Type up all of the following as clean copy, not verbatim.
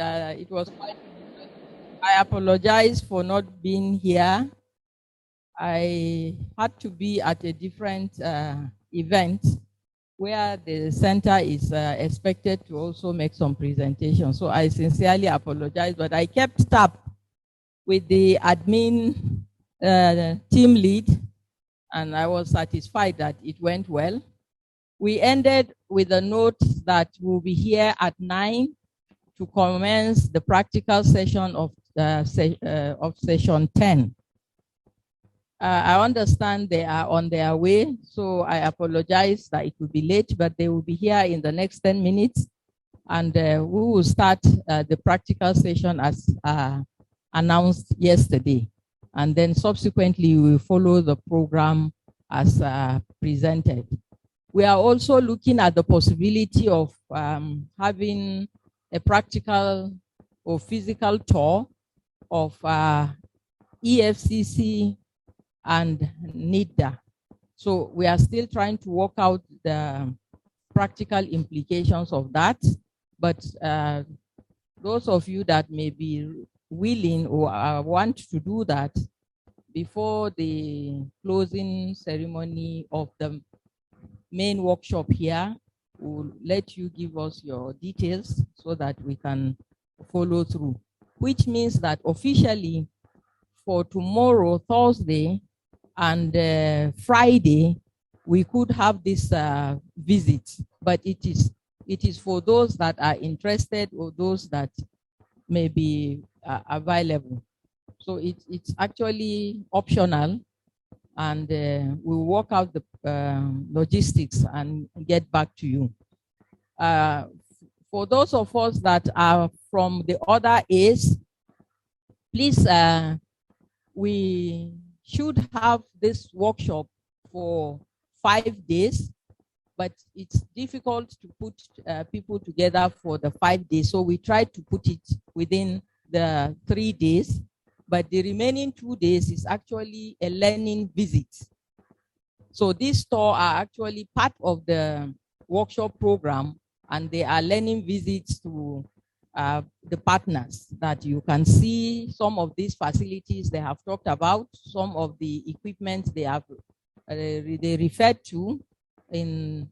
It was quite interesting. I apologize for not being here. I had to be at a different event where the center is expected to also make some presentations. So I sincerely apologize, but I kept tab with the admin team lead, and I was satisfied that it went well. We ended with a note that we'll be here at 9 to commence the practical session of session 10. I understand they are on their way, so I apologize that it will be late, but they will be here in the next 10 minutes, and we will start the practical session as announced yesterday. And then subsequently, we will follow the program as presented. We are also looking at the possibility of having a practical or physical tour of EFCC and NIDA. So we are still trying to work out the practical implications of that. But those of you that may be willing or want to do that before the closing ceremony of the main workshop here, we'll let you give us your details so that we can follow through, which means that officially for tomorrow, Thursday, and Friday, we could have this visit, but it is for those that are interested or those that may be available. So it's actually optional, and we'll work out the logistics and get back to you. For those of us that are from the other A's, please, we should have this workshop for 5 days, but it's difficult to put people together for the 5 days. So we try to put it within the 3 days, but the remaining 2 days is actually a learning visit. So these tours are actually part of the workshop program, and they are learning visits to the partners that you can see some of these facilities they have talked about, some of the equipment they have they referred to in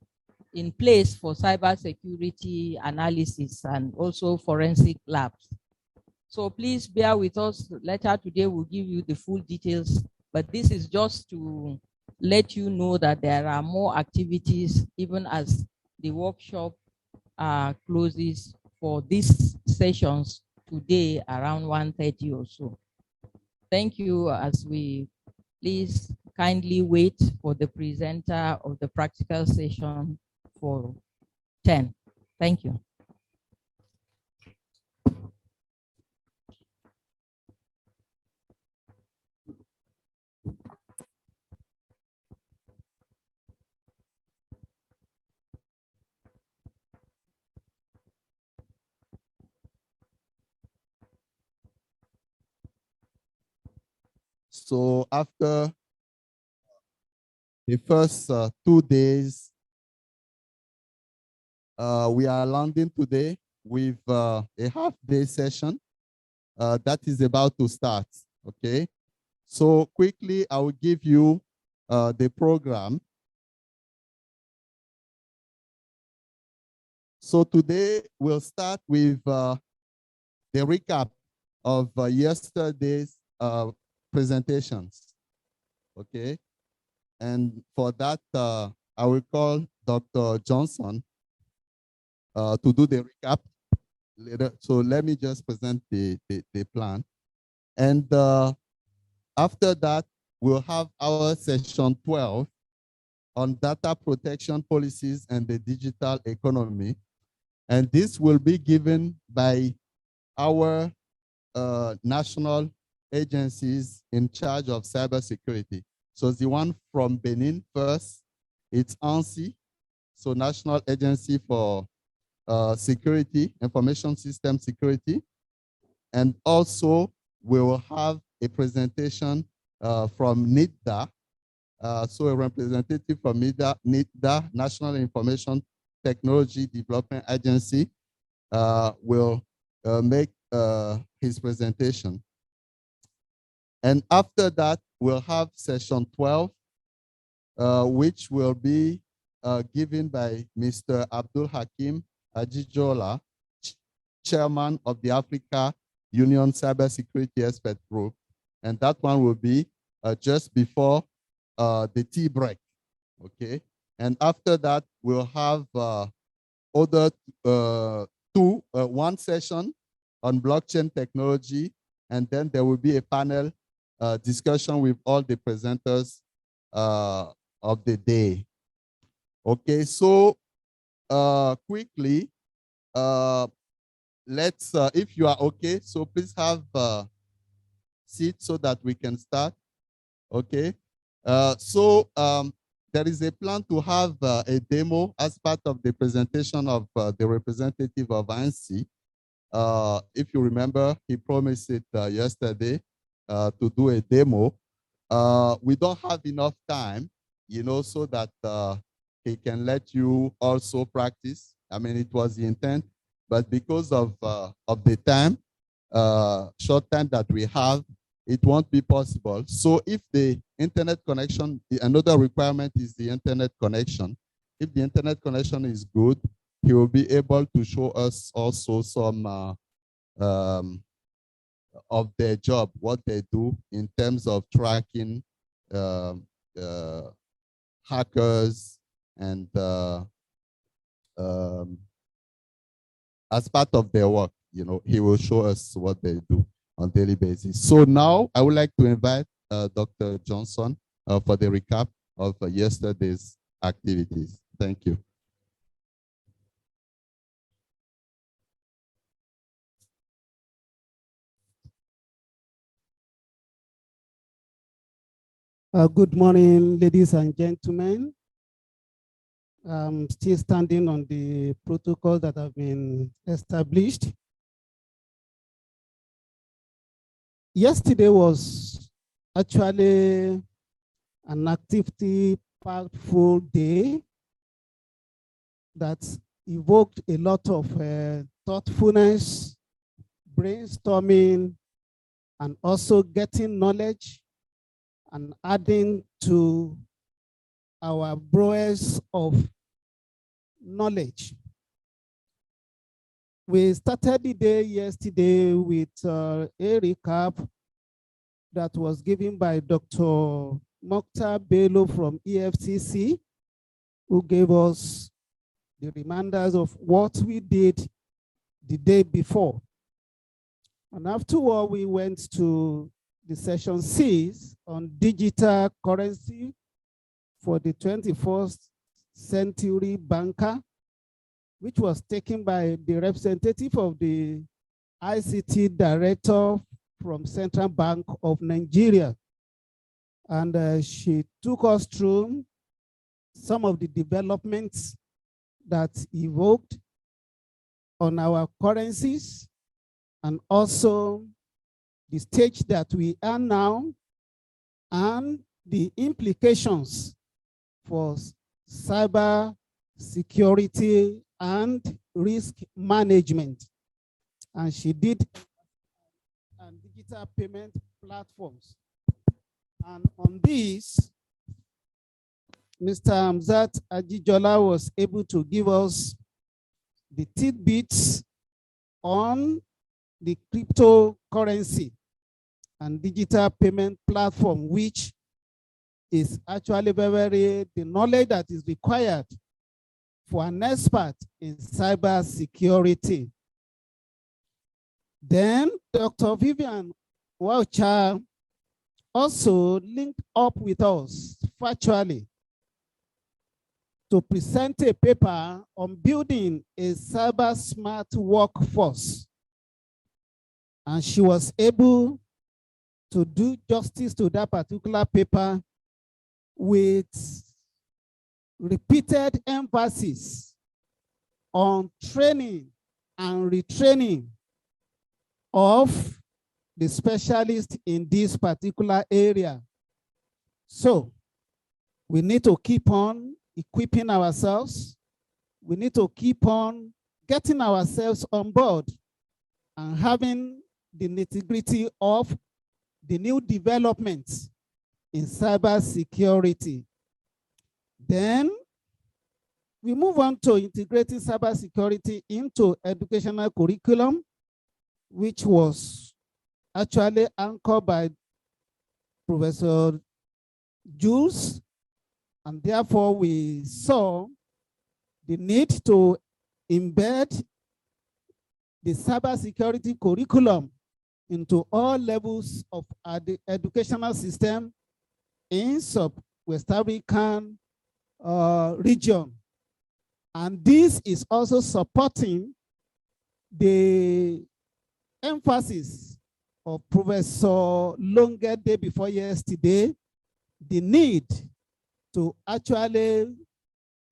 place for cybersecurity analysis and also forensic labs. So please bear with us. Later today we'll give you the full details, but this is just to let you know that there are more activities even as the workshop closes for these sessions today around 1:30 or so. Thank you. As we please kindly wait for the presenter of the practical session for 10. Thank you. So after the first 2 days, we are landing today with a half-day session that is about to start, okay? So quickly, I will give you the program. So today, we'll start with the recap of yesterday's presentations, okay? And for that, I will call Dr. Johnson to do the recap later. So let me just present the plan. And after that, we'll have our session 12 on data protection policies and the digital economy. And this will be given by our national agencies in charge of cybersecurity. So the one from Benin first, it's ANSI, so National Agency for Security, Information System Security. And also we will have a presentation from NIDA, so a representative from NIDA, National Information Technology Development Agency, will make his presentation. And after that, we'll have session 12, which will be given by Mr. Abdul Hakim Ajijola, chairman of the Africa Union Cybersecurity Expert Group. And that one will be just before the tea break, okay? And after that, we'll have one session on blockchain technology, and then there will be a panel discussion with all the presenters of the day. Okay, so quickly, let's, if you are okay, so please have seats so that we can start. Okay, there is a plan to have a demo as part of the presentation of the representative of ANSI. If you remember, he promised it yesterday to do a demo. We don't have enough time, you know, so that he can let you also practice. I mean, it was the intent, but because of the time, short time that we have, it won't be possible. So if the internet connection, another requirement is the internet connection. If the internet connection is good, he will be able to show us also some of their job, what they do in terms of tracking hackers and as part of their work, you know, he will show us what they do on a daily basis. So now I would like to invite Dr. Johnson for the recap of yesterday's activities. Thank you. Good morning, ladies and gentlemen. I'm still standing on the protocol that have been established. Yesterday was actually an activity-packed full day that evoked a lot of thoughtfulness, brainstorming, and also getting knowledge and adding to our brewers of knowledge. We started the day yesterday with a recap that was given by Dr. Mokhtar Bello from EFCC, who gave us the reminders of what we did the day before. And afterward, we went to the session 6 on digital currency for the 21st century banker, which was taken by the representative of the ICT director from Central Bank of Nigeria. And she took us through some of the developments that evoked on our currencies, and also the stage that we are now and the implications for cyber security and risk management. And she did and digital payment platforms. And on this, Mr. Hamzat Ajijola was able to give us the tidbits on the cryptocurrency and digital payment platform, which is actually the knowledge that is required for an expert in cyber security. Then Dr. Vivian Waucha also linked up with us virtually to present a paper on building a cyber smart workforce. And she was able to do justice to that particular paper with repeated emphasis on training and retraining of the specialists in this particular area. So we need to keep on equipping ourselves. We need to keep on getting ourselves on board and having the nitty-gritty of the new developments in cybersecurity. Then we move on to integrating cybersecurity into educational curriculum, which was actually anchored by Professor Jules, and therefore we saw the need to embed the cybersecurity curriculum into all levels of the educational system in sub-West African region. And this is also supporting the emphasis of Professor Longer day before yesterday, the need to actually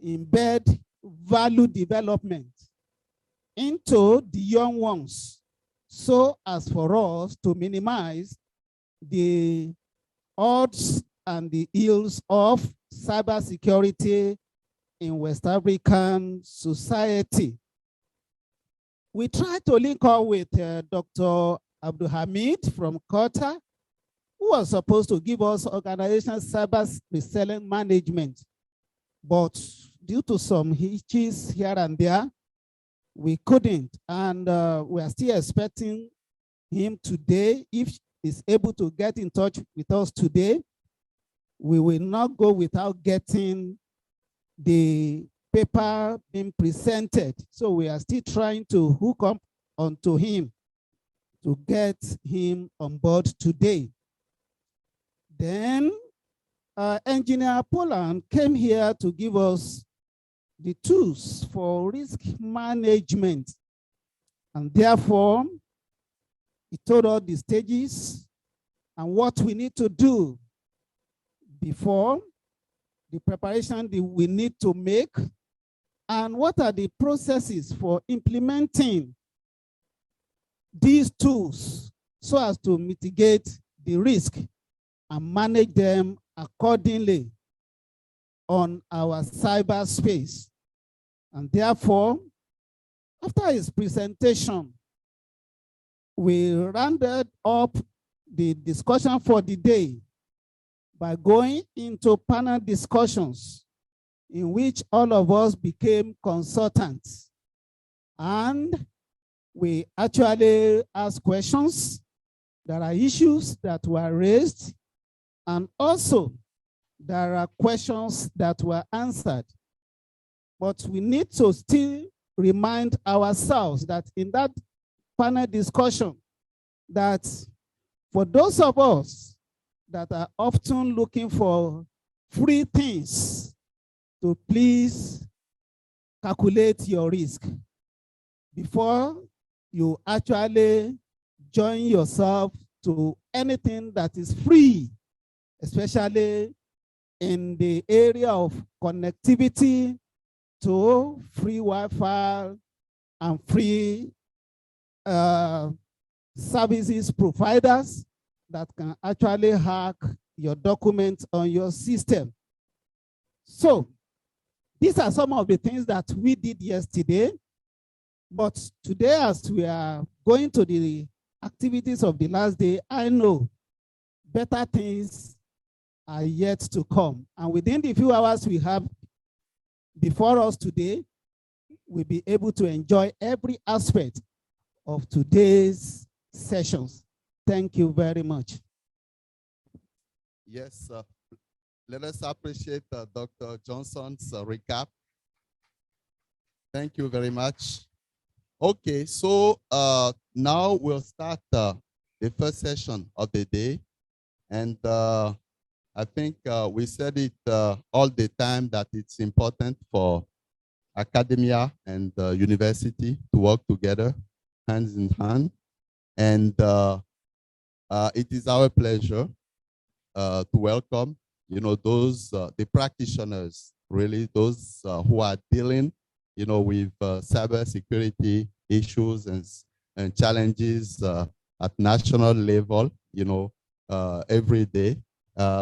embed value development into the young ones, so as for us to minimize the odds and the ills of cybersecurity in West African society. We tried to link up with Dr. Abdul Hamid from Qatar, who was supposed to give us organizational cyber resilient management, but due to some hitches here and there, we couldn't, and we are still expecting him today. If he's able to get in touch with us today, we will not go without getting the paper being presented. So we are still trying to hook up onto him to get him on board today. Then Engineer Poland came here to give us the tools for risk management. And therefore, he told us the stages and what we need to do before, the preparation that we need to make, and what are the processes for implementing these tools so as to mitigate the risk and manage them accordingly on our cyberspace. And therefore, after his presentation, we rounded up the discussion for the day by going into panel discussions in which all of us became consultants. And we actually asked questions. There are issues that were raised, and also there are questions that were answered. But we need to still remind ourselves that in that panel discussion, that for those of us that are often looking for free things, to please calculate your risk before you actually join yourself to anything that is free, especially in the area of connectivity to free Wi-Fi and free services providers that can actually hack your documents on your system. So these are some of the things that we did yesterday, but today, as we are going to the activities of the last day, I know better things are yet to come. And within the few hours we have before us today, we'll be able to enjoy every aspect of today's sessions. Thank you very much. Yes, let us appreciate Dr. Johnson's recap. Thank you very much. Okay, so now we'll start the first session of the day. And I think we said it all the time that it's important for academia and university to work together, hands in hand. And it is our pleasure to welcome, those, the practitioners, really those who are dealing, with cybersecurity issues and challenges at national level, every day.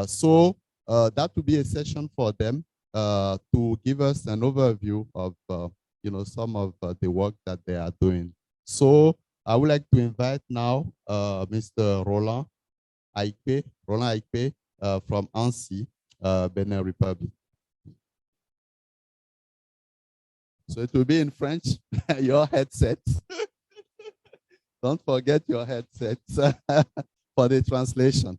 So that will be a session for them to give us an overview of, some of the work that they are doing. So I would like to invite now Mr. Roland Aikpe from Annecy, Benin Republic. So it will be in French, your headsets. Don't forget your headsets for the translation.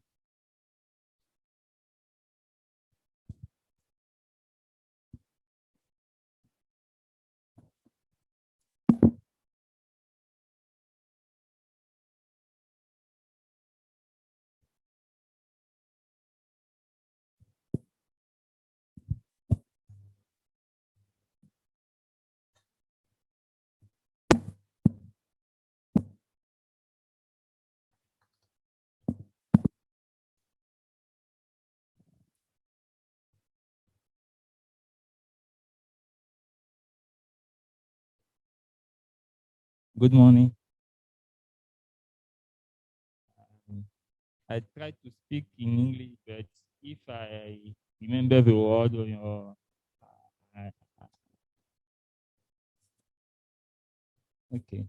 Good morning. I try to speak in English, but if I remember the word or uh, okay.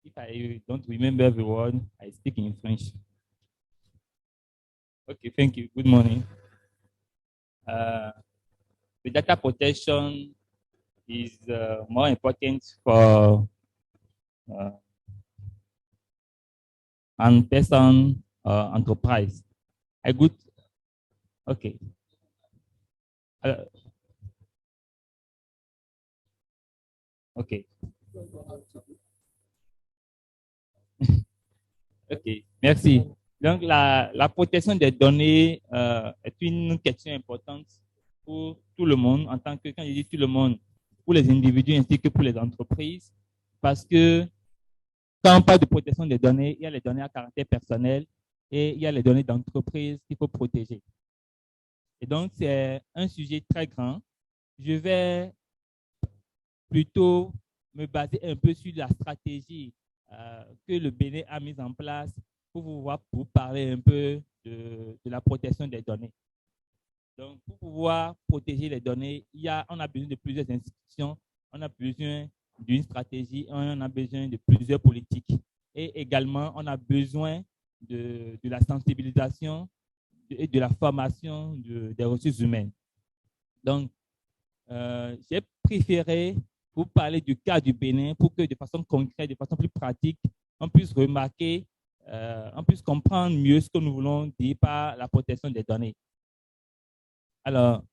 If I don't remember the word, I speak in French. Okay, thank you. Good morning. The data protection is more important for uh, an person enterprise. I good. Okay. Uh, okay. Ok, merci. Donc, la protection des données est une question importante pour tout le monde, en tant que, quand je dis tout le monde, pour les individus ainsi que pour les entreprises, parce que quand on parle de protection des données, il y a les données à caractère personnel et il y a les données d'entreprise qu'il faut protéger. Et donc, c'est un sujet très grand. Je vais plutôt me baser un peu sur la stratégie que le Bénin a mise en place pour parler un peu de la protection des données. Donc, pour pouvoir protéger les données, on a besoin de plusieurs institutions, on a besoin d'une stratégie, on a besoin de plusieurs politiques. Et également, on a besoin de la sensibilisation et de la formation des ressources humaines. Donc, j'ai préféré vous parler du cas du Bénin pour que de façon concrète, de façon plus pratique, on puisse remarquer, on puisse comprendre mieux ce que nous voulons dire par la protection des données. Alors,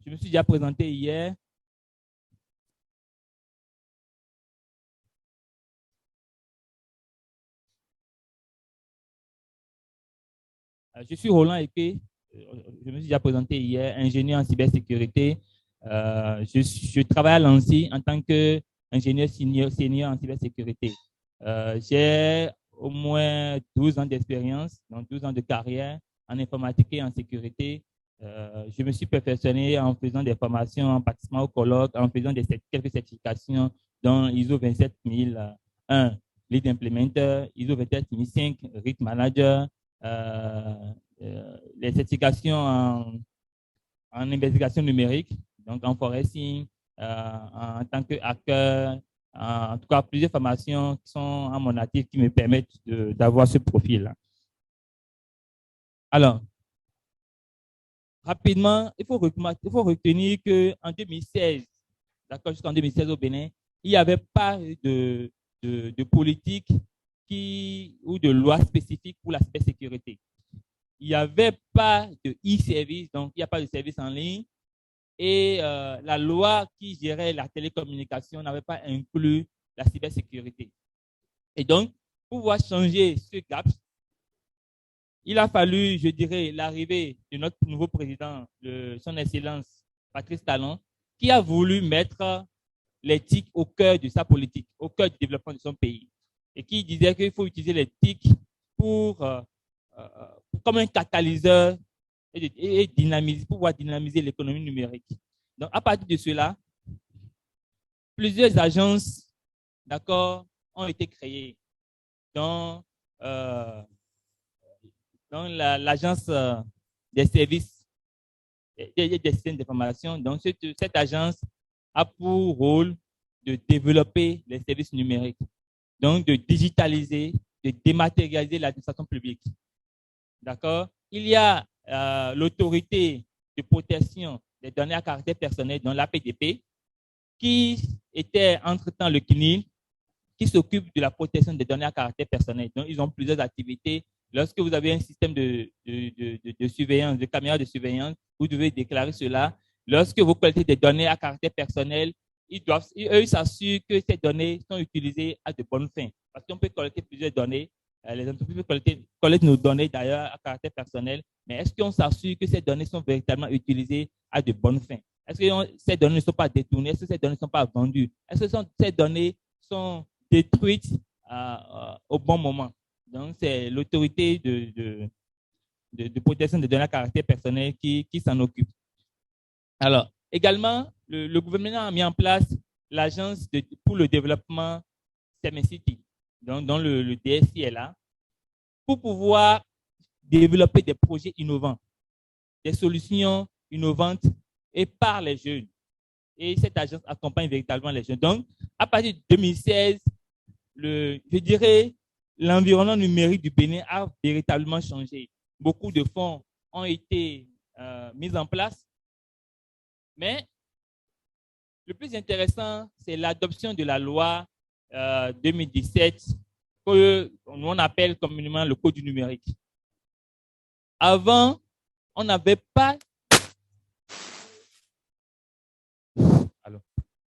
je me suis déjà présenté hier. Je suis Roland Épée. Je me suis déjà présenté hier, ingénieur en cybersécurité. Je travaille à l'ANSSI en tant qu'ingénieur senior en cybersécurité. J'ai au moins 12 ans d'expérience, donc 12 ans de carrière en informatique et en sécurité. Je me suis perfectionné en faisant des formations, en participant au colloque, en faisant quelques certifications dont ISO 27001, Lead Implementer, ISO 27005, Risk Manager, les certifications en investigation numérique, donc en forensic, en tant que hacker, en tout cas plusieurs formations qui sont à mon actif qui me permettent d'avoir ce profil-là. Alors, rapidement, il faut retenir qu'en 2016, d'accord, jusqu'en 2016 au Bénin, il n'y avait pas de politique ou de loi spécifique pour la cybersécurité. Il n'y avait pas de e-service, donc il n'y a pas de service en ligne. Et la loi qui gérait la télécommunication n'avait pas inclus la cybersécurité. Et donc, pour pouvoir changer ce gap, il a fallu, je dirais, l'arrivée de notre nouveau président, son Excellence Patrice Talon, qui a voulu mettre l'éthique au cœur de sa politique, au cœur du développement de son pays. Et qui disait qu'il faut utiliser l'éthique comme un catalyseur et pour pouvoir dynamiser l'économie numérique. Donc, à partir de cela, plusieurs agences, d'accord, ont été créées, dont l'agence des services des systèmes d'information. Donc, cette agence a pour rôle de développer les services numériques. donc de digitaliser, de dématérialiser l'administration publique. D'accord? Il y a l'autorité de protection des données à caractère personnel dans l'APDP, qui était entre-temps le CNIL, qui s'occupe de la protection des données à caractère personnel. Donc, ils ont plusieurs activités. Lorsque vous avez un système de surveillance, de caméras de surveillance, vous devez déclarer cela. Lorsque vous collectez des données à caractère personnel, ils s'assurent que ces données sont utilisées à de bonnes fins. Parce qu'on peut collecter plusieurs données. Les entreprises peuvent collecter nos données d'ailleurs à caractère personnel. Mais est-ce qu'on s'assure que ces données sont véritablement utilisées à de bonnes fins? Est-ce que ces données ne sont pas détournées? Est-ce que ces données ne sont pas vendues? Est-ce que ces données sont détruites au bon moment? Donc, c'est l'autorité de protection des données à caractère personnel qui s'en occupe. Alors, également, le gouvernement a mis en place l'Agence pour le développement Cybersecurity, dont le DSI est là, pour pouvoir développer des projets innovants, des solutions innovantes et par les jeunes. Et cette agence accompagne véritablement les jeunes. Donc, à partir de 2016, je dirais, l'environnement numérique du Bénin a véritablement changé. Beaucoup de fonds ont été mis en place, mais le plus intéressant, c'est l'adoption de la loi 2017, que on appelle communément le Code du numérique. Avant, on n'avait pas... Alors,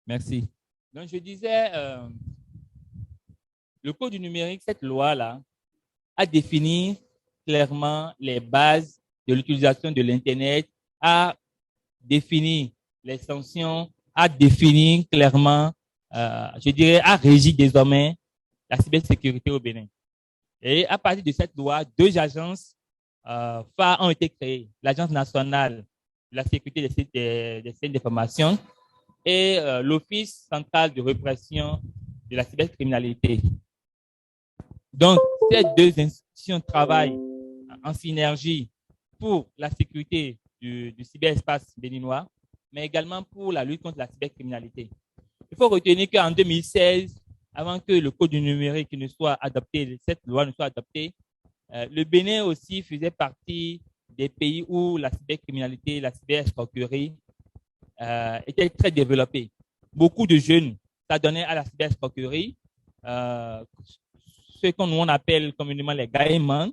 merci. Donc, je disais, le Code du numérique, cette loi-là, a défini clairement les bases de l'utilisation de l'Internet, a défini les sanctions, a défini clairement, je dirais, a régi désormais la cybersécurité au Bénin. Et à partir de cette loi, deux agences phares ont été créées. L'Agence nationale de la sécurité des systèmes d'information et l'Office central de répression de la cybercriminalité. Donc, ces deux institutions travaillent en synergie pour la sécurité du cyberespace béninois, mais également pour la lutte contre la cybercriminalité. Il faut retenir qu'en 2016, avant que le Code du numérique ne soit adopté, cette loi ne soit adoptée, le Bénin aussi faisait partie des pays où la cybercriminalité, la cyberescroquerie était très développée. Beaucoup de jeunes s'adonnaient à la cyberescroquerie, ce qu'on appelle communément les gaïmans,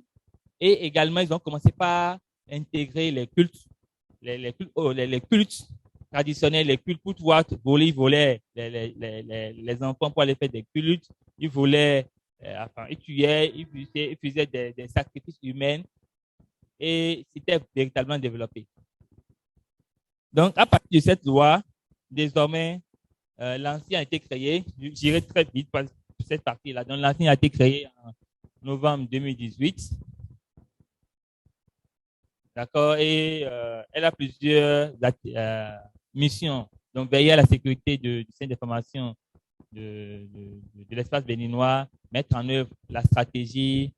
et également ils ont commencé par intégrer les cultes, les cultes traditionnels, les cultes pour pouvoir voler, ils volaient les enfants pour aller faire des cultes, ils volaient, ils tuaient, ils faisaient des sacrifices humains, et c'était véritablement développé. Donc, à partir de cette loi, désormais, l'ancien a été créé, j'irai très vite pour cette partie-là. Donc, l'ancien a été créé en novembre 2018. D'accord? Et elle a plusieurs missions. Donc, veiller à la sécurité du système d'information de l'espace béninois, mettre en œuvre la stratégie,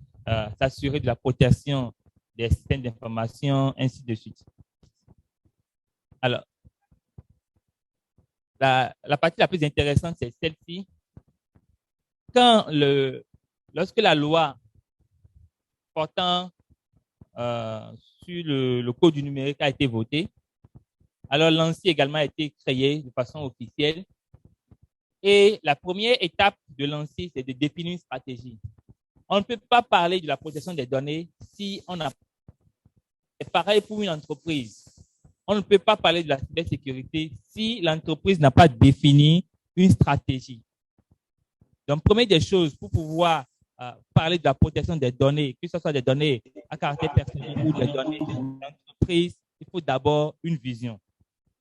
s'assurer de la protection des systèmes d'information, ainsi de suite. Alors, la partie la plus intéressante, c'est celle-ci. Lorsque la loi portant sur le Code du numérique a été votée, alors l'ANSI également a été créé de façon officielle. Et la première étape de l'ANSI, c'est de définir une stratégie. On ne peut pas parler de la protection des données si on a... C'est pareil pour une entreprise. On ne peut pas parler de la cybersécurité si l'entreprise n'a pas défini une stratégie. Donc, première des choses, pour pouvoir parler de la protection des données, que ce soit des données à caractère personnel ou des données d'entreprise, il faut d'abord une vision.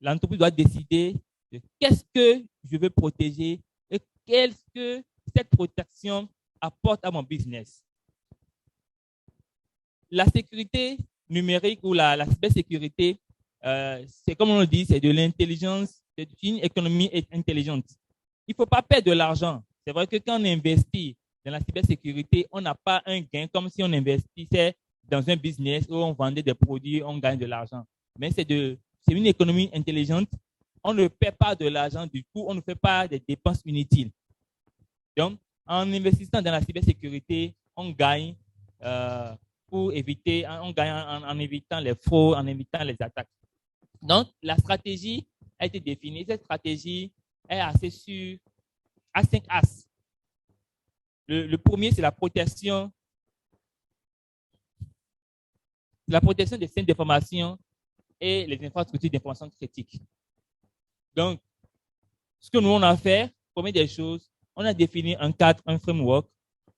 L'entreprise doit décider de qu'est-ce que je veux protéger et qu'est-ce que cette protection apporte à mon business. La sécurité numérique ou la cybersécurité, c'est comme on le dit, c'est de l'intelligence, c'est une économie intelligente. Il ne faut pas perdre de l'argent. C'est vrai que quand on investit dans la cybersécurité, on n'a pas un gain comme si on investissait dans un business où on vendait des produits, on gagne de l'argent. Mais c'est une économie intelligente. On ne perd pas de l'argent, du coup, on ne fait pas des dépenses inutiles. Donc, En investissant dans la cybersécurité, on gagne on gagne en évitant les fraudes, en évitant les attaques. Donc, la stratégie a été définie. Cette stratégie est assez sur à 5 axes. Le premier, c'est la protection des systèmes d'information et les infrastructures d'information critiques. Donc, ce que nous, on a fait, première des choses, on a défini un cadre, un framework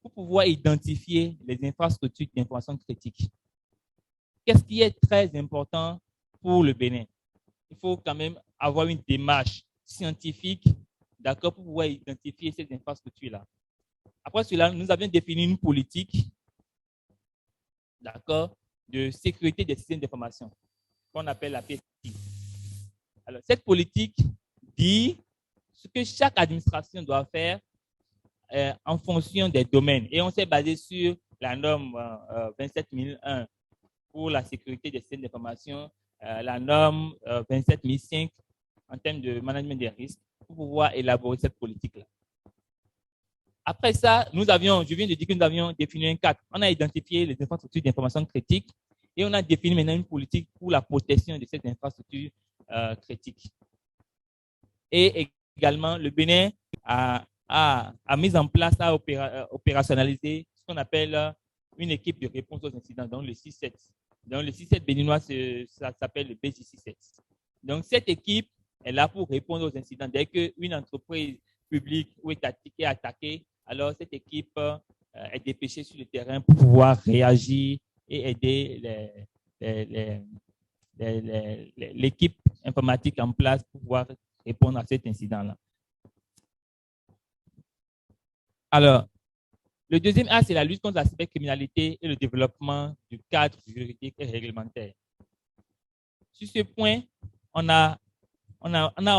pour pouvoir identifier les infrastructures d'information critiques. Qu'est-ce qui est très important pour le Bénin? Il faut quand même avoir une démarche scientifique, d'accord, pour pouvoir identifier ces infrastructures-là. Après cela, nous avions défini une politique, d'accord, de sécurité des systèmes d'information, qu'on appelle la PSI. Alors, cette politique dit ce que chaque administration doit faire en fonction des domaines. Et on s'est basé sur la norme 27001 pour la sécurité des systèmes d'information, la norme 27005 en termes de management des risques, pour pouvoir élaborer cette politique-là. Après ça, je viens de dire que nous avions défini un cadre. On a identifié les infrastructures d'information critiques et on a défini maintenant une politique pour la protection de ces infrastructures critiques. Et également, le Bénin a mis en place, a opérationnalisé ce qu'on appelle une équipe de réponse aux incidents, donc le 6-7. Donc le 6-7 béninois, ça s'appelle le BJ6-7. Donc cette équipe est là pour répondre aux incidents. Dès qu'une entreprise publique est attaquée, alors cette équipe est dépêchée sur le terrain pour pouvoir réagir et aider l'équipe informatique en place pour pouvoir répondre à cet incident-là. Alors, le deuxième axe, c'est la lutte contre la cybercriminalité et le développement du cadre juridique et réglementaire. Sur ce point, on a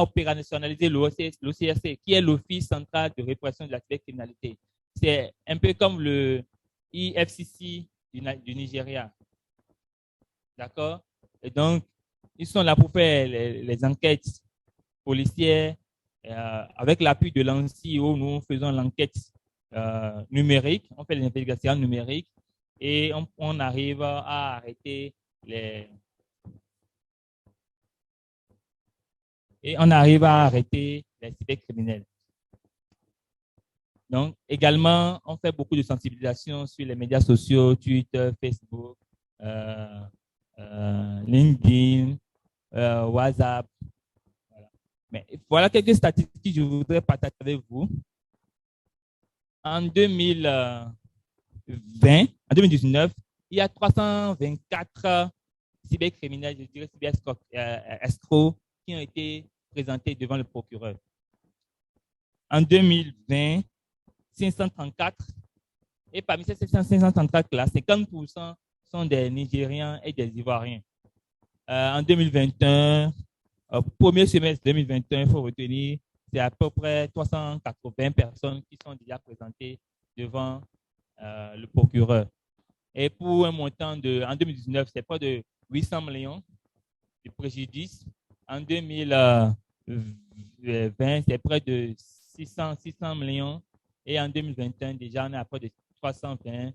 opérationnalisé l'OCRC, qui est l'Office central de répression de la cybercriminalité. C'est un peu comme le IFCC du Nigeria. D'accord? Et donc, ils sont là pour faire les enquêtes policières avec l'appui de l'ANSI où nous faisons l'enquête numérique, on fait les investigations numériques et on arrive à arrêter les cybercriminels. Donc, également, on fait beaucoup de sensibilisation sur les médias sociaux, Twitter, Facebook, LinkedIn, WhatsApp. Voilà. Mais voilà quelques statistiques que je voudrais partager avec vous. En 2019, il y a 324 cybercriminels, je dirais escrocs, qui ont été présentés devant le procureur. En 2020, 534, et parmi ces 534-là, 50% sont des Nigérians et des Ivoiriens. En 2021, premier semestre 2021, il faut retenir, c'est à peu près 380 personnes qui sont déjà présentées devant le procureur. Et pour un montant en 2019, c'est près de 800 millions de préjudice. En 2020, c'est près de 600 millions. Et en 2021, déjà, on est à près de 320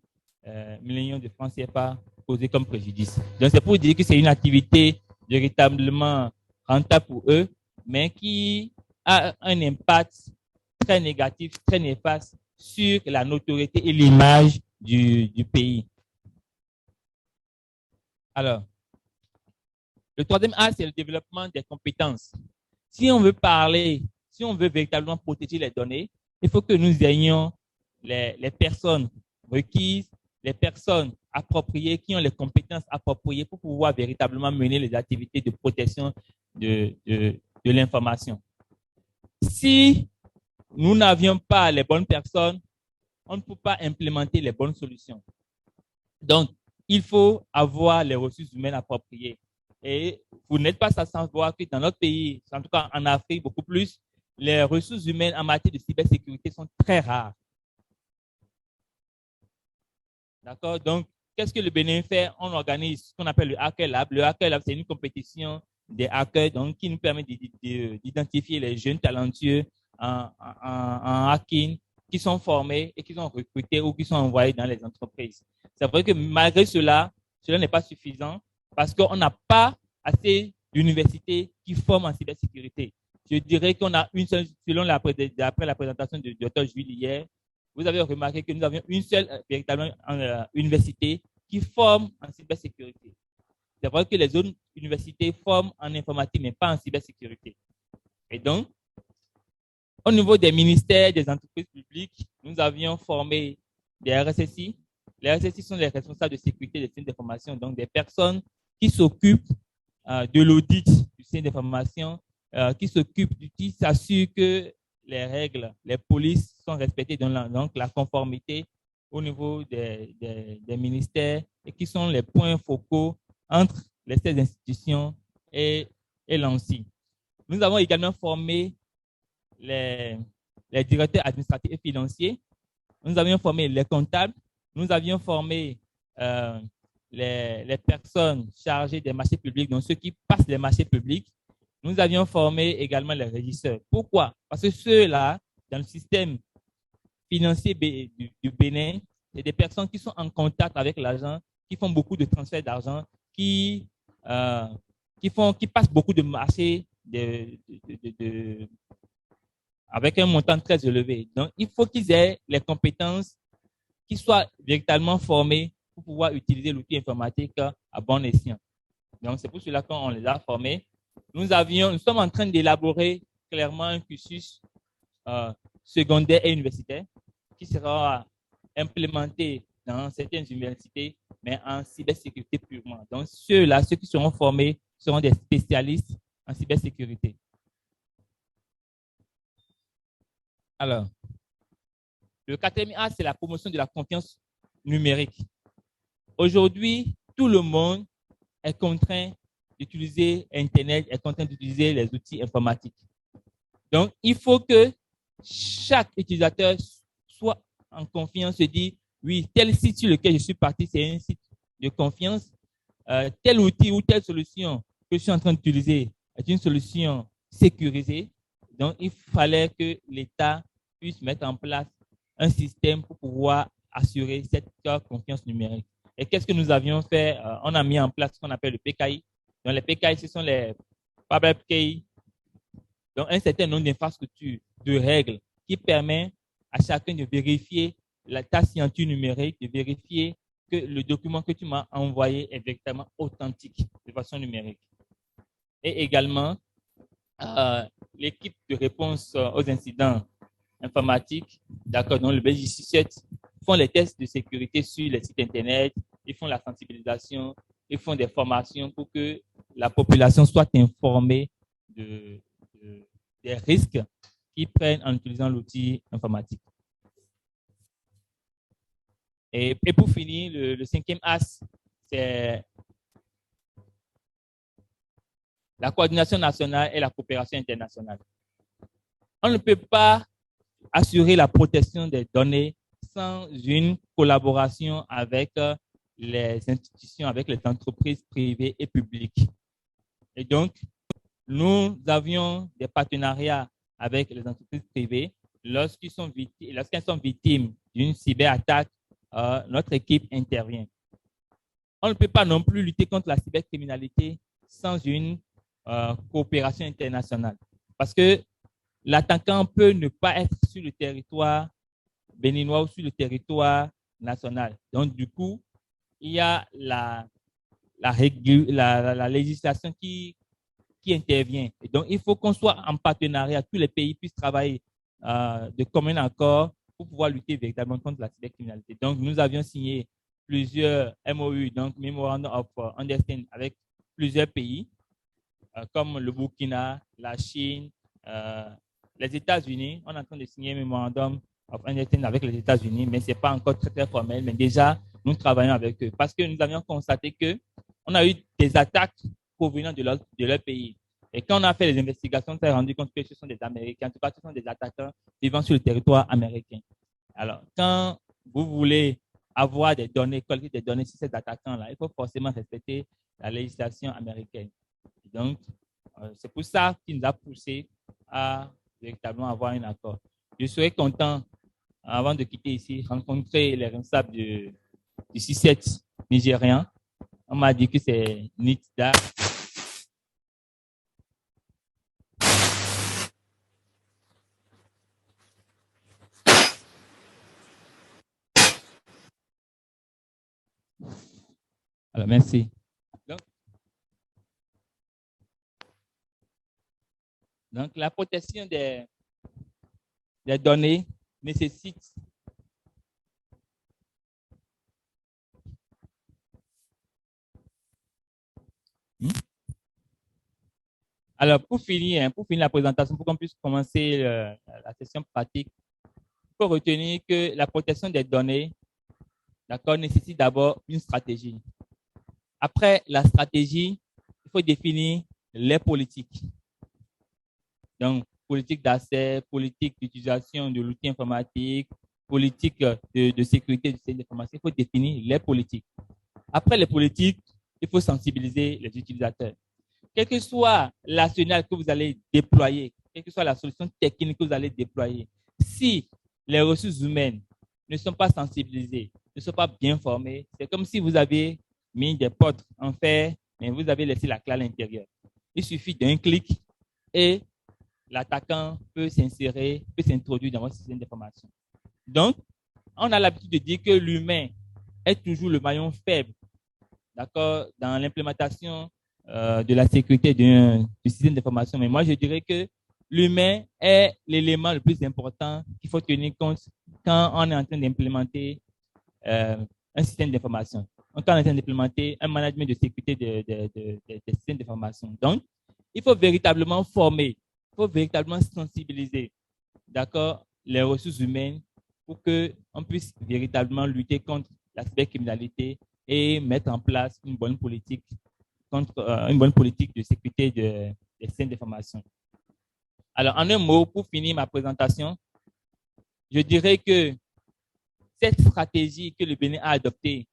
millions de francs CFA causés comme préjudice. Donc, c'est pour dire que c'est une activité véritablement rentable pour eux, mais qui a un impact très négatif, très néfaste sur la notoriété et l'image du pays. Alors, le troisième axe, c'est le développement des compétences. Si on veut véritablement protéger les données, il faut que nous ayons les personnes requises, les personnes appropriées, qui ont les compétences appropriées pour pouvoir véritablement mener les activités de protection de l'information. Si nous n'avions pas les bonnes personnes, on ne peut pas implémenter les bonnes solutions. Donc, il faut avoir les ressources humaines appropriées. Et vous n'êtes pas sans voir que dans notre pays, en tout cas en Afrique beaucoup plus, les ressources humaines en matière de cybersécurité sont très rares. D'accord? Donc, qu'est-ce que le Bénin fait? On organise ce qu'on appelle le Hacker Lab. Le Hacker Lab, c'est une compétition des hackers donc, qui nous permet d'identifier les jeunes talentueux en hacking qui sont formés et qui sont recrutés ou qui sont envoyés dans les entreprises. C'est vrai que malgré cela, cela n'est pas suffisant parce qu'on n'a pas assez d'universités qui forment en cybersécurité. Je dirais qu'on a une seule, selon après la présentation du Dr. Jules hier, vous avez remarqué que nous avions une seule véritablement université qui forme en cybersécurité. C'est vrai que les autres universités forment en informatique, mais pas en cybersécurité. Et donc, au niveau des ministères, des entreprises publiques, nous avions formé des RSSI. Les RSSI sont les responsables de sécurité des systèmes d'information, donc des personnes qui s'occupent de l'audit du système d'information, qui s'assurent que les règles, les polices sont respectées, donc la conformité au niveau des ministères et qui sont les points focaux entre ces institutions et l'ANSSI. Nous avons également formé les directeurs administratifs et financiers. Nous avions formé les comptables. Nous avions formé les personnes chargées des marchés publics, donc ceux qui passent les marchés publics. Nous avions formé également les régisseurs. Pourquoi? Parce que ceux-là, dans le système financier du Bénin, c'est des personnes qui sont en contact avec l'argent, qui font beaucoup de transferts d'argent, qui passent beaucoup de marchés avec un montant très élevé. Donc, il faut qu'ils aient les compétences, qu'ils soient véritablement formés pour pouvoir utiliser l'outil informatique à bon escient. Donc, c'est pour cela qu'on les a formés. Nous sommes en train d'élaborer clairement un cursus secondaire et universitaire qui sera implémenté dans certaines universités, mais en cybersécurité purement. Donc, ceux qui seront formés seront des spécialistes en cybersécurité. Alors, le quatrième A, c'est la promotion de la confiance numérique. Aujourd'hui, tout le monde est contraint d'utiliser Internet, est contraint d'utiliser les outils informatiques. Donc, il faut que chaque utilisateur soit en confiance, se dit, oui, tel site sur lequel je suis parti, c'est un site de confiance. Tel outil ou telle solution que je suis en train d'utiliser est une solution sécurisée. Donc, il fallait que l'État puisse mettre en place un système pour pouvoir assurer cette confiance numérique. Et qu'est-ce que nous avions fait? On a mis en place ce qu'on appelle le PKI. Donc, les PKI, ce sont les Public Key. Donc, un certain nombre d'infrastructures, de règles qui permet à chacun de vérifier ta signature numérique, de vérifier que le document que tu m'as envoyé est véritablement authentique de façon numérique. Et également, l'équipe de réponse aux incidents informatiques, d'accord, donc le BJ7, font les tests de sécurité sur les sites Internet, ils font la sensibilisation, ils font des formations pour que la population soit informée des risques qu'ils prennent en utilisant l'outil informatique. Et pour finir, le cinquième axe, c'est la coordination nationale et la coopération internationale. On ne peut pas assurer la protection des données sans une collaboration avec les institutions, avec les entreprises privées et publiques. Et donc, nous avions des partenariats avec les entreprises privées. Lorsqu'elles sont victimes d'une cyberattaque, notre équipe intervient. On ne peut pas non plus lutter contre la cybercriminalité sans une coopération internationale. Parce que l'attaquant peut ne pas être sur le territoire béninois ou sur le territoire national. Donc, du coup, il y a la législation qui intervient. Et donc, il faut qu'on soit en partenariat, que les pays puissent travailler de commun accord pour pouvoir lutter véritablement contre la cybercriminalité. Donc, nous avions signé plusieurs MOU, donc Memorandum of Understanding, avec plusieurs pays, comme le Burkina, la Chine, les États-Unis. On est en train de signer un Memorandum of Understanding avec les États-Unis, mais ce n'est pas encore très, très formel. Mais déjà, nous travaillons avec eux parce que nous avions constaté qu'on a eu des attaques provenant de leur pays. Et quand on a fait les investigations, on s'est rendu compte que ce sont des Américains, en tout cas, ce sont des attaquants vivant sur le territoire américain. Alors, quand vous voulez avoir des données, collecter des données sur ces attaquants-là, il faut forcément respecter la législation américaine. Et donc, c'est pour ça qu'il nous a poussé à véritablement avoir un accord. Je serais content avant de quitter ici, rencontrer les responsables du 6-7 nigérien. On m'a dit que c'est Nitda. Alors, merci. Donc, la protection des données nécessite Alors, pour finir la présentation, pour qu'on puisse commencer la session pratique, il faut retenir que la protection des données, d'accord, nécessite d'abord une stratégie. Après la stratégie, il faut définir les politiques. Donc, politique d'accès, politique d'utilisation de l'outil informatique, politique de sécurité du système d'information. Il faut définir les politiques. Après les politiques, il faut sensibiliser les utilisateurs. Quelle que soit l'arsenal que vous allez déployer, quelle que soit la solution technique que vous allez déployer, si les ressources humaines ne sont pas sensibilisées, ne sont pas bien formées, c'est comme si vous avez mis des portes en fer, mais vous avez laissé la clé à l'intérieur. Il suffit d'un clic et l'attaquant peut s'insérer, peut s'introduire dans votre système d'information. Donc, on a l'habitude de dire que l'humain est toujours le maillon faible, d'accord, dans l'implémentation de la sécurité du système d'information. Mais moi, je dirais que l'humain est l'élément le plus important qu'il faut tenir compte quand on est en train d'implémenter un système d'information. Quand on est en train d'implémenter un management de sécurité des systèmes d'information. Donc, il faut véritablement former, il faut véritablement sensibiliser, d'accord, les ressources humaines pour qu'on puisse véritablement lutter contre la cybercriminalité et mettre en place une bonne politique de sécurité des systèmes d'information. Alors, en un mot, pour finir ma présentation, je dirais que cette stratégie que le Bénin a adoptée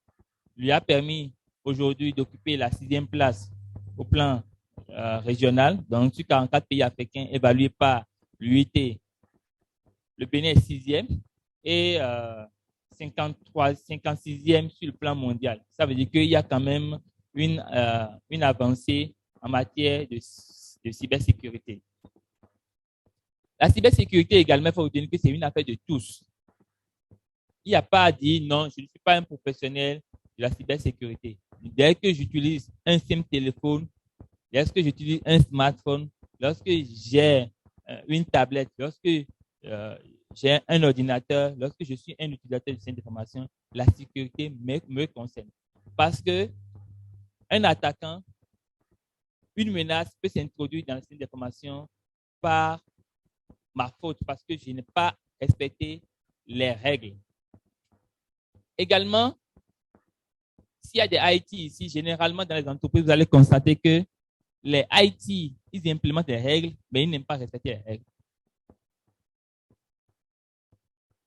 lui a permis aujourd'hui d'occuper la 6e place au plan régional. Donc, sur 44 pays africains évalués par l'UIT, le Bénin est 6e et 56e sur le plan mondial. Ça veut dire qu'il y a quand même une avancée en matière de cybersécurité. La cybersécurité également, il faut retenir que c'est une affaire de tous. Il n'y a pas à dire non, je ne suis pas un professionnel de la cybersécurité. Dès que j'utilise un simple téléphone, lorsque j'utilise un smartphone, lorsque j'ai une tablette, lorsque j'ai un ordinateur, lorsque je suis un utilisateur du système d'information, la sécurité me concerne. Parce que un attaquant, une menace peut s'introduire dans le système d'information par ma faute, parce que je n'ai pas respecté les règles. Également, s'il y a des IT ici, généralement dans les entreprises, vous allez constater que les IT, ils implémentent les règles, mais ils n'aiment pas respecter les règles.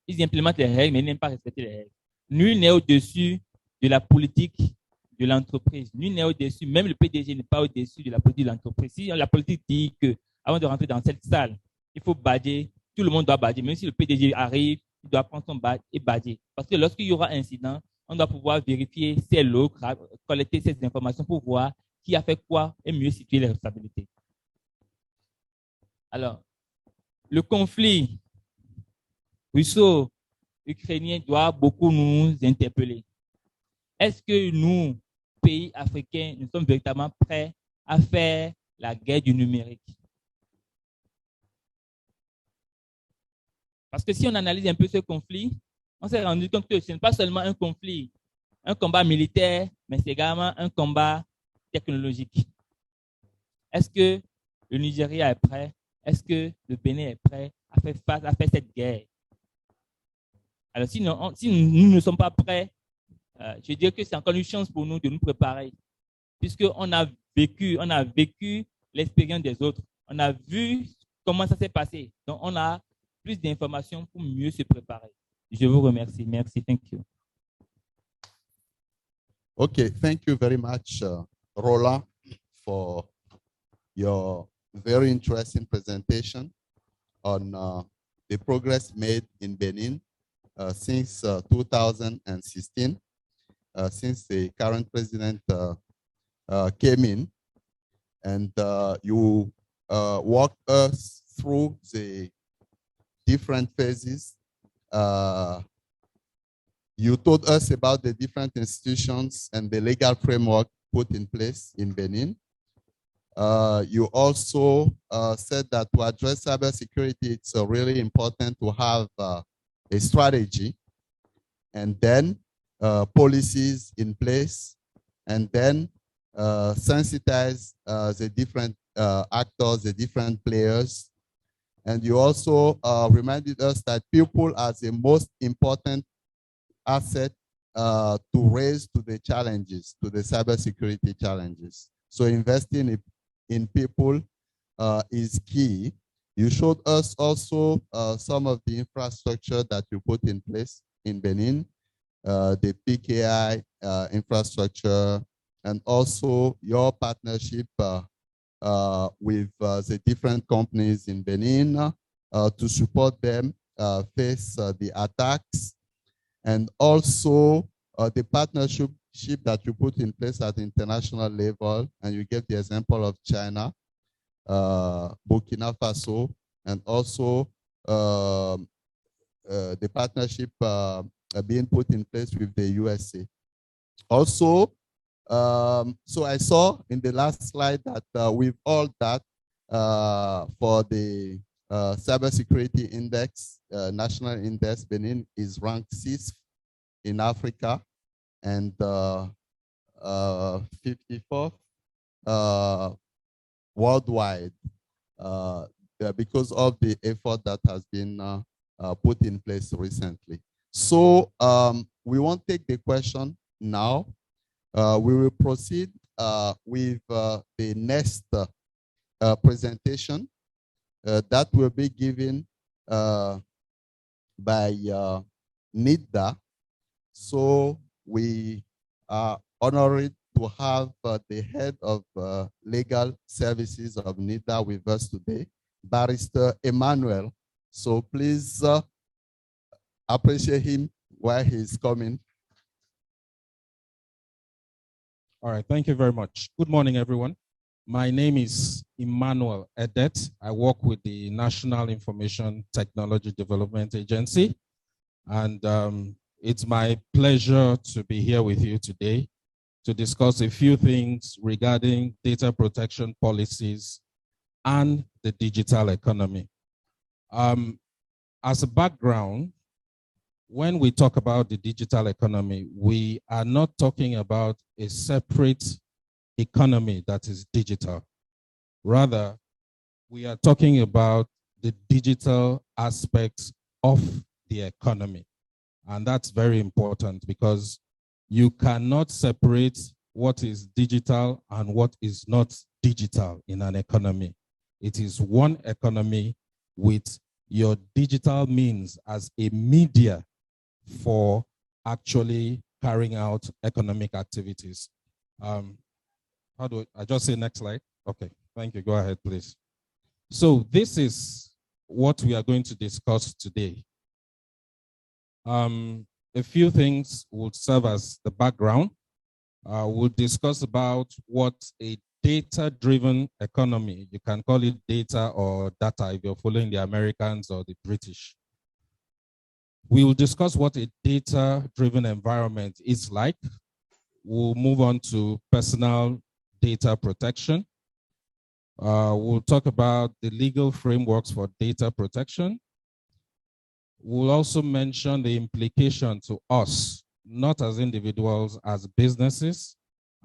Ils implémentent les règles, mais ils n'aiment pas respecter les règles. Nul n'est au-dessus de la politique de l'entreprise. Nul n'est au-dessus, même le PDG n'est pas au-dessus de la politique de l'entreprise. Si la politique dit que avant de rentrer dans cette salle, il faut badger, tout le monde doit badger. Même si le PDG arrive, il doit prendre son badge et badger. Parce que lorsqu'il y aura un incident, on doit pouvoir vérifier ces logs, collecter ces informations pour voir qui a fait quoi et mieux situer les responsabilités. Alors, le conflit russo-ukrainien doit beaucoup nous interpeller. Est-ce que nous, pays africains, nous sommes véritablement prêts à faire la guerre du numérique? Parce que si on analyse un peu ce conflit, on s'est rendu compte que ce n'est pas seulement un conflit, un combat militaire, mais c'est également un combat technologique. Est-ce que le Nigeria est prêt? Est-ce que le Bénin est prêt à faire face à faire cette guerre? Alors, si nous ne sommes pas prêts, je dirais que c'est encore une chance pour nous de nous préparer, puisqu'on a vécu l'expérience des autres. On a vu comment ça s'est passé. Donc, on a plus d'informations pour mieux se préparer. Je vous remercie. Merci. Thank you. Okay, thank you very much, Roland, for your very interesting presentation on the progress made in Benin since 2016, since the current president came in, and you walk us through the different phases. You told us about the different institutions and the legal framework put in place in Benin. You also said that to address cybersecurity, it's really important to have a strategy, and then policies in place, and then sensitize the different actors, the different players. And you also reminded us that people are the most important asset to raise to the challenges, to the cybersecurity challenges. So investing in people is key. You showed us also some of the infrastructure that you put in place in Benin, the PKI infrastructure, and also your partnership with the different companies in Benin to support them face the attacks, and also the partnership that you put in place at the international level. And you gave the example of China, Burkina Faso, and also the partnership being put in place with the USA. Also, so I saw in the last slide that with all that for the cybersecurity index, national index, Benin is ranked 6th in Africa and 54th worldwide because of the effort that has been put in place recently. So we won't take the question now. We will proceed with the next presentation that will be given by NIDA. So we are honored to have the head of legal services of NIDA with us today, Barrister Emmanuel. So please appreciate him while he's coming. All right, thank you very much. Good morning, everyone. My name is Emmanuel Edet. I work with the National Information Technology Development Agency, and it's my pleasure to be here with you today to discuss a few things regarding data protection policies and the digital economy. As a background, when we talk about the digital economy, we are not talking about a separate economy that is digital. Rather, we are talking about the digital aspects of the economy. And that's very important because you cannot separate what is digital and what is not digital in an economy. It is one economy with your digital means as a media for actually carrying out economic activities. How do I just say next slide? Okay, thank you. Go ahead, please. So this is what we are going to discuss today. A few things will serve as the background. We'll discuss about what a data-driven economy, you can call it data or data if you're following the Americans or the British. We will discuss what a data-driven environment is like. We'll move on to personal data protection. We'll talk about the legal frameworks for data protection. We'll also mention the implication to us, not as individuals, as businesses,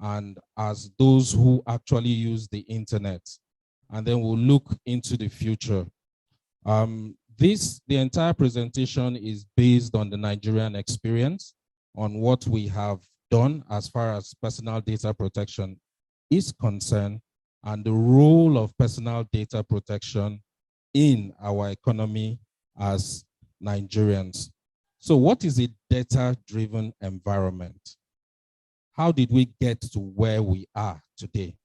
and as those who actually use the internet. And then we'll look into the future. The entire presentation is based on the Nigerian experience, on what we have done as far as personal data protection is concerned, and the role of personal data protection in our economy as Nigerians. So what is a data-driven environment? How did we get to where we are today?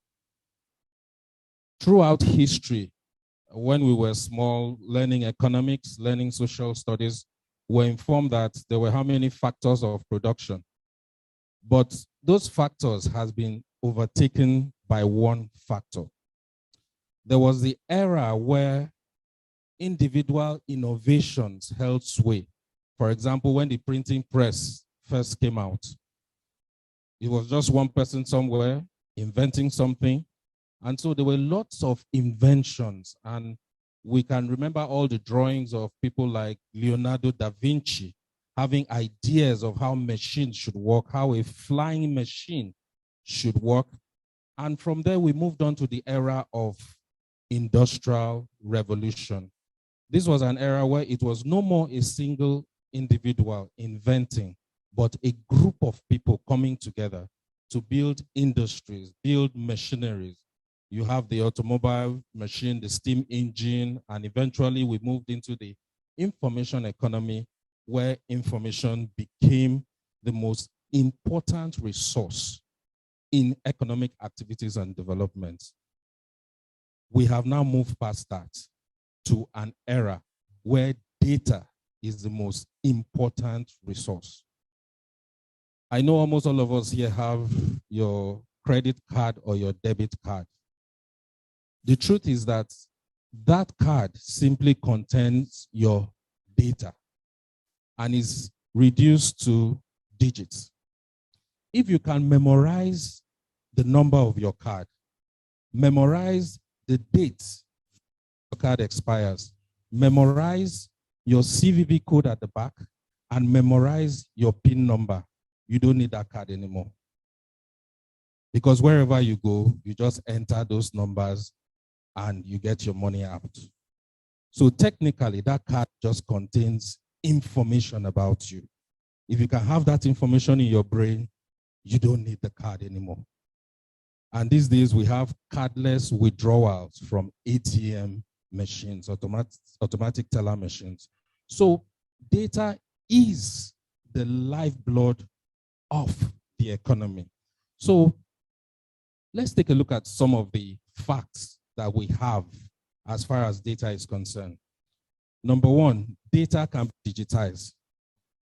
Throughout history, when we were small, learning economics, learning social studies, were informed that there were how many factors of production. But those factors has been overtaken by one factor. There was the era where individual innovations held sway. For example, when the printing press first came out, it was just one person somewhere inventing something. And so there were lots of inventions. And we can remember all the drawings of people like Leonardo da Vinci having ideas of how machines should work, how a flying machine should work. And from there, we moved on to the era of industrial revolution. This was an era where it was no more a single individual inventing, but a group of people coming together to build industries, build machineries. You have the automobile machine, the steam engine, and eventually we moved into the information economy, where information became the most important resource in economic activities and development. We have now moved past that to an era where data is the most important resource. I know almost all of us here have your credit card or your debit card. The truth is that that card simply contains your data and is reduced to digits. If you can memorize the number of your card, memorize the date your card expires, memorize your CVV code at the back, and memorize your PIN number, you don't need that card anymore. Because wherever you go, you just enter those numbers and you get your money out. So technically, that card just contains information about you. If you can have that information in your brain, you don't need the card anymore. And these days, we have cardless withdrawals from ATM machines, automatic teller machines. So data is the lifeblood of the economy. So let's take a look at some of the facts that we have as far as data is concerned. Number one, data can be digitized.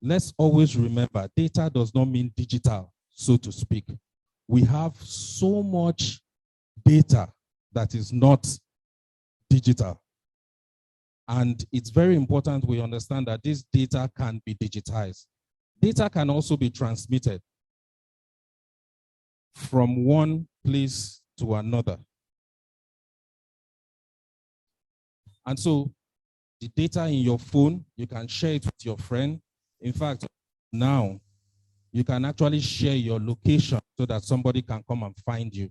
Let's always remember, data does not mean digital, so to speak. We have so much data that is not digital. And it's very important we understand that this data can be digitized. Data can also be transmitted from one place to another. And so the data in your phone, you can share it with your friend. In fact, now you can actually share your location so that somebody can come and find you.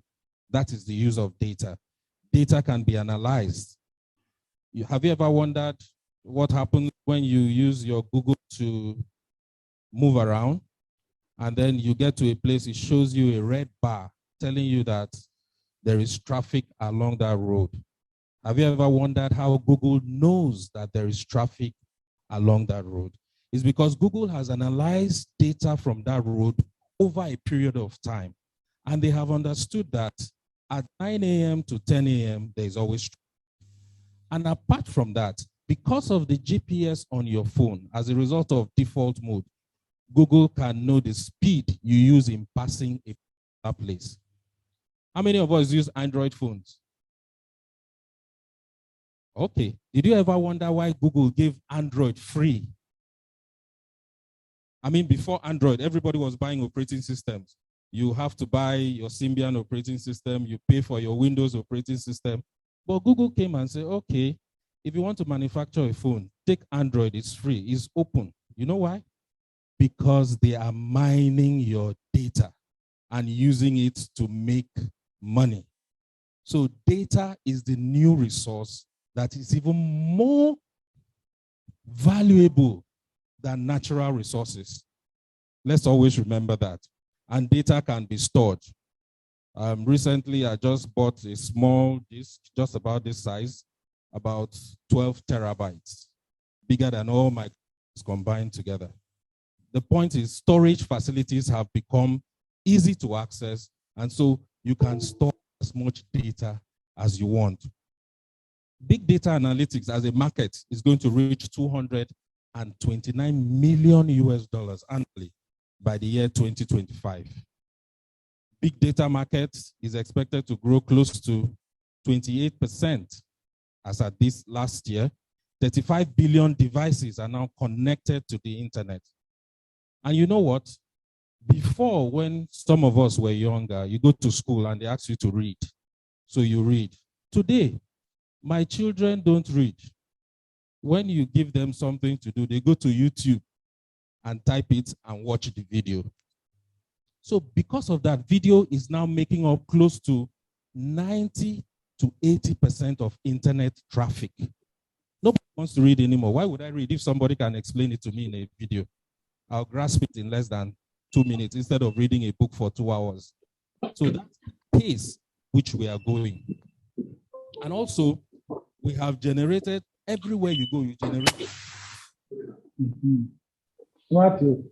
That is the use of data. Data can be analyzed. Have you ever wondered what happens when you use your Google to move around and then you get to a place, it shows you a red bar telling you that there is traffic along that road? Have you ever wondered how Google knows that there is traffic along that road? It's because Google has analyzed data from that road over a period of time. And they have understood that at 9 a.m. to 10 a.m., there is always traffic. And apart from that, because of the GPS on your phone, as a result of default mode, Google can know the speed you use in passing a particular place. How many of us use Android phones? Okay. Did you ever wonder why Google gave Android free? I mean, before Android, everybody was buying operating systems. You have to buy your Symbian operating system. You pay for your Windows operating system. But Google came and said, okay, if you want to manufacture a phone, take Android. It's free. It's open. You know why? Because they are mining your data and using it to make money. So data is the new resource that is even more valuable than natural resources. Let's always remember that. And data can be stored. Recently, I just bought a small disk, just about this size, about 12 terabytes, bigger than all my combined together. The point is, storage facilities have become easy to access, and so you can store as much data as you want. Big data analytics as a market is going to reach $200 million US dollars annually by the year 2025. Big data market is expected to grow close to 28% as at this last year. 35 billion devices are now connected to the internet. And you know what? Before, when some of us were younger, you go to school and they ask you to read. So you read. Today, my children don't read. When you give them something to do, they go to YouTube and type it and watch the video. So because of that, video is now making up close to 90 to 80% of internet traffic. Nobody wants to read anymore. Why would I read if somebody can explain it to me in a video? I'll grasp it in less than 2 minutes instead of reading a book for 2 hours. So that's the pace which we are going. And also, we have generated, everywhere you go, you generate. What you?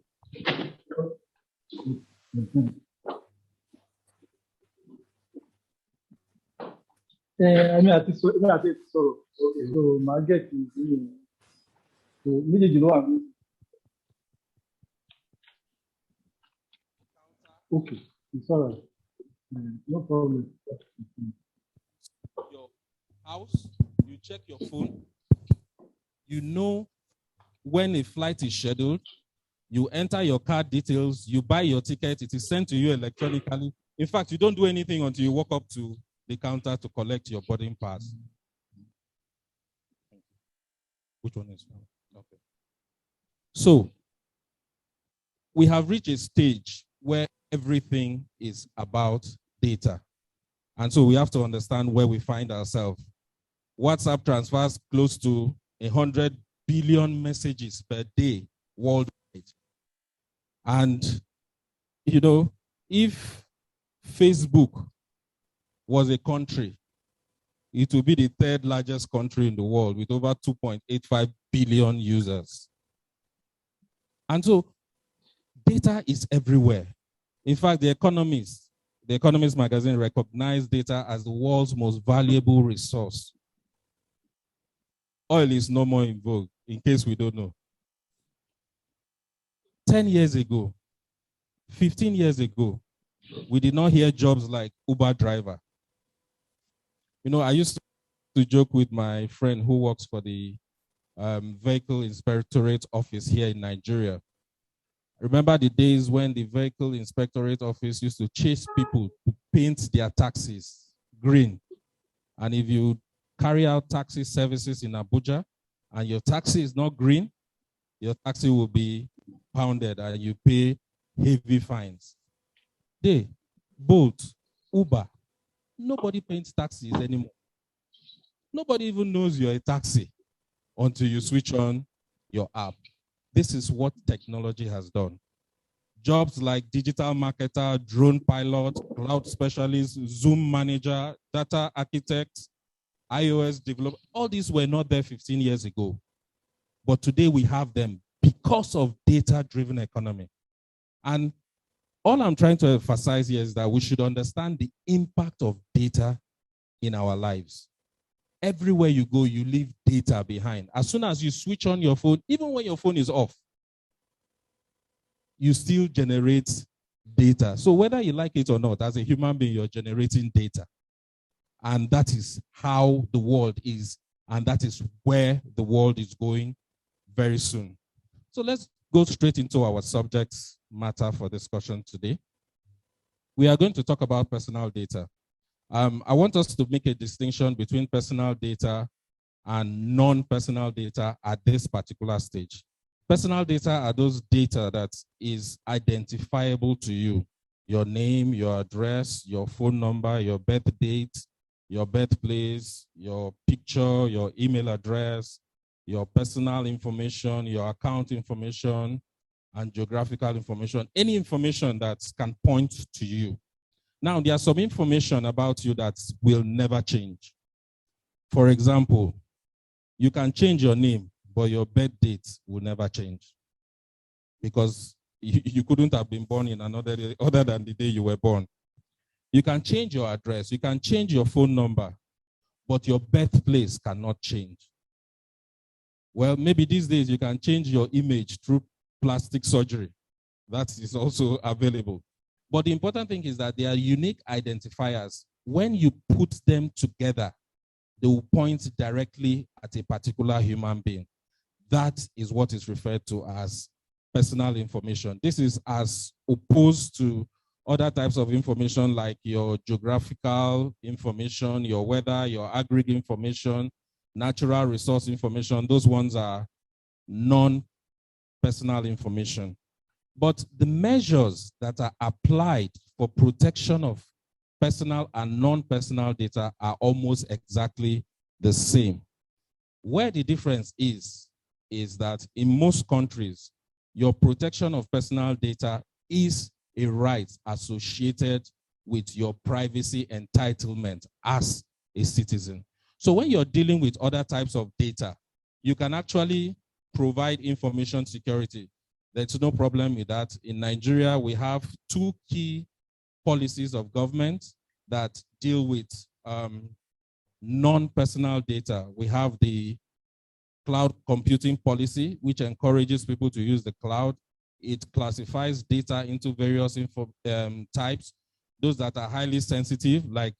I mean, I think so. Okay, so my get is so immediately know I'm okay. It's all right. No problem. Your house, you check your phone, you know when a flight is scheduled, you enter your card details, you buy your ticket, it is sent to you electronically. In fact, you don't do anything until you walk up to the counter to collect your boarding pass. Which one is one? Okay. So we have reached a stage where everything is about data. And so we have to understand where we find ourselves. WhatsApp transfers close to 100 billion messages per day worldwide. And, you know, if Facebook was a country, it would be the third largest country in the world with over 2.85 billion users. And so data is everywhere. In fact, the Economist magazine recognized data as the world's most valuable resource. Oil is no more in vogue, in case we don't know. 10 years ago, 15 years ago, we did not hear jobs like Uber driver. You know, I used to joke with my friend who works for the Vehicle Inspectorate Office here in Nigeria. Remember the days when the Vehicle Inspectorate Office used to chase people to paint their taxis green. And if you carry out taxi services in Abuja and your taxi is not green, your taxi will be pounded and you pay heavy fines. They, Bolt, Uber, nobody paints taxis anymore. Nobody even knows you're a taxi until you switch on your app. This is what technology has done. Jobs like digital marketer, drone pilot, cloud specialist, Zoom manager, data architect, iOS developer, all these were not there 15 years ago. But today we have them because of data-driven economy. And all I'm trying to emphasize here is that we should understand the impact of data in our lives. Everywhere you go, you leave data behind. As soon as you switch on your phone, even when your phone is off, you still generate data. So whether you like it or not, as a human being, you're generating data. And that is how the world is. And that is where the world is going very soon. So let's go straight into our subject matter for discussion today. We are going to talk about personal data. I want us to make a distinction between personal data and non-personal data at this particular stage. Personal data are those data that is identifiable to you. Your name, your address, your phone number, your birth date, your birthplace, your picture, your email address, your personal information, your account information, and geographical information, any information that can point to you. Now, there's some information about you that will never change. For example, you can change your name, but your birth date will never change because you couldn't have been born in another day other than the day you were born. You can change your address, you can change your phone number, but your birthplace cannot change. Well, maybe these days you can change your image through plastic surgery. That is also available. But the important thing is that they are unique identifiers. When you put them together, they will point directly at a particular human being. That is what is referred to as personal information. This is as opposed to other types of information like your geographical information, your weather, your agri information, natural resource information. Those ones are non-personal information. But the measures that are applied for protection of personal and non-personal data are almost exactly the same. Where the difference is that in most countries, your protection of personal data is a right associated with your privacy entitlement as a citizen. So when you're dealing with other types of data, you can actually provide information security. There's no problem with that. In Nigeria, we have two key policies of government that deal with non-personal data. We have the cloud computing policy, which encourages people to use the cloud. It classifies data into various types, those that are highly sensitive, like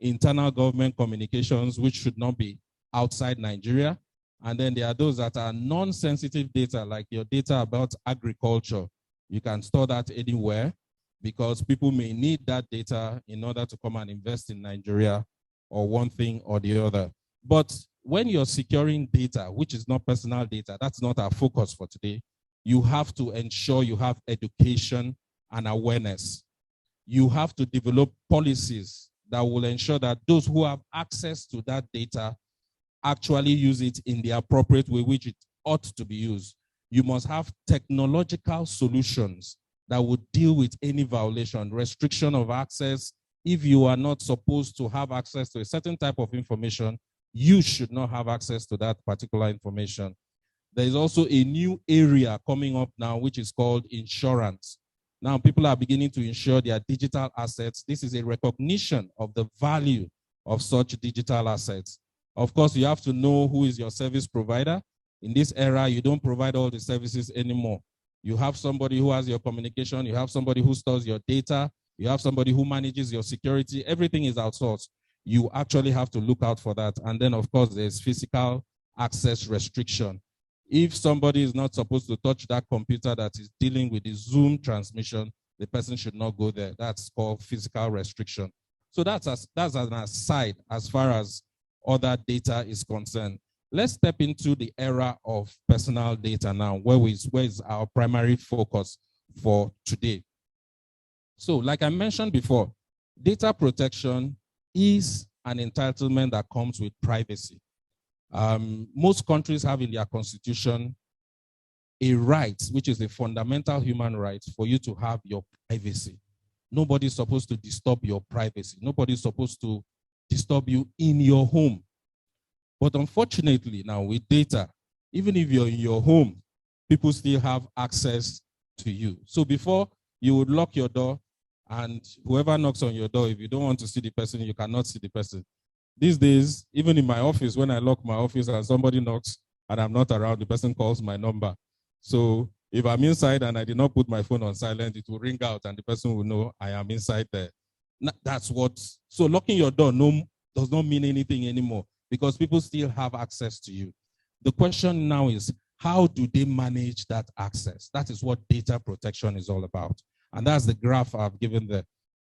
internal government communications, which should not be outside Nigeria. And then there are those that are non-sensitive data, like your data about agriculture. You can store that anywhere because people may need that data in order to come and invest in Nigeria or one thing or the other. But when you're securing data, which is not personal data, that's not our focus for today, you have to ensure you have education and awareness. You have to develop policies that will ensure that those who have access to that data actually use it in the appropriate way, which it ought to be used. You must have technological solutions that would deal with any violation, restriction of access. If you are not supposed to have access to a certain type of information, you should not have access to that particular information. There is also a new area coming up now, which is called insurance. Now, people are beginning to insure their digital assets. This is a recognition of the value of such digital assets. Of course, you have to know who is your service provider. In this era, you don't provide all the services anymore. You have somebody who has your communication. You have somebody who stores your data. You have somebody who manages your security. Everything is outsourced. You actually have to look out for that. And then, of course, there's physical access restriction. If somebody is not supposed to touch that computer that is dealing with the Zoom transmission, the person should not go there. That's called physical restriction. So that's an aside as far as other data is concerned. Let's step into the era of personal data now, where is our primary focus for today. So like I mentioned before, data protection is an entitlement that comes with privacy. Most countries have in their constitution a right, which is a fundamental human right, for you to have your privacy. Nobody's supposed to disturb your privacy. Nobody's supposed to disturb you in your home. But unfortunately now with data, even if you're in your home, people still have access to you. So before, you would lock your door, and whoever knocks on your door, if you don't want to see the person, you cannot see the person. These days, even in my office, when I lock my office and somebody knocks and I'm not around, the person calls my number. So if I'm inside and I did not put my phone on silent, it will ring out and the person will know I am inside there. That's what, so locking your door does not mean anything anymore because people still have access to you. The question now is, how do they manage that access? That is what data protection is all about. And that's the graph I've given there.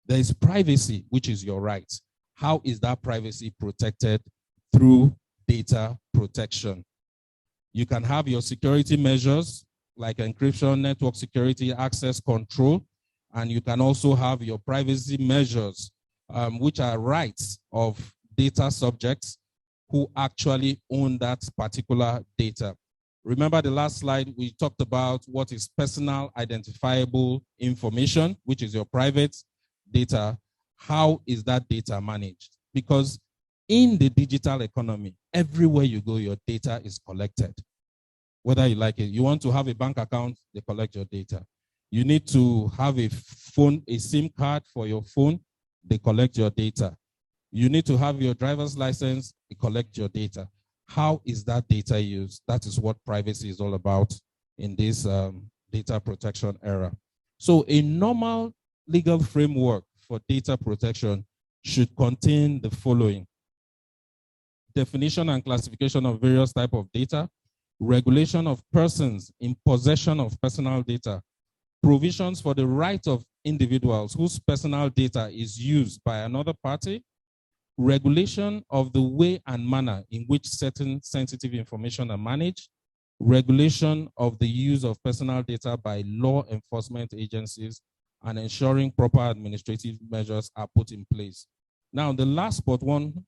There is privacy, which is your right. How is that privacy protected? Through data protection. You can have your security measures like encryption, network security, access control, and you can also have your privacy measures, which are rights of data subjects who actually own that particular data. Remember the last slide, we talked about what is personal identifiable information, which is your private data. How is that data managed? Because in the digital economy, everywhere you go, your data is collected. Whether you like it, you want to have a bank account, they collect your data. You need to have a phone, a SIM card for your phone, they collect your data. You need to have your driver's license, they collect your data. how is that data used? That is what privacy is all about in this data protection era. So a normal legal framework for data protection should contain the following: definition and classification of various types of data, regulation of persons in possession of personal data, provisions for the right of individuals whose personal data is used by another party, regulation of the way and manner in which certain sensitive information are managed, regulation of the use of personal data by law enforcement agencies, and ensuring proper administrative measures are put in place. Now, the last but one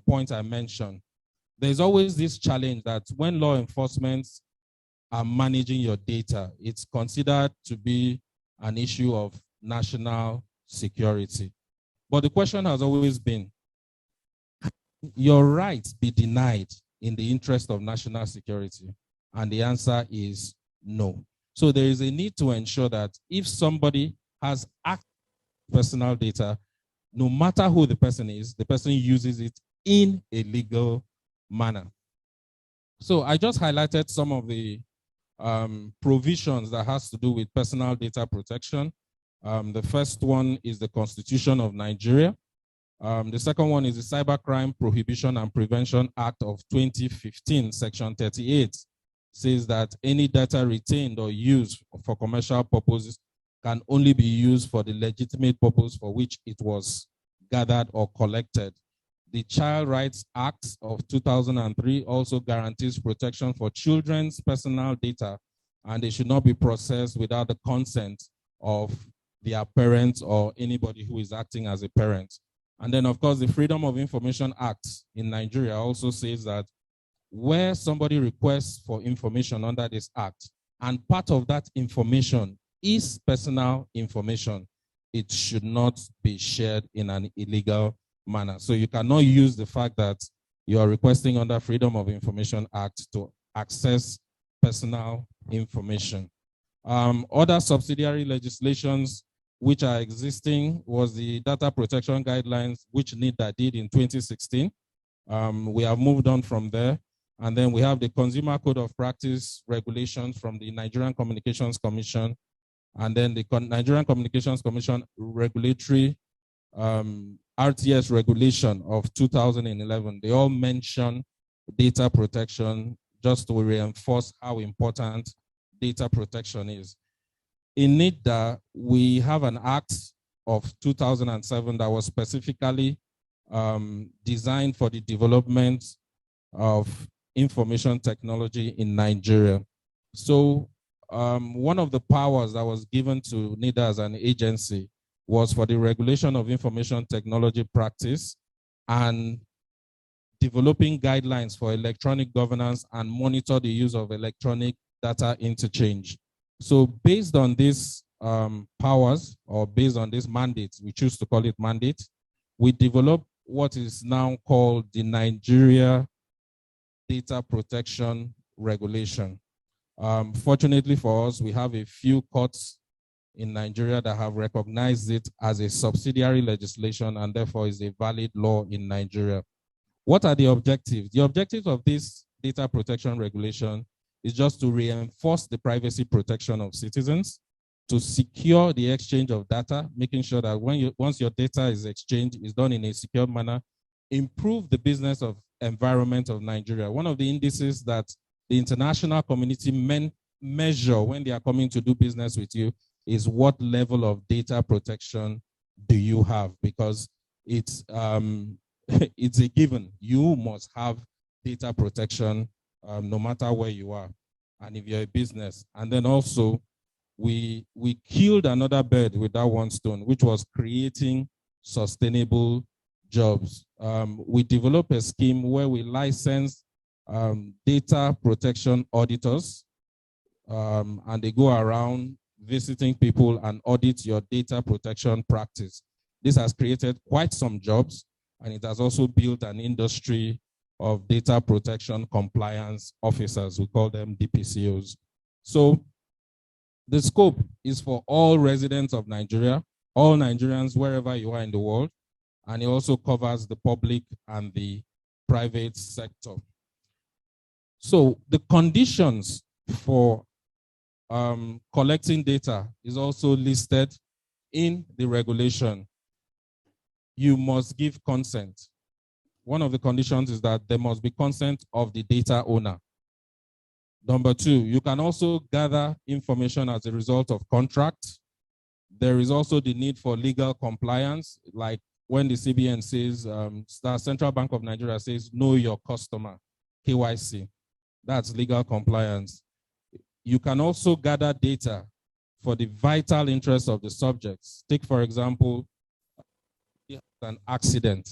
point I mentioned, there's always this challenge that when law enforcement are managing your data, it's considered to be an issue of national security. But the question has always been, your rights be denied in the interest of national security? And the answer is no. So there is a need to ensure that if somebody has access to personal data, no matter who the person is, the person uses it in a legal manner. So I just highlighted some of the provisions that has to do with personal data protection. The first one is the Constitution of Nigeria. The second one is the Cybercrime Prohibition and Prevention Act of 2015, Section 38, says that any data retained or used for commercial purposes can only be used for the legitimate purpose for which it was gathered or collected. The Child Rights Act of 2003 also guarantees protection for children's personal data, and they should not be processed without the consent of their parents or anybody who is acting as a parent. And then, of course, the Freedom of Information Act in Nigeria also says that where somebody requests for information under this act, and part of that information is personal information, it should not be shared in an illegal manner. So you cannot use the fact that you are requesting under Freedom of Information Act to access personal information. Other subsidiary legislations which are existing was the Data Protection Guidelines, which NIDA did in 2016. We have moved on from there. And then we have the Consumer Code of Practice regulations from the Nigerian Communications Commission, and then the Nigerian Communications Commission regulatory RTS regulation of 2011. They all mention data protection just to reinforce how important data protection is. In NIDA, we have an act of 2007 that was specifically designed for the development of information technology in Nigeria. So one of the powers that was given to NIDA as an agency was for the regulation of information technology practice and developing guidelines for electronic governance and monitor the use of electronic data interchange. So based on these powers, or based on this mandate, we choose to call it mandate, we develop what is now called the Nigeria Data Protection Regulation. Fortunately for us, we have a few courts in Nigeria that have recognized it as a subsidiary legislation and therefore is a valid law in Nigeria. What are the objectives? The objectives of this data protection regulation is just to reinforce the privacy protection of citizens, to secure the exchange of data, making sure that once your data is exchanged, it's done in a secure manner, improve the business of environment of Nigeria. One of the indices that the international community measure when they are coming to do business with you is what level of data protection do you have, because it's it's a given. You must have data protection no matter where you are, and if you're a business. And then also, we killed another bird with that one stone, which was creating sustainable jobs. We developed a scheme where we license data protection auditors, and they go around visiting people and audit your data protection practice. This has created quite some jobs, and it has also built an industry of data protection compliance officers. We call them DPCOs. So the scope is for all residents of Nigeria, all Nigerians, wherever you are in the world, and it also covers the public and the private sector. So the conditions for collecting data is also listed in the regulation. You must give consent. One of the conditions is that there must be consent of the data owner. Number two, you can also gather information as a result of contract. There is also the need for legal compliance, like when the CBN says, the Central Bank of Nigeria says, know your customer, KYC. That's legal compliance. You can also gather data for the vital interests of the subjects. Take, for example, an accident.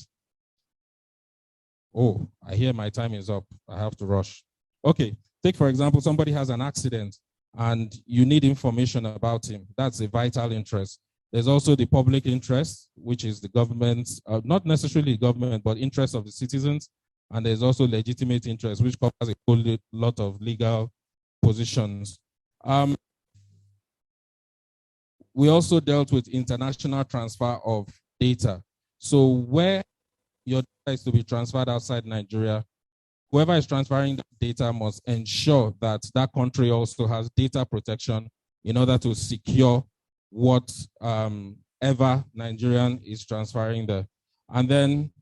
Oh, I hear my time is up. I have to rush. Okay, take, for example, somebody has an accident and you need information about him. That's a vital interest. There's also the public interest, which is the government's, not necessarily the government, but interest of the citizens. And there's also legitimate interest, which covers a whole lot of legal positions. We also dealt with international transfer of data. So where your data is to be transferred outside Nigeria, whoever is transferring the data must ensure that that country also has data protection in order to secure what ever Nigerian is transferring there. And then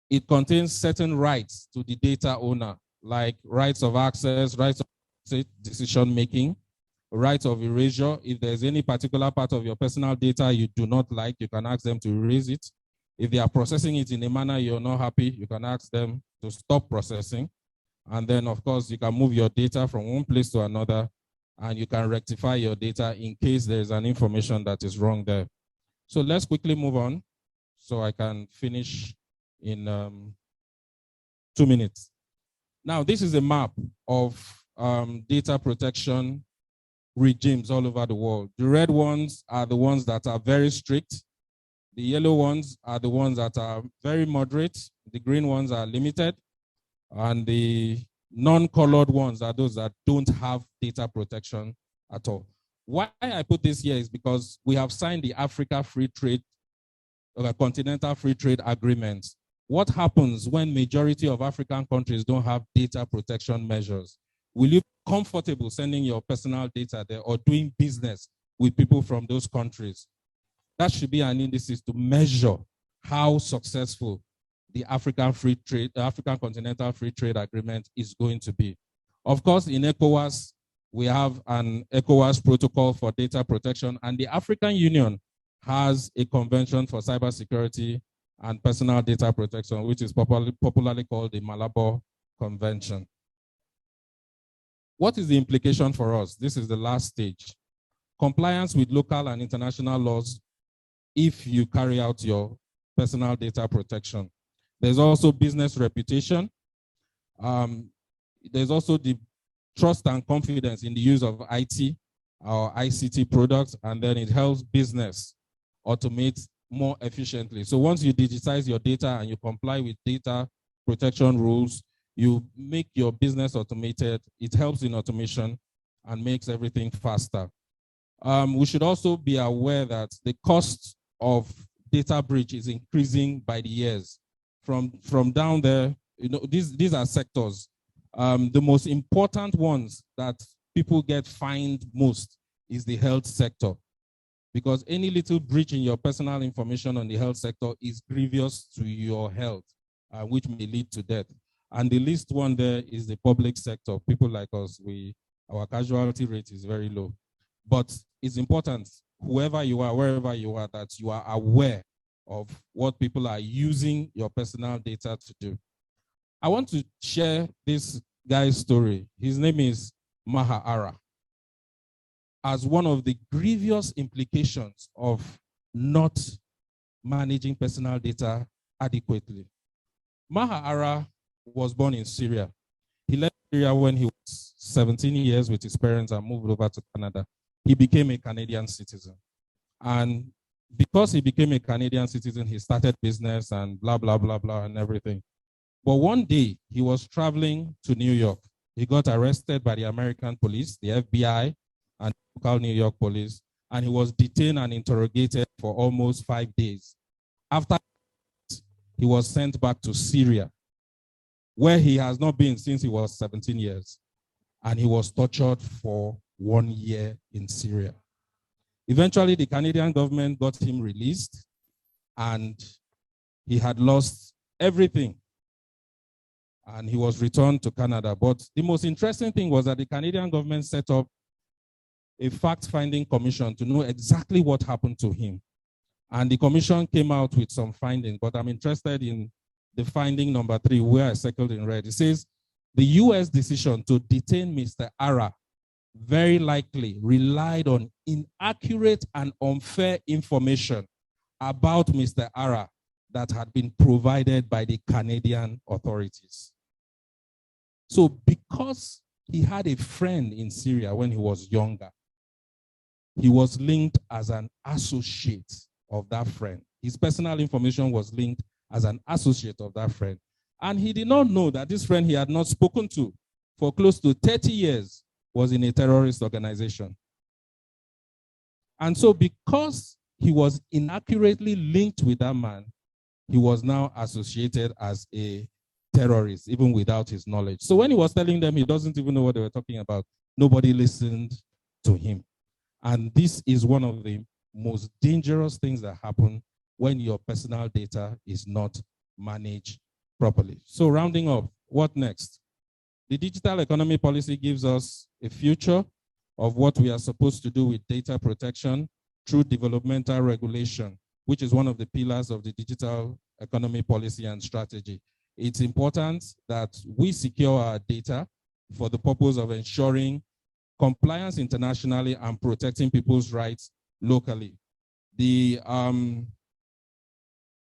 it contains certain rights to the data owner, like rights of access, rights of decision-making, rights of erasure. If there's any particular part of your personal data you do not like, you can ask them to erase it. If they are processing it in a manner you're not happy, you can ask them to stop processing. And then, of course, you can move your data from one place to another, and you can rectify your data in case there's an information that is wrong there. So let's quickly move on so I can finish in 2 minutes. Now, this is a map of data protection regimes all over the world. The red ones are the ones that are very strict. The yellow ones are the ones that are very moderate. The green ones are limited. And the non-colored ones are those that don't have data protection at all. Why I put this here is because we have signed the Africa Free Trade, Continental Free Trade Agreement. What happens when majority of African countries don't have data protection measures? Will you be comfortable sending your personal data there or doing business with people from those countries? That should be an indices to measure how successful the African Continental Free Trade Agreement is going to be. Of course, in ECOWAS, we have an ECOWAS protocol for data protection, and the African Union has a convention for cybersecurity and personal data protection, which is popularly called the Malabo Convention. What is the implication for us? This is the last stage. Compliance with local and international laws if you carry out your personal data protection. There's also business reputation. There's also the trust and confidence in the use of IT or ICT products, and then it helps business automate more efficiently. So once you digitize your data and you comply with data protection rules, you make your business automated. It helps in automation and makes everything faster. We should also be aware that the cost of data breach is increasing by the years. From down there, you know, these are sectors. The most important ones that people get fined most is the health sector, because any little breach in your personal information on the health sector is grievous to your health, which may lead to death. And the least one there is the public sector. People like us, our casualty rate is very low. But it's important, whoever you are, wherever you are, that you are aware of what people are using your personal data to do. I want to share this guy's story. His name is Maha Ara. As one of the grievous implications of not managing personal data adequately. Maha Ara was born in Syria. He left Syria when he was 17 years with his parents and moved over to Canada. He became a Canadian citizen. And because he became a Canadian citizen, he started business and blah, blah, blah, blah, and everything. But one day, he was traveling to New York. He got arrested by the American police, the FBI, and local New York police, and he was detained and interrogated for almost 5 days. After he was sent back to Syria. where he has not been since he was 17 years. And he was tortured for 1 year in Syria. Eventually, the Canadian government got him released, and he had lost everything. And he was returned to Canada. But the most interesting thing was that the Canadian government set up a fact-finding commission to know exactly what happened to him. And the commission came out with some findings, but I'm interested in the finding number 3, where I circled in red. It says, the US decision to detain Mr. Ara very likely relied on inaccurate and unfair information about Mr. Ara that had been provided by the Canadian authorities. So because he had a friend in Syria when he was younger, he was linked as an associate of that friend. His personal information was linked as an associate of that friend. And he did not know that this friend he had not spoken to for close to 30 years was in a terrorist organization. And so because he was inaccurately linked with that man, he was now associated as a terrorist, even without his knowledge. So when he was telling them, he doesn't even know what they were talking about. Nobody listened to him. And this is one of the most dangerous things that happen when your personal data is not managed properly. So rounding up, what next? The digital economy policy gives us a future of what we are supposed to do with data protection through developmental regulation, which is one of the pillars of the digital economy policy and strategy. It's important that we secure our data for the purpose of ensuring compliance internationally and protecting people's rights locally. The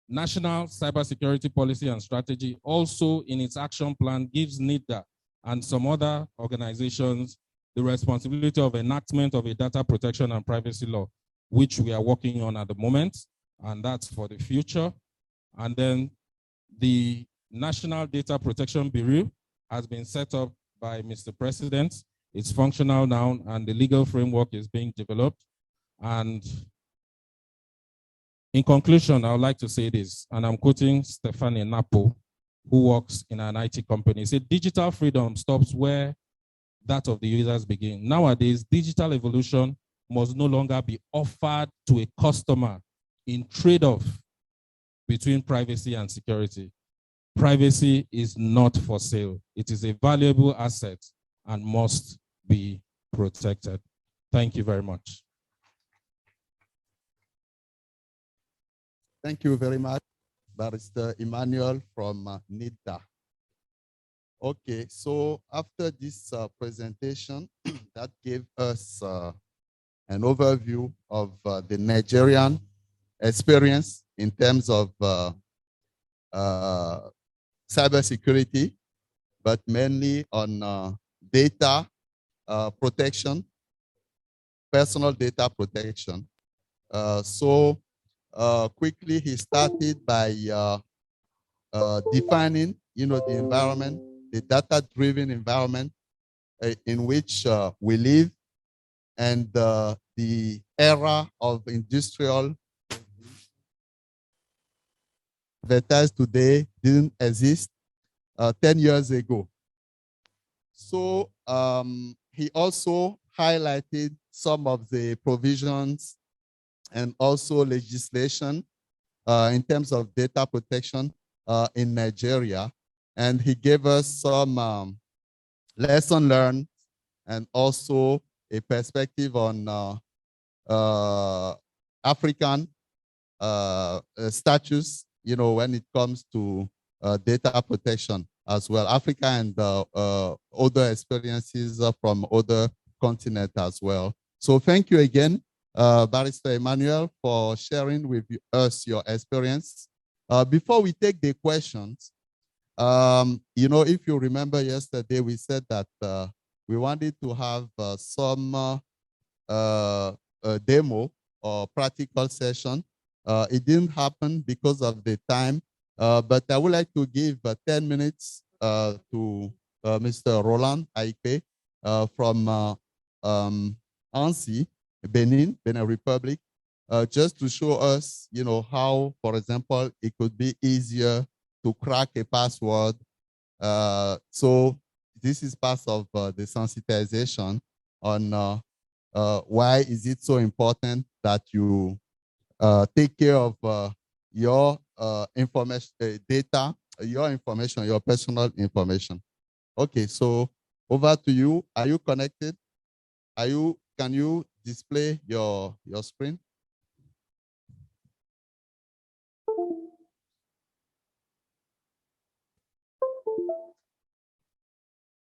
National Cybersecurity Policy and Strategy also in its action plan gives NIDA and some other organizations the responsibility of enactment of a data protection and privacy law, which we are working on at the moment, and that's for the future. And then the National Data Protection Bureau has been set up by Mr. President. It's functional now, and the legal framework is being developed. And in conclusion, I would like to say this, and I'm quoting Stephanie Napo, who works in an IT company. He said, digital freedom stops where that of the users begin. Nowadays, digital evolution must no longer be offered to a customer in trade-off between privacy and security. Privacy is not for sale. It is a valuable asset and must be protected. Thank you very much. Thank you very much, Barrister Emmanuel from NIDA. Okay, so after this presentation, that gave us an overview of the Nigerian experience in terms of cybersecurity, but mainly on data protection, personal data protection. Quickly, he started by defining, the environment, the data-driven environment in which we live, and the era of industrial advertised today didn't exist 10 years ago. So he also highlighted some of the provisions and also legislation in terms of data protection in Nigeria. And he gave us some lesson learned and also a perspective on African status, when it comes to data protection as well. Africa and other experiences from other continents as well. So thank you again, Barrister Emmanuel, for sharing with us your experience. Before we take the questions, if you remember yesterday, we said that we wanted to have some demo or practical session. It didn't happen because of the time, but I would like to give 10 minutes to Mr. Roland Aike from ANSI, Benin Republic, just to show us, how, for example, it could be easier to crack a password So this is part of the sensitization on why is it so important that you take care of your information, data, your information, your personal information. Okay, so over to you. Are you connected? Can you display your screen?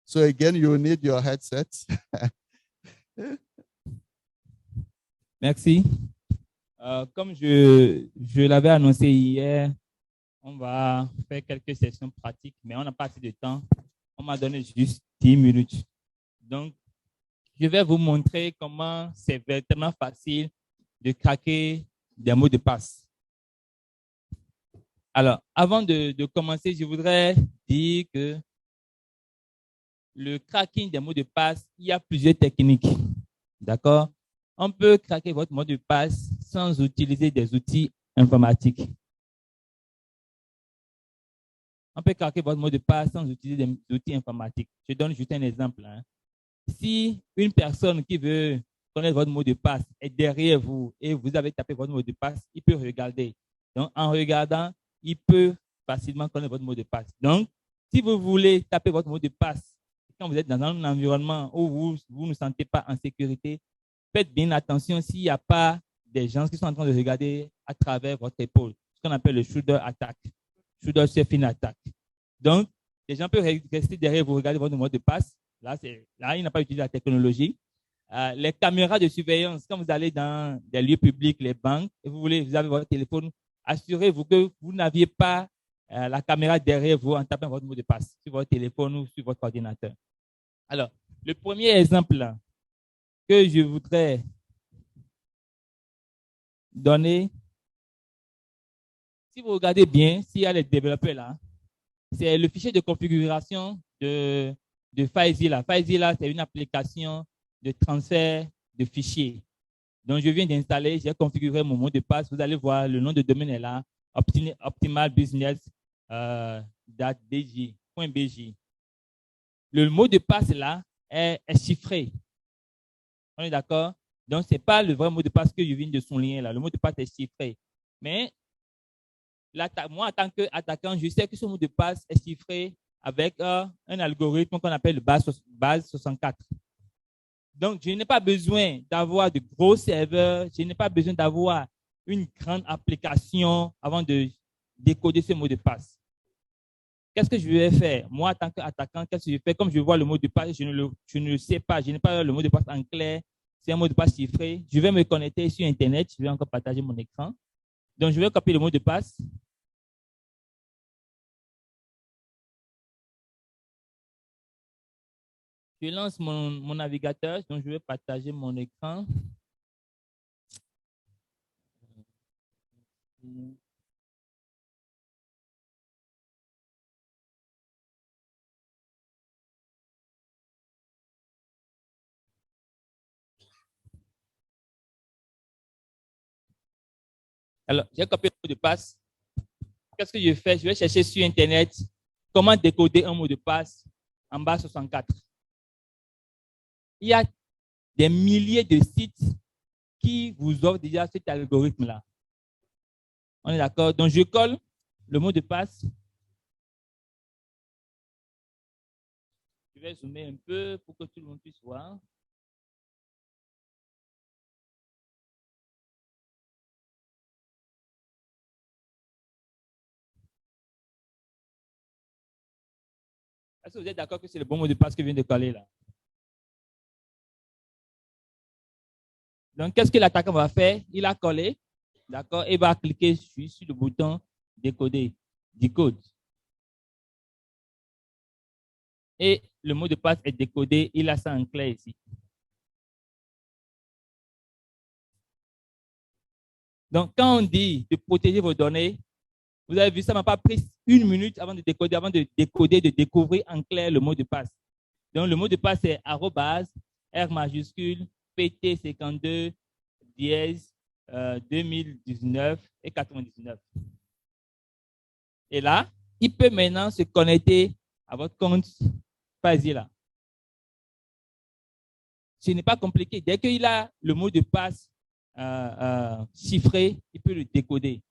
So again, you need your headsets. Merci. Comme je l'avais annoncé hier, on va faire quelques sessions pratiques, mais on n'a pas assez de temps. On m'a donné juste 10 minutes. Donc, je vais vous montrer comment c'est véritablement facile de craquer des mots de passe. Alors, avant de commencer, je voudrais dire que le cracking des mots de passe, il y a plusieurs techniques. D'accord? On peut craquer votre mot de passe sans utiliser des outils informatiques. On peut craquer votre mot de passe sans utiliser des outils informatiques. Je donne juste un exemple. Si une personne qui veut connaître votre mot de passe est derrière vous et vous avez tapé votre mot de passe, il peut regarder. Donc, en regardant, il peut facilement connaître votre mot de passe. Donc, si vous voulez taper votre mot de passe, quand vous êtes dans un environnement où vous ne sentez pas en sécurité, faites bien attention s'il n'y a pas des gens qui sont en train de regarder à travers votre épaule, ce qu'on appelle le shoulder attack, shoulder surfing attack. Donc, les gens peuvent rester derrière vous, regarder votre mot de passe. Là, il n'a pas utilisé la technologie. Les caméras de surveillance, quand vous allez dans des lieux publics, les banques, et vous avez votre téléphone, assurez-vous que vous n'aviez pas la caméra derrière vous en tapant votre mot de passe sur votre téléphone ou sur votre ordinateur. Alors, le premier exemple là, que je voudrais donner, si vous regardez bien, s'il y a les développeurs là, c'est le fichier de configuration de FileZilla. FileZilla, c'est une application de transfert de fichiers. Donc, je viens d'installer, j'ai configuré mon mot de passe. Vous allez voir, le nom de domaine est là, optimalbusiness.bj. Le mot de passe là est chiffré. On est d'accord? Donc, ce n'est pas le vrai mot de passe que je viens de souligner là. Le mot de passe est chiffré. Mais moi, en tant qu'attaquant, je sais que ce mot de passe est chiffré avec un algorithme qu'on appelle le base 64. Donc, je n'ai pas besoin d'avoir de gros serveurs, je n'ai pas besoin d'avoir une grande application avant de décoder ce mot de passe. Qu'est-ce que je vais faire? Moi, en tant qu'attaquant, qu'est-ce que je fais? Comme je vois le mot de passe, je ne le sais pas, je n'ai pas le mot de passe en clair, c'est un mot de passe chiffré. Je vais me connecter sur Internet, je vais encore partager mon écran. Donc, je vais copier le mot de passe. Je lance mon navigateur, donc je vais partager mon écran. Alors, j'ai copié le mot de passe. Qu'est-ce que je fais? Je vais chercher sur Internet comment décoder un mot de passe en base 64. Il y a des milliers de sites qui vous offrent déjà cet algorithme-là. On est d'accord? Donc, je colle le mot de passe. Je vais zoomer un peu pour que tout le monde puisse voir. Est-ce que vous êtes d'accord que c'est le bon mot de passe que je viens de coller là? Donc, qu'est-ce que l'attaquant va faire? Il a collé, d'accord, et va cliquer sur le bouton décoder, decode. Et le mot de passe est décodé, il a ça en clair ici. Donc, quand on dit de protéger vos données, vous avez vu, ça ne m'a pas pris une minute avant de décoder, de découvrir en clair le mot de passe. Donc, le mot de passe est arrobase, R majuscule, PT52, dièse, 2019 et 99. Et là, il peut maintenant se connecter à votre compte, vas-y là. Ce n'est pas compliqué. Dès qu'il a le mot de passe chiffré, il peut le décoder.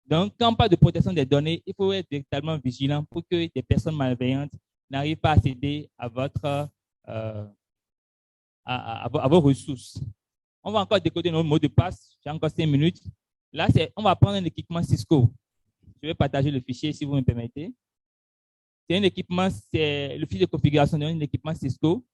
Donc, quand on parle de protection des données, il faut être véritablement vigilant pour que des personnes malveillantes n'arrivent pas à accéder à à vos ressources. On va encore décoder nos mots de passe. J'ai encore 5 minutes. Là, on va prendre un équipement Cisco. Je vais partager le fichier si vous me permettez. C'est un équipement, c'est le fichier de configuration d'un équipement Cisco.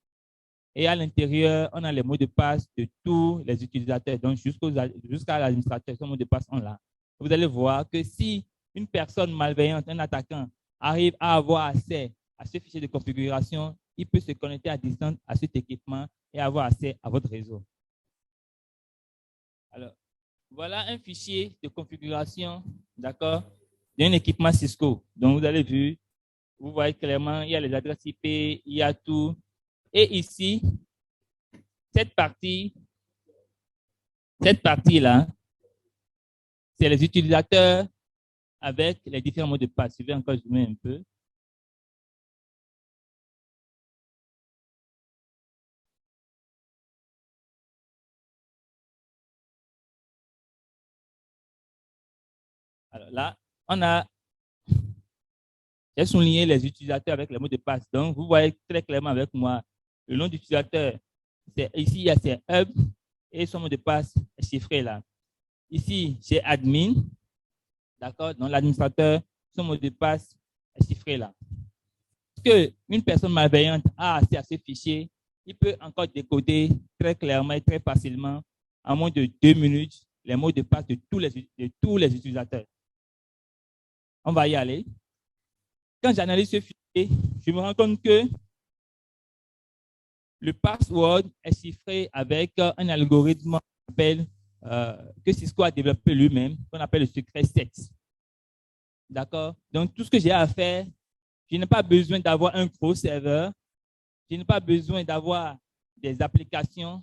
Et à l'intérieur, on a les mots de passe de tous les utilisateurs. Donc, jusqu'à l'administrateur, ce mot de passe, on l'a. Vous allez voir que si une personne malveillante, un attaquant, arrive à avoir accès à ce fichier de configuration, il peut se connecter à distance à cet équipement et avoir accès à votre réseau. Alors, voilà un fichier de configuration, d'accord, d'un équipement Cisco. Donc, vous avez vu, vous voyez clairement, il y a les adresses IP, il y a tout. Et ici, cette partie-là, c'est les utilisateurs avec les différents mots de passe. Je vais encore zoomer un peu. Alors là, j'ai souligné les utilisateurs avec les mots de passe. Donc, vous voyez très clairement avec moi, le nom d'utilisateur, ici, il y a c'est hub et son mot de passe est chiffré là. Ici, j'ai admin, d'accord, donc l'administrateur, son mot de passe est chiffré là. Qu'une personne malveillante a accès à ce fichier, il peut encore décoder très clairement et très facilement, en moins de 2 minutes, les mots de passe de tous les utilisateurs. On va y aller. Quand j'analyse ce fichier, je me rends compte que le password est chiffré avec un algorithme que Cisco a développé lui-même, qu'on appelle le secret 7. D'accord? Donc, tout ce que j'ai à faire, je n'ai pas besoin d'avoir un gros serveur. Je n'ai pas besoin d'avoir des applications.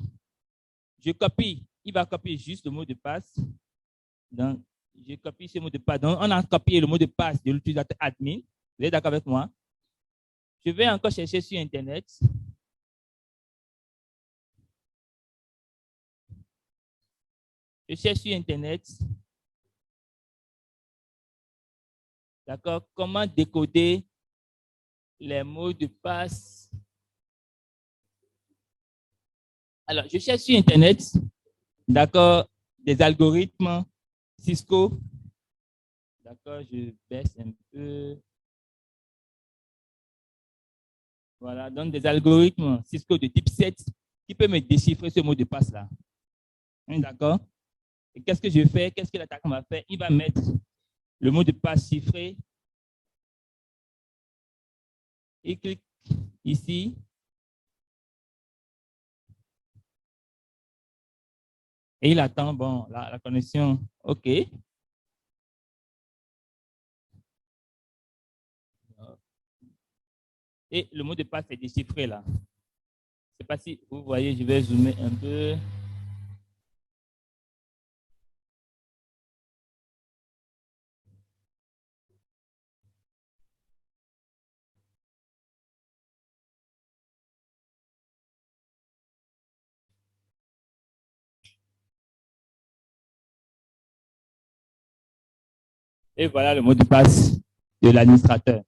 Je copie. Il va copier juste le mot de passe. Donc, je copie ce mot de passe. Donc, on a copié le mot de passe de l'utilisateur admin. Vous êtes d'accord avec moi? Je vais encore chercher sur Internet. Je cherche sur Internet. D'accord? Comment décoder les mots de passe? Alors, je cherche sur Internet, d'accord, des algorithmes Cisco. D'accord, je baisse un peu. Voilà, donc des algorithmes Cisco de type 7 qui peuvent me déchiffrer ce mot de passe-là. D'accord? Et qu'est-ce que je fais? Qu'est-ce que l'attaquant va faire? Il va mettre le mot de passe chiffré. Il clique ici. Et il attend, bon, la connexion, OK. Et le mot de passe est déchiffré là. Je ne sais pas si vous voyez, je vais zoomer un peu. Et voilà le mot de passe de l'administrateur.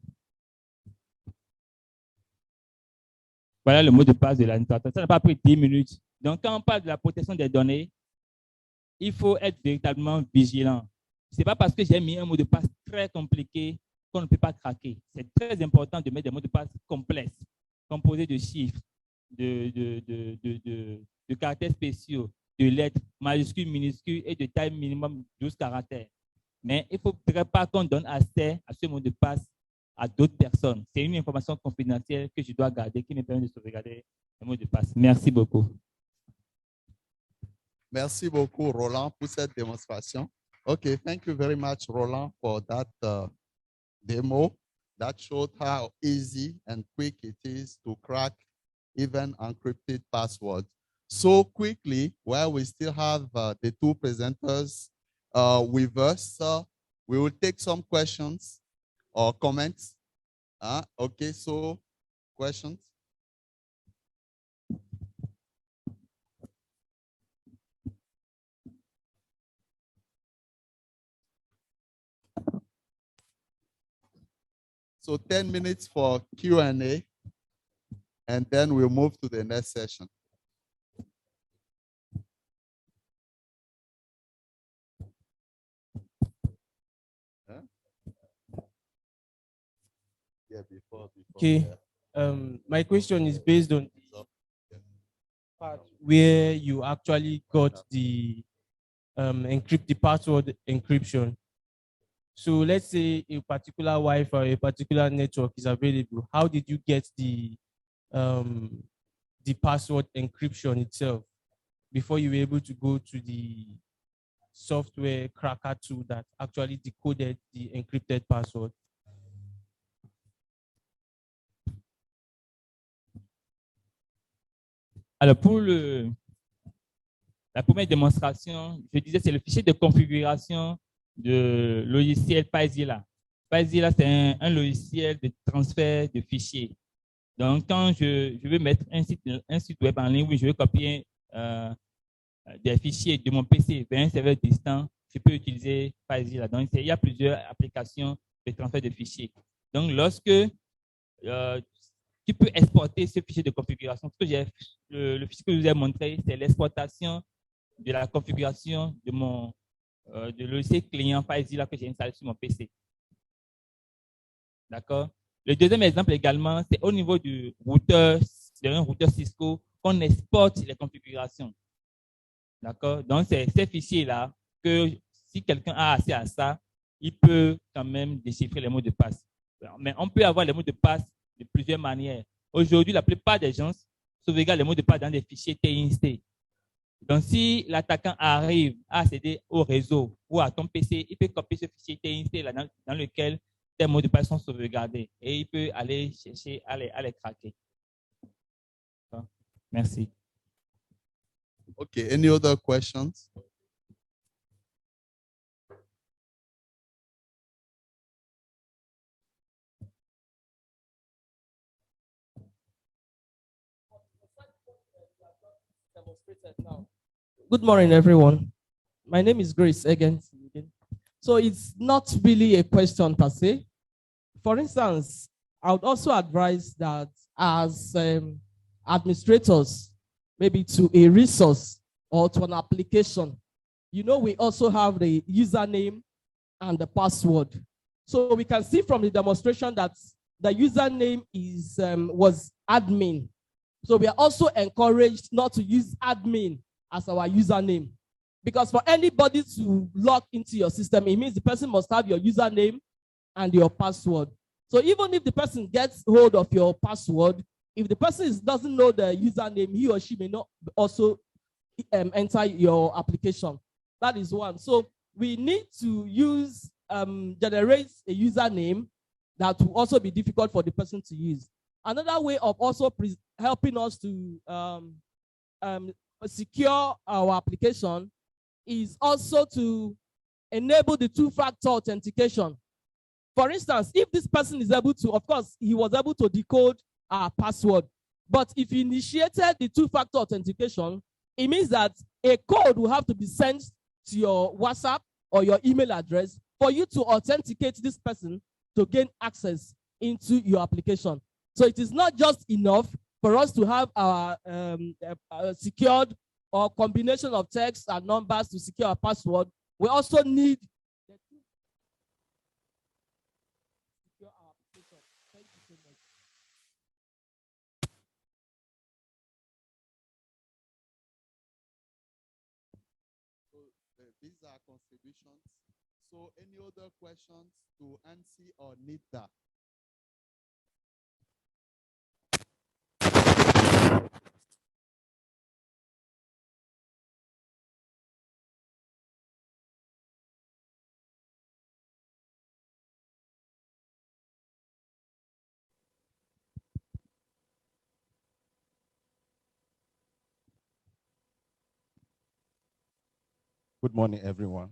Voilà le mot de passe de l'administrateur. Ça n'a pas pris 10 minutes. Donc, quand on parle de la protection des données, il faut être véritablement vigilant. Ce n'est pas parce que j'ai mis un mot de passe très compliqué qu'on ne peut pas craquer. C'est très important de mettre des mots de passe complexes, composés de chiffres, de caractères spéciaux, de lettres, majuscules, minuscules et de taille minimum 12 caractères. Mais il ne faudrait pas qu'on donne accès à ce mot de passe à d'autres personnes. C'est une information confidentielle que je dois garder qui me permet de sauvegarder le mot de passe. Merci beaucoup. Merci beaucoup, Roland, pour cette démonstration. Okay, thank you very much, Roland, for that demo. That showed how easy and quick it is to crack even encrypted passwords. So quickly, while we still have the two presenters with us, we will take some questions or comments Okay, so questions? So 10 minutes for Q&A, and then we'll move to the next session. Huh? Yeah, before. Okay. My question is based on the part where you actually got the the password encryption. So let's say a particular Wi-Fi, a particular network is available. How did you get the password encryption itself before you were able to go to the software cracker tool that actually decoded the encrypted password? Alors, pour la première démonstration, je disais, c'est le fichier de configuration de logiciel FileZilla. FileZilla, c'est un logiciel de transfert de fichiers. Donc, quand je veux mettre un site web en ligne où je veux copier des fichiers de mon PC vers un serveur distant, je peux utiliser FileZilla. Donc, il y a plusieurs applications de transfert de fichiers. Donc, lorsque tu peux exporter ce fichier de configuration, le fichier que je vous ai montré, c'est l'exportation de la configuration de mon de logiciel client FileZilla que j'ai installé sur mon PC. D'accord? Le deuxième exemple également, c'est au niveau du routeur, d'un routeur Cisco, qu'on exporte les configurations. D'accord? Donc, c'est ces fichiers-là que si quelqu'un a accès à ça, il peut quand même déchiffrer les mots de passe. Mais on peut avoir les mots de passe de plusieurs manières. Aujourd'hui, la plupart des gens sauvegardent les mots de passe dans des fichiers TXT. Donc, si l'attaquant arrive à accéder au réseau ou à ton PC, il peut copier ce fichier TXT là dans lequel tes mots de passe sont sauvegardés et il peut aller chercher à les craquer. Merci. Okay, any other questions? Good morning, everyone. My name is Grace again. So it's not really a question per se. For instance, I would also advise that as administrators, maybe to a resource or to an application, we also have the username and the password. So we can see from the demonstration that the username was admin. So we are also encouraged not to use admin as our username. Because for anybody to log into your system, it means the person must have your username and your password. So even if the person gets hold of your password, if the person doesn't know the username, he or she may not also enter your application. That is one. So we need to generate a username that will also be difficult for the person to use. Another way of also helping us to secure our application is also to enable the two-factor authentication. For instance, if this person is able to, of course, he was able to decode our password, but if he initiated the two-factor authentication, it means that a code will have to be sent to your WhatsApp or your email address for you to authenticate this person to gain access into your application. So it is not just enough for us to have our secured or combination of text and numbers to secure our password. We also need the secure our application. Thank you so much. So these are contributions. So any other questions to Ansi or Nita? Good morning, everyone.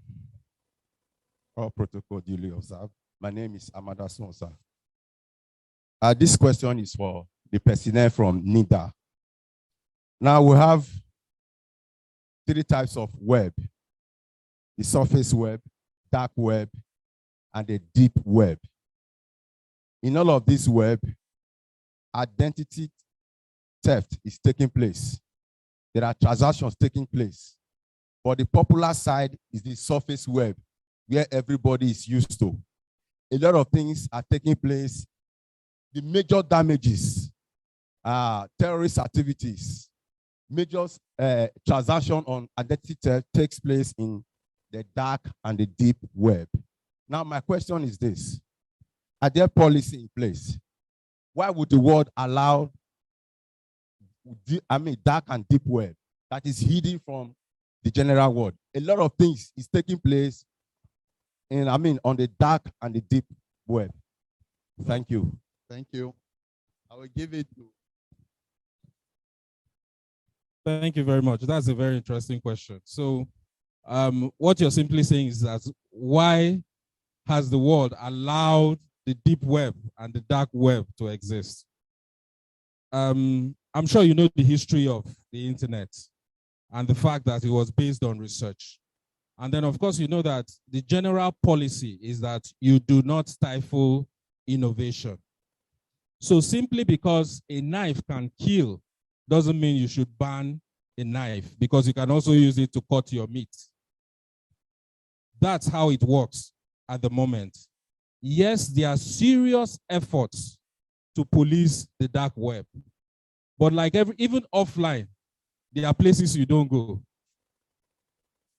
All protocol duly observed. My name is Amada Sonsa. This question is for the personnel from NIDA. Now we have 3 types of web: the surface web, dark web, and the deep web. In all of this web, identity theft is taking place. There are transactions taking place. But the popular side is the surface web, where everybody is used to. A lot of things are taking place. The major damages, terrorist activities, major transaction on identity theft takes place in the dark and the deep web. Now, my question is this: are there policy in place? Why would the world allow, dark and deep web that is hidden from the general world? A lot of things is taking place on the dark and the deep web. Thank you. Thank you. I will give it to. Thank you very much. That's a very interesting question. So what you're simply saying is that why has the world allowed the deep web and the dark web to exist? I'm sure you know the history of the internet and the fact that it was based on research. And then, of course, you know that the general policy is that you do not stifle innovation. So simply because a knife can kill doesn't mean you should ban a knife, because you can also use it to cut your meat. That's how it works at the moment. Yes, there are serious efforts to police the dark web. But like even offline, there are places you don't go.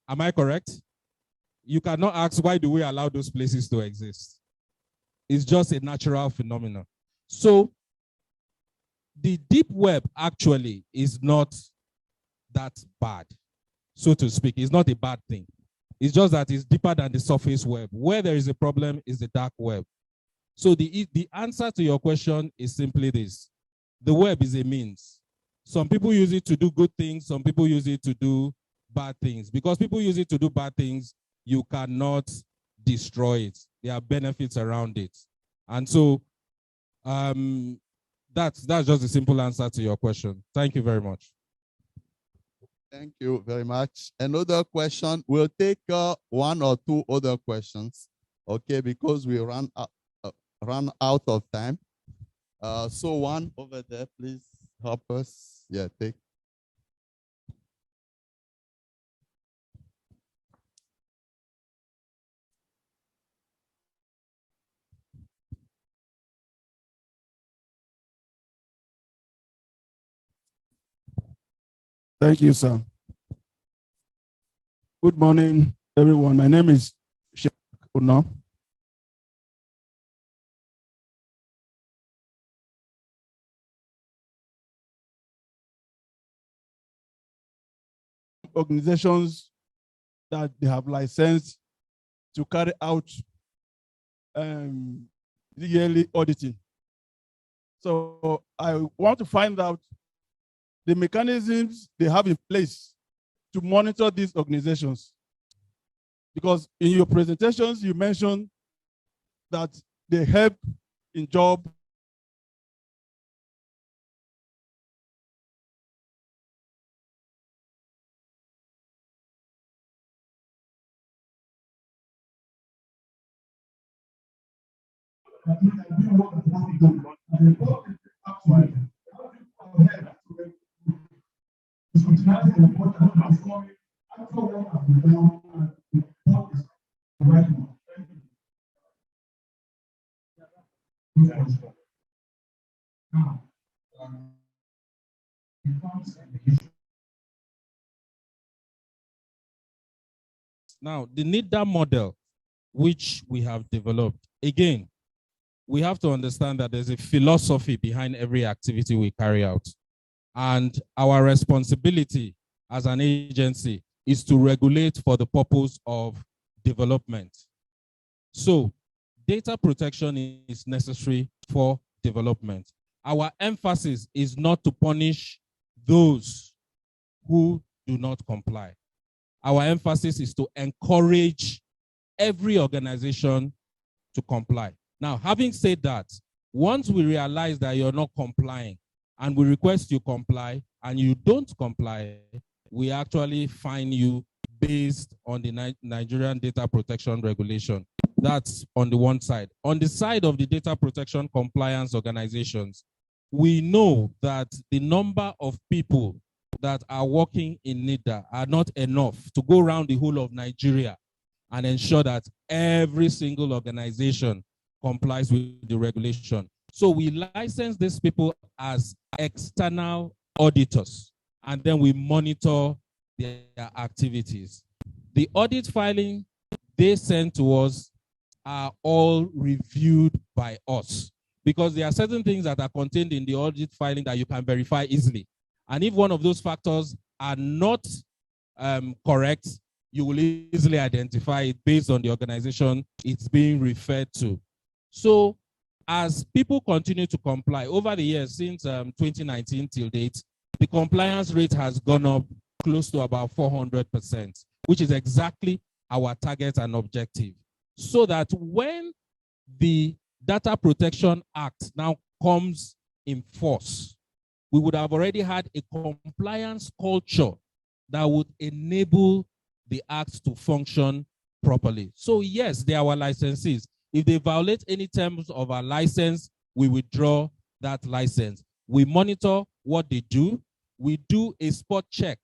Am I correct? You cannot ask, why do we allow those places to exist? It's just a natural phenomenon. So the deep web actually is not that bad, so to speak. It's not a bad thing. It's just that it's deeper than the surface web. Where there is a problem is the dark web. So the answer to your question is simply this: the web is a means. Some people use it to do good things. Some people use it to do bad things. Because people use it to do bad things, you cannot destroy it. There are benefits around it. And so that's just a simple answer to your question. Thank you very much. Thank you very much. Another question. We'll take 1 or 2 other questions, okay, because we run out of time. So one over there, please help us. Yeah, take. Thank you, sir. Good morning, everyone. My name is Sheikh Uno. Organizations that they have licensed to carry out yearly auditing. So I want to find out the mechanisms they have in place to monitor these organizations. Because in your presentations, you mentioned that they help in job. Now, the NIDA model, which we have developed, again, we have to understand that there's a philosophy behind every activity we carry out. And our responsibility as an agency is to regulate for the purpose of development. So data protection is necessary for development. Our emphasis is not to punish those who do not comply. Our emphasis is to encourage every organization to comply. Now, having said that, Once we realize that you're not complying and we request you comply and you don't comply, we actually fine you based on the Nigerian Data Protection Regulation. That's on the one side. On the side of the data protection compliance organizations, we know that the number of people that are working in NIDA are not enough to go around the whole of Nigeria and ensure that every single organization complies with the regulation. So we license these people as external auditors, and then we monitor their activities. The audit filing they send to us are all reviewed by us, because there are certain things that are contained in the audit filing that you can verify easily. And if one of those factors are not correct, you will easily identify it based on the organization it's being referred to. So as people continue to comply over the years since 2019 till date, the compliance rate has gone up close to about 400%, which is exactly our target and objective. So that when the Data Protection Act now comes in force, we would have already had a compliance culture that would enable the act to function properly. So yes, they are our licensees. If they violate any terms of our license, we withdraw that license. We monitor what they do. We do a spot check,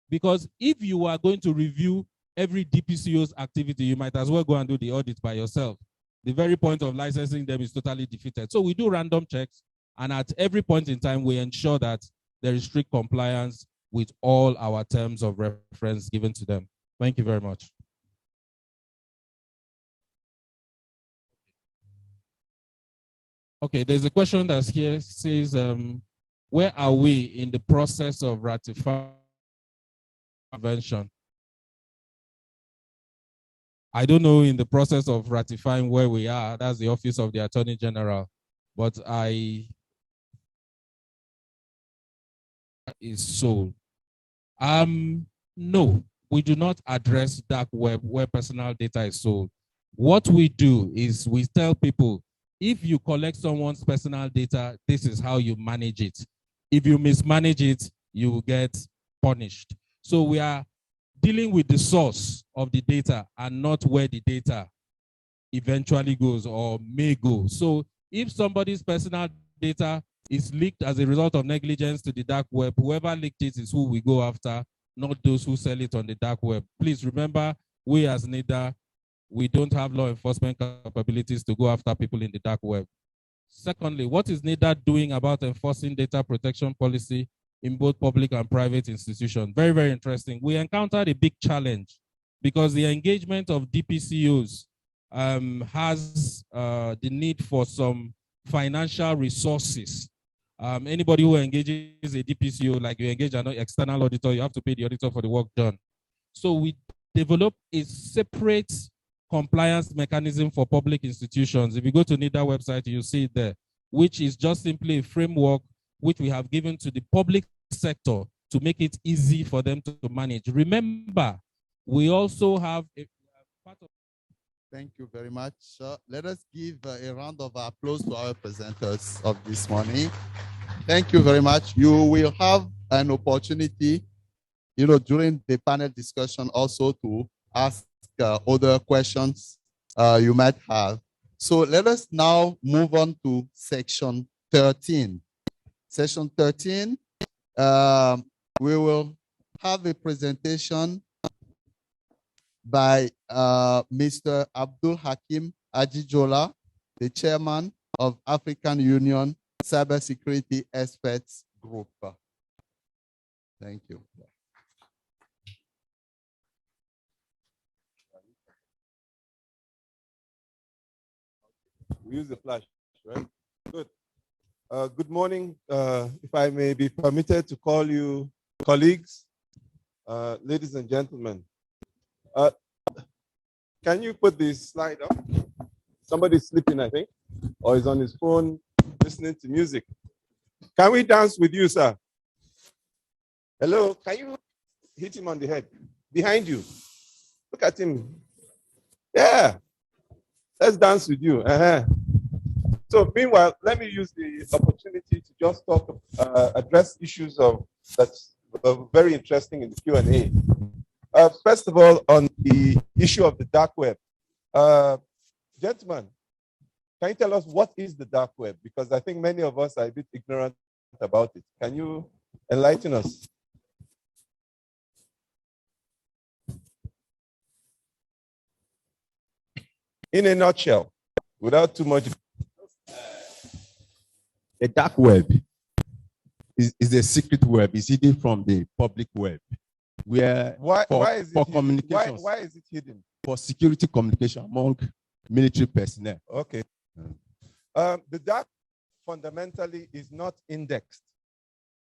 because if you are going to review every DPCO's activity, you might as well go and do the audit by yourself. The very point of licensing them is totally defeated. So we do random checks, and at every point in time, we ensure that there is strict compliance with all our terms of reference given to them. Thank you very much. Okay, there's a question that's here, says, where are we in the process of ratifying the convention? I don't know in the process of ratifying where we are. That's the Office of the Attorney General. But is sold. No, we do not address dark web where personal data is sold. What we do is we tell people, if you collect someone's personal data, this is how you manage it. If you mismanage it, you will get punished. So we are dealing with the source of the data and not where the data eventually goes or may go. So if somebody's personal data is leaked as a result of negligence to the dark web, whoever leaked it is who we go after, not those who sell it on the dark web. Please remember, we as NIDA, we don't have law enforcement capabilities to go after people in the dark web. Secondly, what is NIDA doing about enforcing data protection policy in both public and private institutions? Very, very interesting. We encountered a big challenge because the engagement of DPCOs has the need for some financial resources. Anybody who engages a DPCO, like you engage an external auditor, you have to pay the auditor for the work done. So we developed a separate compliance mechanism for public institutions. If you go to NIDA website, you'll see it there, which is just simply a framework which we have given to the public sector to make it easy for them to manage. Remember, we also have a part of. Thank you very much. Let us give a round of applause to our presenters of this morning. Thank you very much. You will have an opportunity, during the panel discussion also to ask other questions you might have. So let us now move on to section 13. Section 13, we will have a presentation by Mr. Abdul Hakim Ajijola, the chairman of African Union Cybersecurity Experts Group. Thank you. We use the flash, right? Good. Good morning. If I may be permitted to call you colleagues, ladies and gentlemen. Can you put this slide up? Somebody's sleeping, I think, or is on his phone listening to music. Can we dance with you, sir? Hello, can you hit him on the head? Behind you. Look at him. Yeah. Let's dance with you. So meanwhile, let me use the opportunity to just talk, address issues of that's very interesting in the Q&A. First of all, on the issue of the dark web. Gentlemen, can you tell us what is the dark web? Because I think many of us are a bit ignorant about it. Can you enlighten us? In a nutshell, without too much. A dark web is a secret web. It's hidden from the public web. Where why is it for hidden? communications? Why is it hidden? For security communication among military personnel. Okay. The dark fundamentally is not indexed.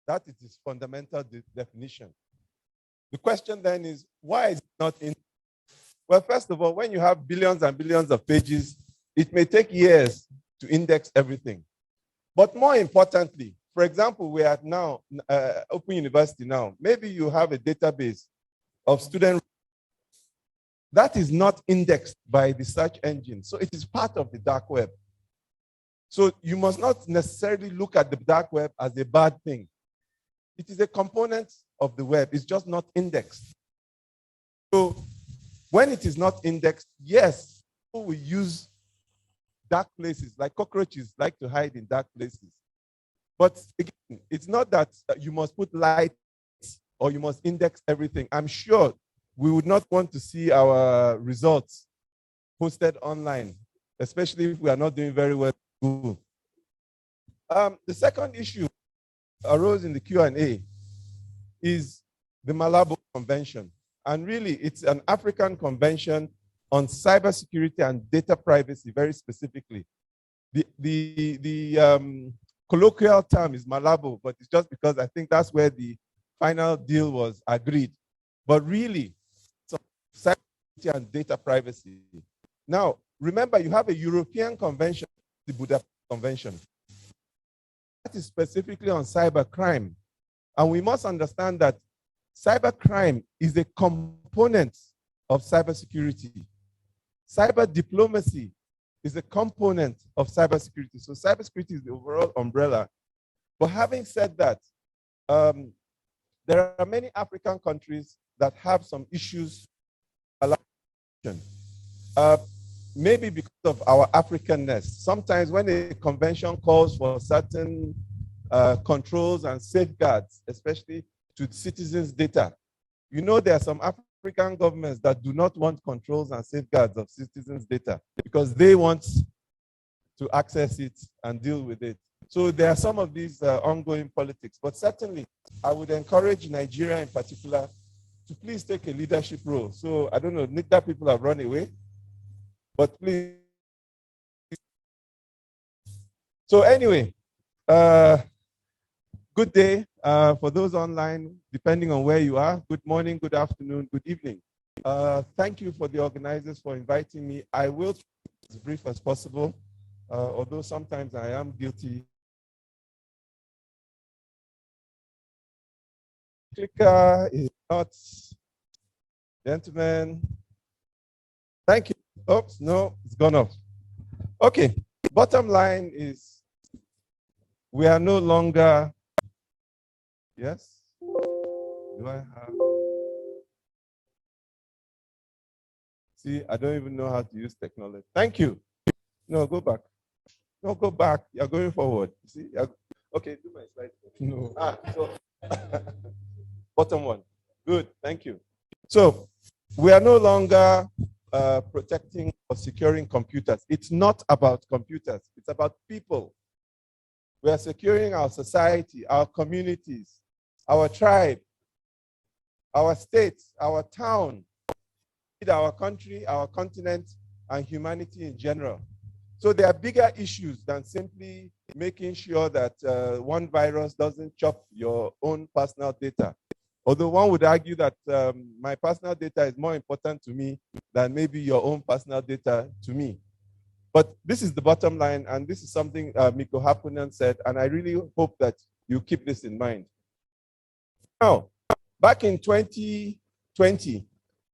That is its fundamental definition. The question then is, why is it not indexed? Well, first of all, when you have billions and billions of pages, it may take years to index everything. But more importantly, for example, we are now, Open University now, maybe you have a database of students that is not indexed by the search engine. So it is part of the dark web. So you must not necessarily look at the dark web as a bad thing. It is a component of the web. It's just not indexed. So when it is not indexed, yes, people will use dark places, like cockroaches like to hide in dark places. But again, it's not that you must put lights or you must index everything. I'm sure we would not want to see our results posted online, especially if we are not doing very well at school. The second issue arose in the Q&A is the Malabo Convention. And really, it's an African convention on cybersecurity and data privacy, very specifically. The colloquial term is Malabo, but it's just because I think that's where the final deal was agreed. But really, it's on cybersecurity and data privacy. Now, remember, you have a European convention, the Budapest Convention. That is specifically on cybercrime. And we must understand that cybercrime is a component of cybersecurity. Cyber diplomacy is a component of cybersecurity. So cybersecurity is the overall umbrella. But having said that, there are many African countries that have some issues. Maybe because of our Africanness. Sometimes when a convention calls for certain controls and safeguards, especially to citizens' data, you know there are some African governments that do not want controls and safeguards of citizens' data because they want to access it and deal with it. So there are some of these ongoing politics, but certainly I would encourage Nigeria in particular to please take a leadership role. So I don't know, NICTA people have run away, but please. So anyway, good day for those online, depending on where you are. Good morning, good afternoon, good evening. Thank you for the organizers for inviting me. I will be as brief as possible, although sometimes I am guilty. Clicker is not, gentlemen. Thank you. Oops, no, it's gone off. Okay, bottom line is we are no longer, yes? Do I have? See, I don't even know how to use technology. Thank you. No, go back. No, go back. You're going forward. See? Okay, do my slide. No. So bottom one. Good, thank you. So we are no longer protecting or securing computers. It's not about computers. It's about people. We are securing our society, our communities, our tribe, our states, our town, our country, our continent, and humanity in general. So there are bigger issues than simply making sure that one virus doesn't chop your own personal data. Although one would argue that my personal data is more important to me than maybe your own personal data to me. But this is the bottom line, and this is something Miko Hapunen said, and I really hope that you keep this in mind. Now, back in 2020,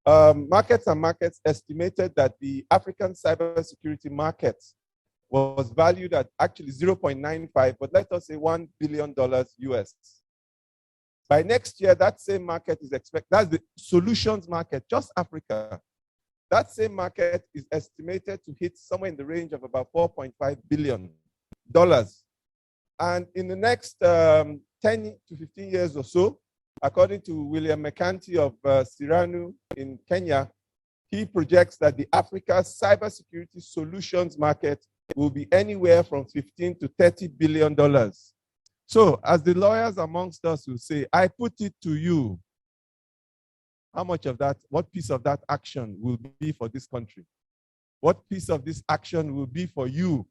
Markets and Markets estimated that the African cybersecurity market was valued at actually 0.95, but let us say $1 billion US. By next year, that same market is expected, that's the solutions market, just Africa. That same market is estimated to hit somewhere in the range of about $4.5 billion. And in the next 10 to 15 years or so, according to William McCanty of Siranu in Kenya, he projects that the Africa cybersecurity solutions market will be anywhere from $15 to $30 billion. So as the lawyers amongst us will say, I put it to you, how much of that, what piece of that action will be for this country? What piece of this action will be for you?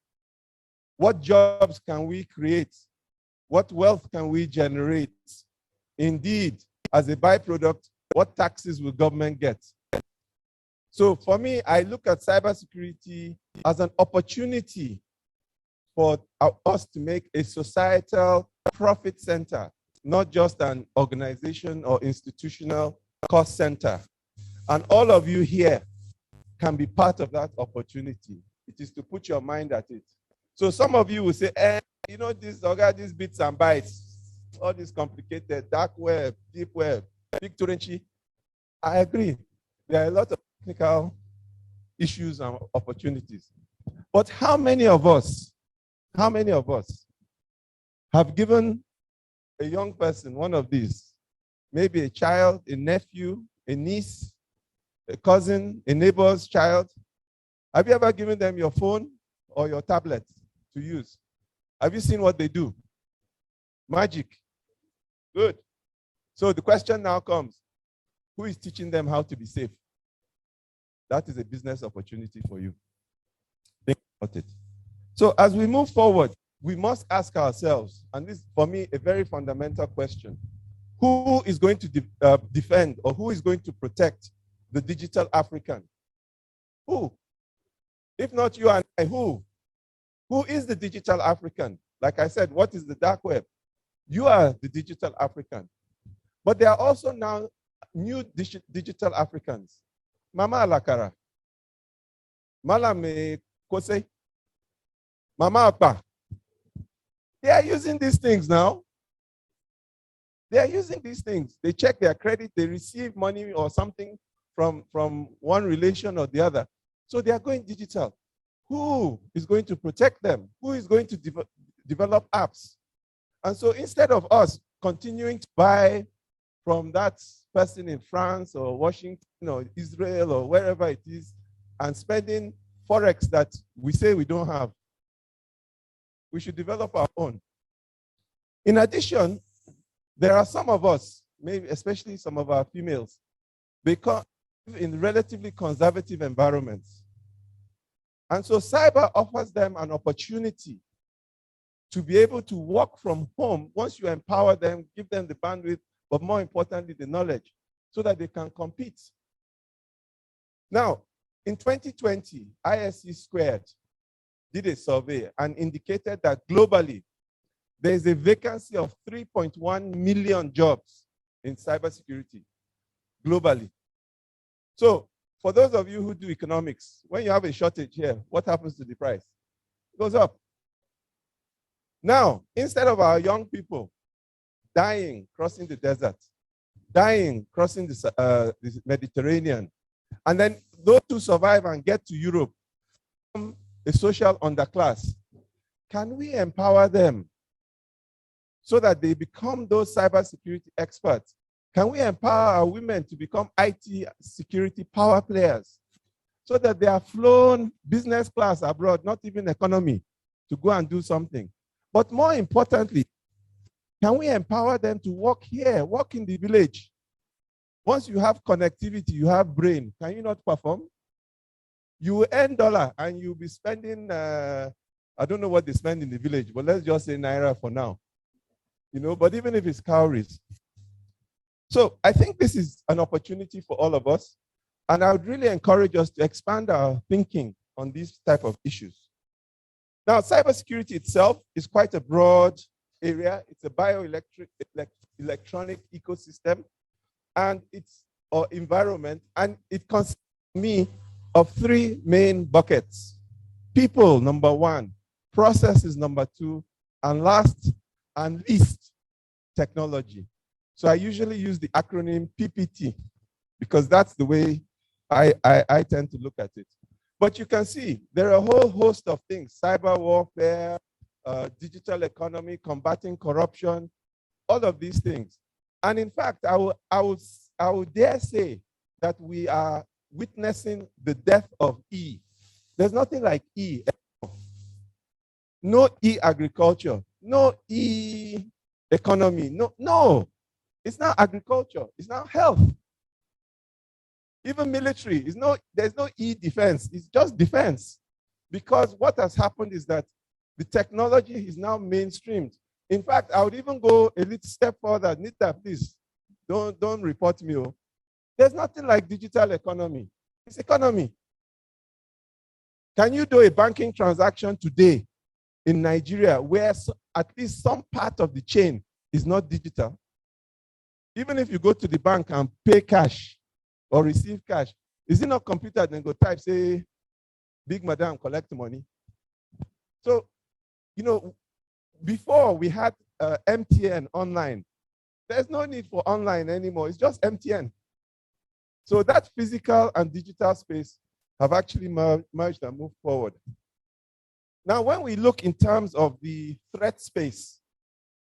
What jobs can we create? What wealth can we generate? Indeed, as a byproduct, what taxes will government get? So for me, I look at cybersecurity as an opportunity for us to make a societal profit center, not just an organization or institutional cost center. And all of you here can be part of that opportunity. It is to put your mind at it. So some of you will say, you know, these bits and bytes, all this complicated dark web, deep web, big torrency. I agree. There are a lot of technical issues and opportunities. But how many of us have given a young person one of these? Maybe a child, a nephew, a niece, a cousin, a neighbor's child. Have you ever given them your phone or your tablet to use? Have you seen what they do? Magic. Good. So the question now comes, who is teaching them how to be safe? That is a business opportunity for you. Think about it. So as we move forward, we must ask ourselves, and this is for me a very fundamental question, who is going to defend or who is going to protect the digital African? Who? If not you and I, who? Who is the digital African? Like I said, what is the dark web? You are the digital African. But there are also now new digital Africans. Mama Alakara, Malame Kose, Mama Akpa. They are using these things now. They are using these things. They check their credit, they receive money or something from one relation or the other. So they are going digital. Who is going to protect them? Who is going to develop apps? And so instead of us continuing to buy from that person in France or Washington or Israel or wherever it is and spending Forex that we say we don't have, we should develop our own. In addition, there are some of us, maybe especially some of our females, they come in relatively conservative environments. And so cyber offers them an opportunity to be able to work from home once you empower them, give them the bandwidth, but more importantly, the knowledge, so that they can compete. Now, in 2020, ISC Squared did a survey and indicated that globally, there is a vacancy of 3.1 million jobs in cybersecurity globally. So for those of you who do economics, when you have a shortage here, what happens to the price? It goes up. Now, instead of our young people dying crossing the desert, dying crossing the Mediterranean, and then those who survive and get to Europe become a social underclass, can we empower them so that they become those cybersecurity experts? Can we empower our women to become IT security power players so that they are flown business class abroad, not even economy, to go and do something? But more importantly, can we empower them to work here, work in the village? Once you have connectivity, you have brain, can you not perform? You will earn dollar and you'll be spending, I don't know what they spend in the village, but let's just say Naira for now. You know, but even if it's cowries. So I think this is an opportunity for all of us. And I would really encourage us to expand our thinking on these type of issues. Now, cybersecurity itself is quite a broad area. It's a bioelectronic ecosystem and it's environment. And it consists of three main buckets: People, number one. Process is number two. And last and least, technology. So I usually use the acronym PPT because that's the way I tend to look at it. But you can see there are a whole host of things: cyber warfare, digital economy, combating corruption, all of these things. And in fact, I would dare say that we are witnessing the death of E. There's nothing like E. No e-agriculture, no e-economy, no. It's not agriculture, it's not health. Even military, there's no e-defense, it's just defense. Because what has happened is that the technology is now mainstreamed. In fact, I would even go a little step further. Nita, please, don't report me. Oh. There's nothing like digital economy. It's economy. Can you do a banking transaction today in Nigeria where at least some part of the chain is not digital? Even if you go to the bank and pay cash or receive cash, is it not computer? Then go type, say, big madam, collect money. So, before we had MTN online. There's no need for online anymore. It's just MTN. So that physical and digital space have actually merged and moved forward. Now, when we look in terms of the threat space,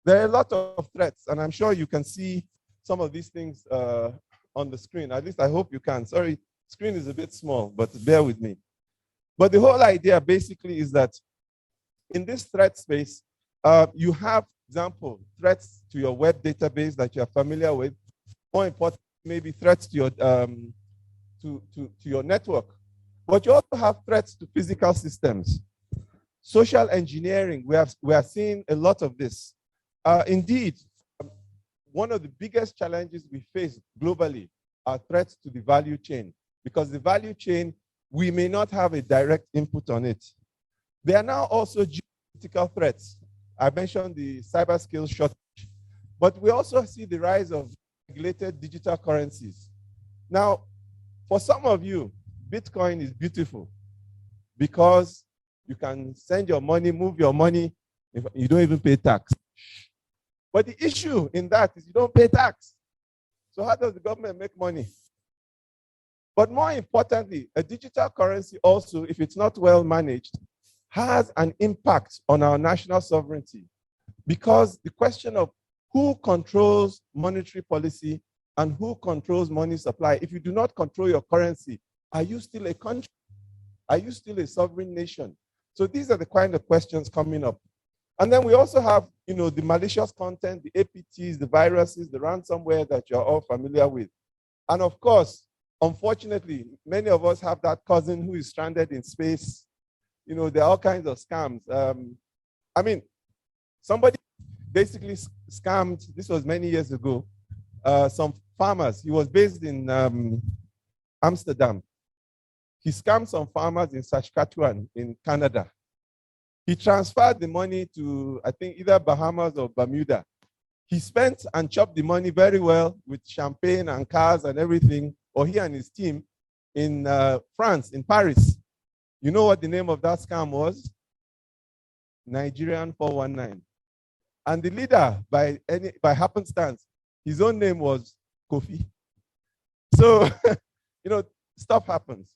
there are a lot of threats, and I'm sure you can see some of these things on the screen. At least I hope you can. Sorry, screen is a bit small, but bear with me. But the whole idea basically is that in this threat space, you have, for example, threats to your web database that you're familiar with. More important, maybe threats to your to your network. But you also have threats to physical systems. Social engineering, we are seeing a lot of this. Indeed, one of the biggest challenges we face globally are threats to the value chain, because the value chain, we may not have a direct input on it. There are now also geopolitical threats. I mentioned the cyber skills shortage, but we also see the rise of regulated digital currencies. Now, for some of you, Bitcoin is beautiful because you can send your money, move your money, if you don't even pay tax. But the issue in that is you don't pay tax. So how does the government make money? But more importantly, a digital currency also, if it's not well managed, has an impact on our national sovereignty, because the question of who controls monetary policy and who controls money supply, if you do not control your currency, are you still a country? Are you still a sovereign nation? So these are the kind of questions coming up. And then we also have, the malicious content, the APTs, the viruses, the ransomware that you're all familiar with. And of course, unfortunately, many of us have that cousin who is stranded in space. There are all kinds of scams. Somebody basically scammed, this was many years ago, some farmers. He was based in Amsterdam. He scammed some farmers in Saskatchewan in Canada. He transferred the money to, I think, either Bahamas or Bermuda. He spent and chopped the money very well with champagne and cars and everything, or he and his team, in France, in Paris. You know what the name of that scam was? Nigerian 419. And the leader, by happenstance, his own name was Kofi. So, stuff happens.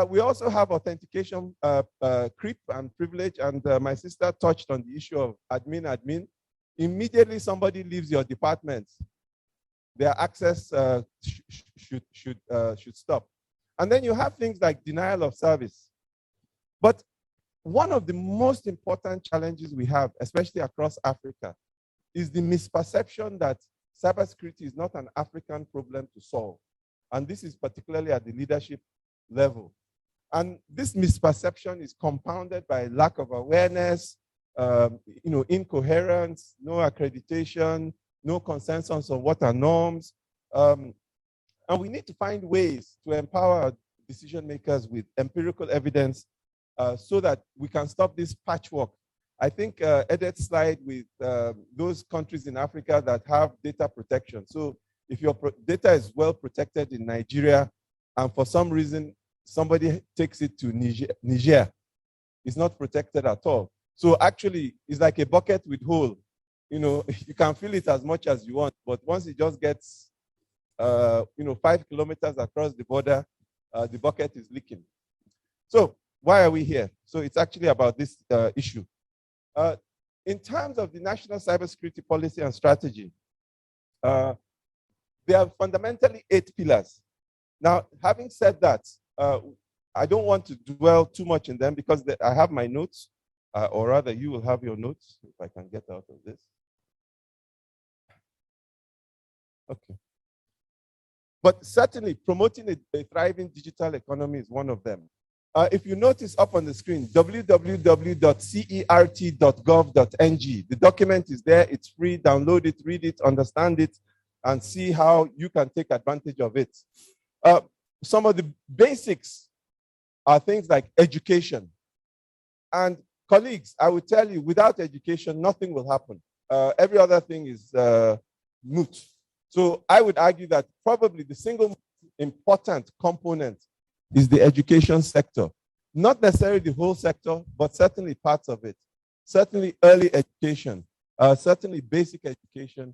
We also have authentication creep and privilege, and my sister touched on the issue of admin. Immediately somebody leaves your department, their access should stop. And then you have things like denial of service. But one of the most important challenges we have, especially across Africa, is the misperception that cybersecurity is not an African problem to solve. And this is particularly at the leadership level. And this misperception is compounded by lack of awareness, incoherence, no accreditation, no consensus on what are norms. And we need to find ways to empower decision makers with empirical evidence so that we can stop this patchwork. I think Edith's slide with those countries in Africa that have data protection. So if your data is well protected in Nigeria, and for some reason somebody takes it to Niger, is not protected at all. So actually, it's like a bucket with hole. You know, you can fill it as much as you want, but once it just gets, 5 kilometers across the border, the bucket is leaking. So why are we here? So it's actually about this issue. In terms of the national cybersecurity policy and strategy, there are fundamentally 8 pillars. Now, having said that, I don't want to dwell too much in them because I have my notes, or rather you will have your notes, if I can get out of this. Okay. But certainly promoting a thriving digital economy is one of them. If you notice up on the screen, www.cert.gov.ng, the document is there, it's free, download it, read it, understand it, and see how you can take advantage of it. Some of the basics are things like education. And colleagues, I will tell you, without education, nothing will happen. Every other thing is moot. So I would argue that probably the single important component is the education sector. Not necessarily the whole sector, but certainly parts of it. Certainly early education, certainly basic education,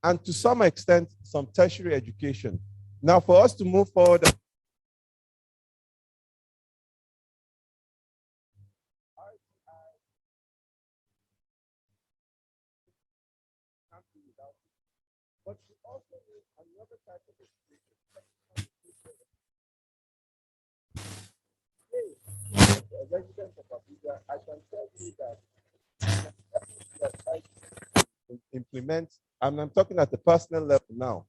and to some extent, some tertiary education. Now, for us to move forward, but we also need another type of education. As a resident of Abuja, I can tell you that implement, and I'm talking at the personal level now,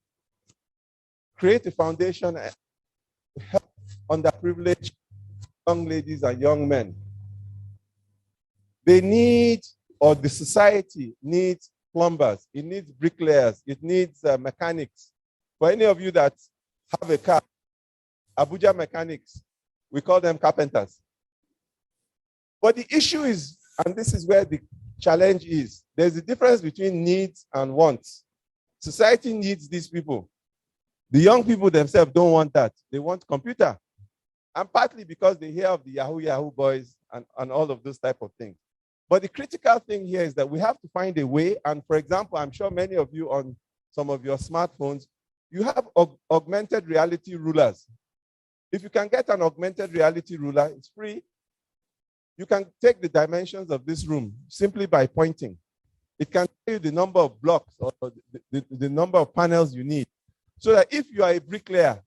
create a foundation and help underprivileged young ladies and young men. They need, or the society needs plumbers, it needs bricklayers, it needs mechanics. For any of you that have a car, Abuja mechanics, we call them carpenters. But the issue is, and this is where the challenge is, there's a difference between needs and wants. Society needs these people. The young people themselves don't want that. They want computer. And partly because they hear of the Yahoo boys and all of those type of things. But the critical thing here is that we have to find a way. And for example, I'm sure many of you on some of your smartphones, you have augmented reality rulers. If you can get an augmented reality ruler, it's free. You can take the dimensions of this room simply by pointing. It can tell you the number of blocks or the number of panels you need. So that if you are a bricklayer,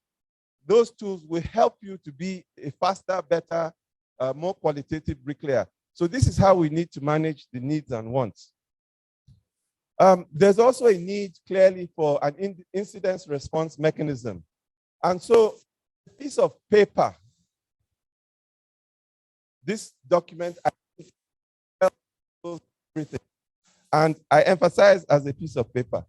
those tools will help you to be a faster, better, more qualitative bricklayer. So this is how we need to manage the needs and wants. There's also a need clearly for an incident response mechanism. And so a piece of paper, this document, everything. And I emphasize as a piece of paper.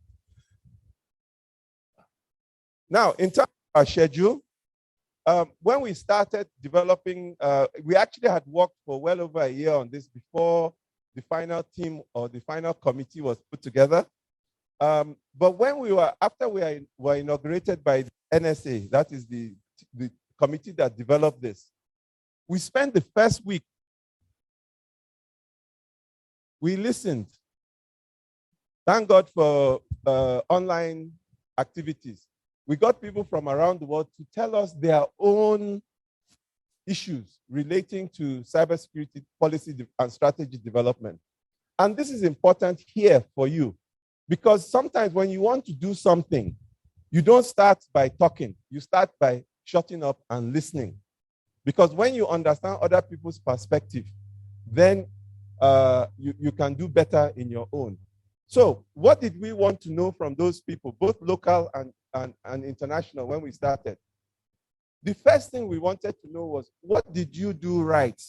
Now, in terms of our schedule, when we started developing, we actually had worked for well over a year on this before the final team or the final committee was put together. But when after we were inaugurated by the NSA, that is the committee that developed this, we spent the first week, we listened. Thank God for online activities. We got people from around the world to tell us their own issues relating to cybersecurity policy and strategy development. And this is important here for you, because sometimes when you want to do something, you don't start by talking, you start by shutting up and listening. Because when you understand other people's perspective, then you can do better in your own. So what did we want to know from those people, both local and international, when we started? The first thing we wanted to know was, what did you do right?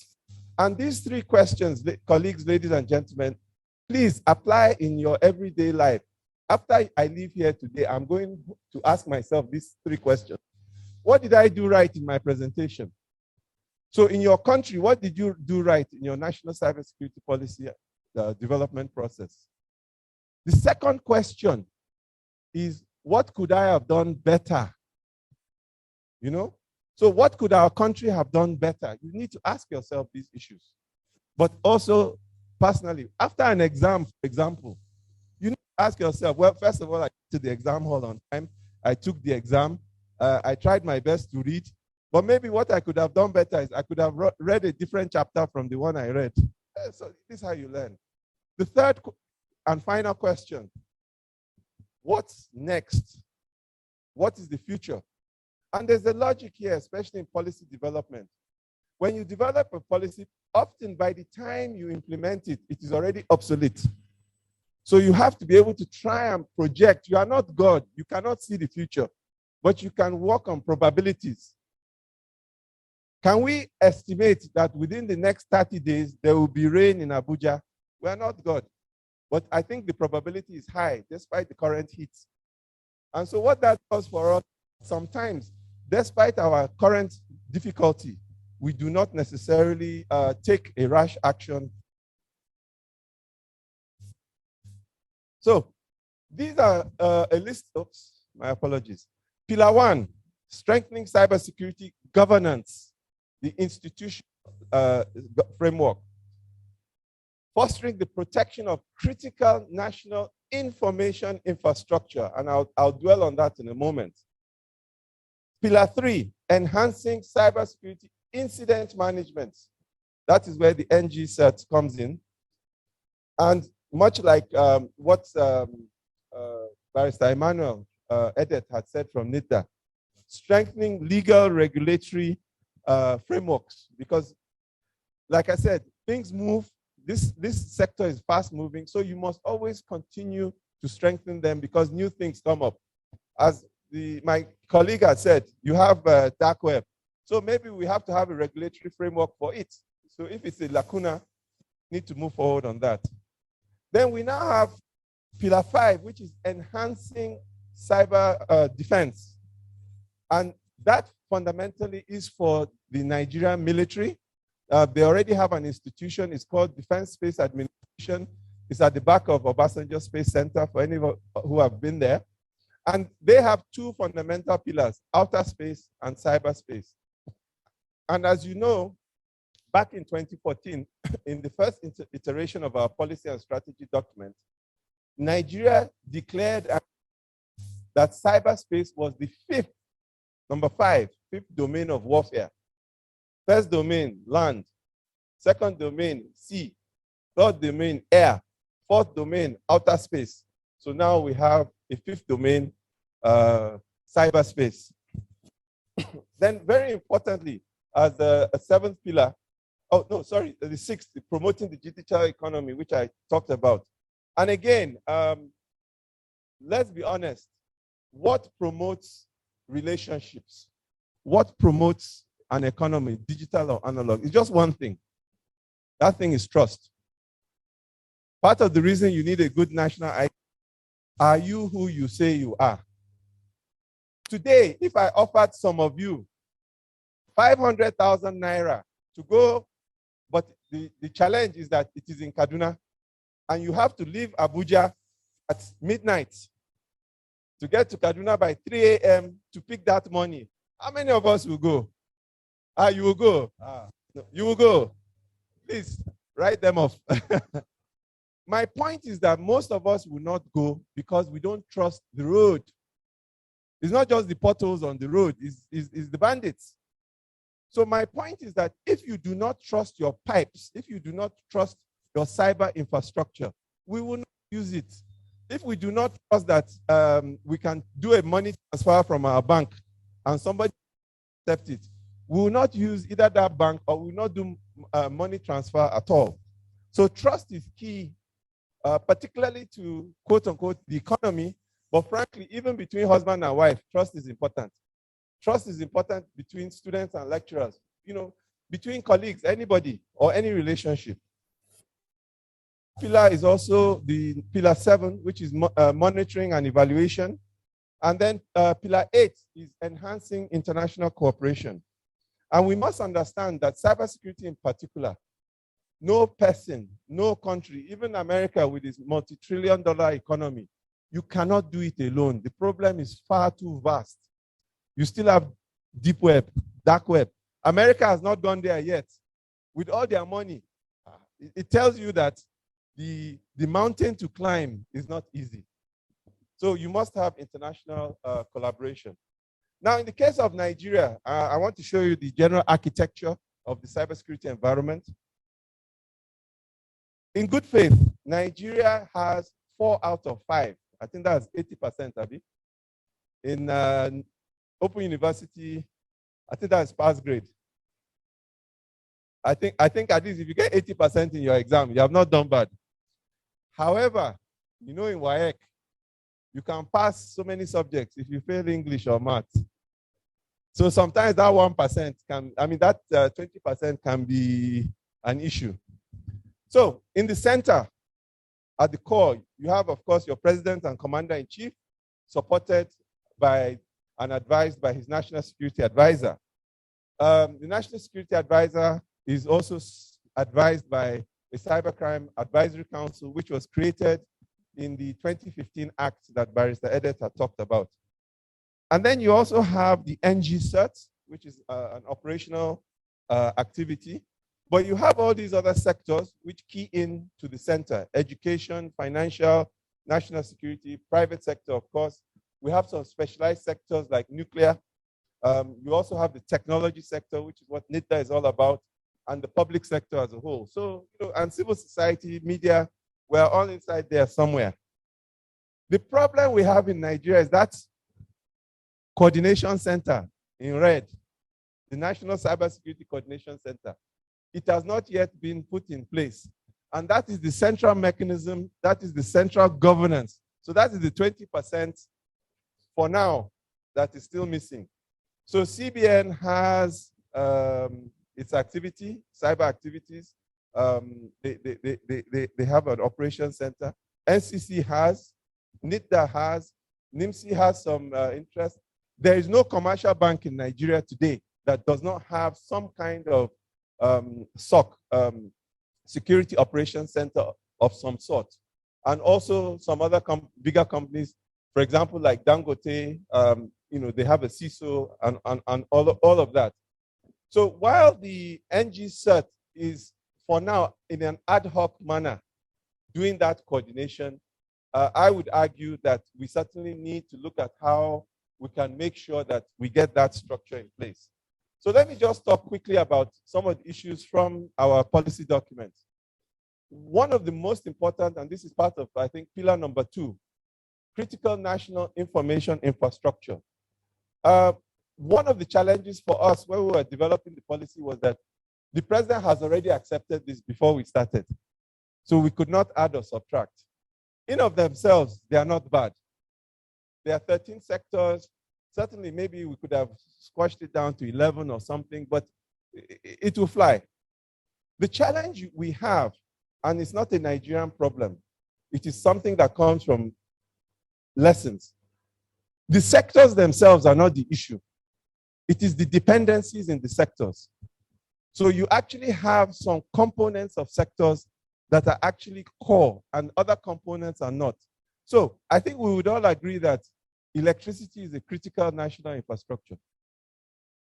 And these 3 questions, colleagues, ladies and gentlemen, please apply in your everyday life. After I leave here today, I'm going to ask myself these 3 questions. What did I do right in my presentation? So in your country, what did you do right in your national cybersecurity policy development process? The second question is, what could I have done better? You know? So what could our country have done better? You need to ask yourself these issues. but also personally. After an exam, for example, you need to ask yourself, well, first of all, I went to the exam hall on time. I took the exam. I tried my best to read. But maybe what I could have done better is I could have read a different chapter from the one I read. So this is how you learn. The third and final question: what's next? What is the future? And there's a logic here, especially in policy development. When you develop a policy, often by the time you implement it, it is already obsolete. So you have to be able to try and project. You are not God. You cannot see the future, but you can work on probabilities. Can we estimate that within the next 30 days, there will be rain in Abuja? We are not God. But I think the probability is high, despite the current heat. And so what that does for us, sometimes, despite our current difficulty, we do not necessarily take a rash action. So these are a list of, my apologies. Pillar 1, strengthening cybersecurity governance, the institutional framework. Fostering the protection of critical national information infrastructure, and I'll dwell on that in a moment. Pillar 3, enhancing cybersecurity incident management. That is where the NG cert comes in. And much like what Barrister Emmanuel Edet had said from NITA, strengthening legal regulatory frameworks, because like I said, things move. This sector is fast moving, so you must always continue to strengthen them because new things come up. As my colleague had said, you have dark web. So maybe we have to have a regulatory framework for it. So if it's a lacuna, we need to move forward on that. Then we now have Pillar 5, which is enhancing cyber defense. And that fundamentally is for the Nigerian military. They already have an institution. It's called Defense Space Administration. It's at the back of Obasanjo Space Center for any who have been there. And they have two fundamental pillars, outer space and cyberspace. And as you know, back in 2014, in the first iteration of our policy and strategy document, Nigeria declared that cyberspace was the fifth domain of warfare. First domain, land. Second domain, sea. Third domain, air. Fourth domain, outer space. So now we have a fifth domain, cyberspace. Then very importantly, as a seventh pillar, the sixth, promoting the digital economy, which I talked about. And again, let's be honest, what promotes relationships? What promotes an economy, digital or analog? It's just one thing. That thing is trust. Part of the reason you need a good national ID, are you who you say you are? Today, if I offered some of you 500,000 naira to go, but the challenge is that it is in Kaduna, and you have to leave Abuja at midnight to get to Kaduna by 3 a.m. to pick that money. How many of us will go? You will go. No, you will go. Please, write them off. My point is that most of us will not go because we don't trust the road. It's not just the potholes on the road, it's the bandits. So my point is that if you do not trust your pipes, if you do not trust your cyber infrastructure, we will not use it. If we do not trust that we can do a money transfer from our bank and somebody accept it, we will not use either that bank or we will not do money transfer at all. So trust is key, particularly to quote unquote the economy, but frankly, even between husband and wife, trust is important. Trust is important between students and lecturers, between colleagues, anybody, or any relationship. Pillar is also the pillar 7, which is monitoring and evaluation. And then pillar 8 is enhancing international cooperation. And we must understand that cybersecurity in particular, no person, no country, even America with its multi-trillion-dollar economy, you cannot do it alone. The problem is far too vast. You still have deep web, dark web. America has not gone there yet. With all their money, it tells you that the mountain to climb is not easy. So you must have international collaboration. Now, in the case of Nigeria, I want to show you the general architecture of the cybersecurity environment. In good faith, Nigeria has 4 out of 5. I think that's 80%, Abi. In Open University, I think that's pass grade. I think at least if you get 80% in your exam, you have not done bad. However, you know, in WAEC, you can pass so many subjects if you fail English or math. So sometimes that 1% can, I mean, that 20% can be an issue. So in the center, at the core, you have, of course, your president and commander-in-chief, supported by and advised by his national security advisor. The national security advisor is also advised by a cybercrime advisory council, which was created in the 2015 act that Barrister Edet had talked about. And then you also have the NG CERT, which is an operational activity. But you have all these other sectors which key in to the center: education, financial, national security, private sector, of course. We have some specialized sectors like nuclear. You also have the technology sector, which is what NITA is all about, and the public sector as a whole. So, you know, and civil society, media, we're all inside there somewhere. The problem we have in Nigeria is that coordination center in red, the National Cybersecurity Coordination Center. It has not yet been put in place. And that is the central mechanism, that is the central governance. So that is the 20% for now that is still missing. So CBN has its activity, cyber activities. They have an operations center. NCC has, NITA has, NIMC has some interest. There is no commercial bank in Nigeria today that does not have some kind of SOC, security operations center of some sort. And also some other bigger companies, for example, like Dangote, you know, they have a CISO and all of that. So while the NG CERT is, for now, in an ad hoc manner, doing that coordination, I would argue that we certainly need to look at how we can make sure that we get that structure in place. So let me just talk quickly about some of the issues from our policy documents. One of the most important, and this is part of, I think, pillar number 2, critical national information infrastructure. One of the challenges for us when we were developing the policy was that the president has already accepted this before we started. So we could not add or subtract. In of themselves, they are not bad. There are 13 sectors. Certainly, maybe we could have squashed it down to 11 or something, but it will fly. The challenge we have, and it's not a Nigerian problem, it is something that comes from lessons. The sectors themselves are not the issue. It is the dependencies in the sectors. So you actually have some components of sectors that are actually core and other components are not. So I think we would all agree that electricity is a critical national infrastructure.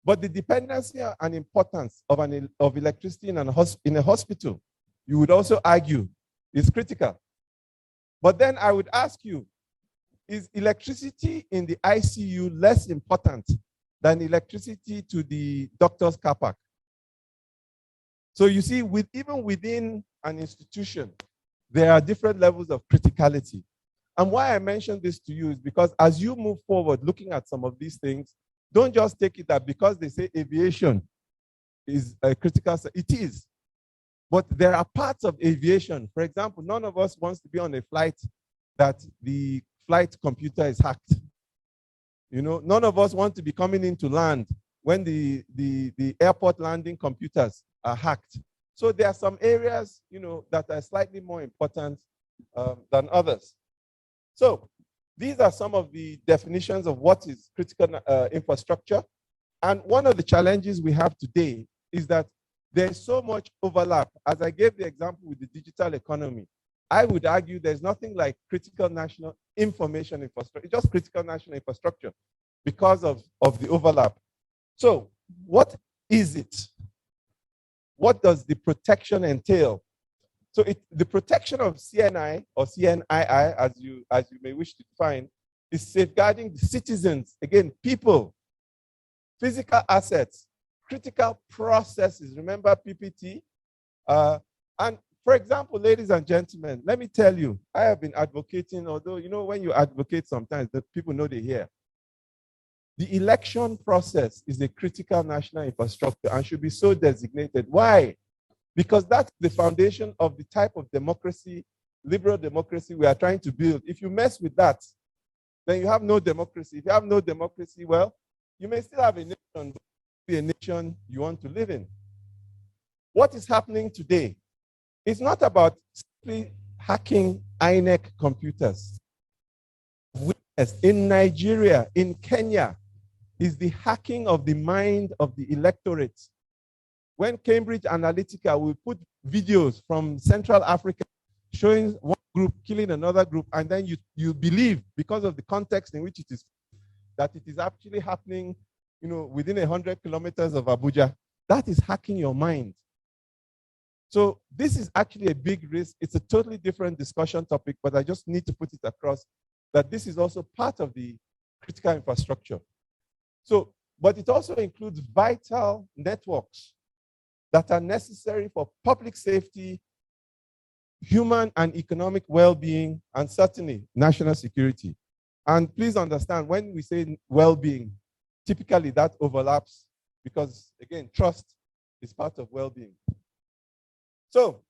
But the dependency and importance of electricity in a hospital, you would also argue, is critical. But then I would ask you, is electricity in the ICU less important than electricity to the doctor's car park? So you see, even within an institution, there are different levels of criticality. And why I mention this to you is because as you move forward looking at some of these things, don't just take it that because they say aviation is a critical, it is. But there are parts of aviation. For example, none of us wants to be on a flight that the flight computer is hacked. You know, none of us want to be coming into land when the airport landing computers are hacked. So there are some areas, you know, that are slightly more important than others. So these are some of the definitions of what is critical infrastructure. And one of the challenges we have today is that there's so much overlap. As I gave the example with the digital economy, I would argue there's nothing like critical national information infrastructure. It's just critical national infrastructure because of the overlap. So what is it? What does the protection entail? So the protection of CNI or CNII, as you may wish to define, is safeguarding the citizens, again, people, physical assets, critical processes. Remember PPT? And for example, ladies and gentlemen, let me tell you, I have been advocating, although, you know, when you advocate sometimes, the people know they hear. The election process is a critical national infrastructure and should be so designated. Why? Because that's the foundation of the type of democracy, liberal democracy we are trying to build. If you mess with that, then you have no democracy. If you have no democracy, well, you may still have a nation, but be a nation you want to live in. What is happening today? It's not about simply hacking INEC computers. In Nigeria, in Kenya, is the hacking of the mind of the electorate. When Cambridge Analytica will put videos from Central Africa showing one group killing another group, and then you believe, because of the context in which it is, that it is actually happening, you know, within 100 kilometers of Abuja. That is hacking your mind. So this is actually a big risk. It's a totally different discussion topic, but I just need to put it across that this is also part of the critical infrastructure. So, but it also includes vital networks that are necessary for public safety, human and economic well-being, and certainly national security. And please understand, when we say well-being, typically that overlaps because, again, trust is part of well-being. So,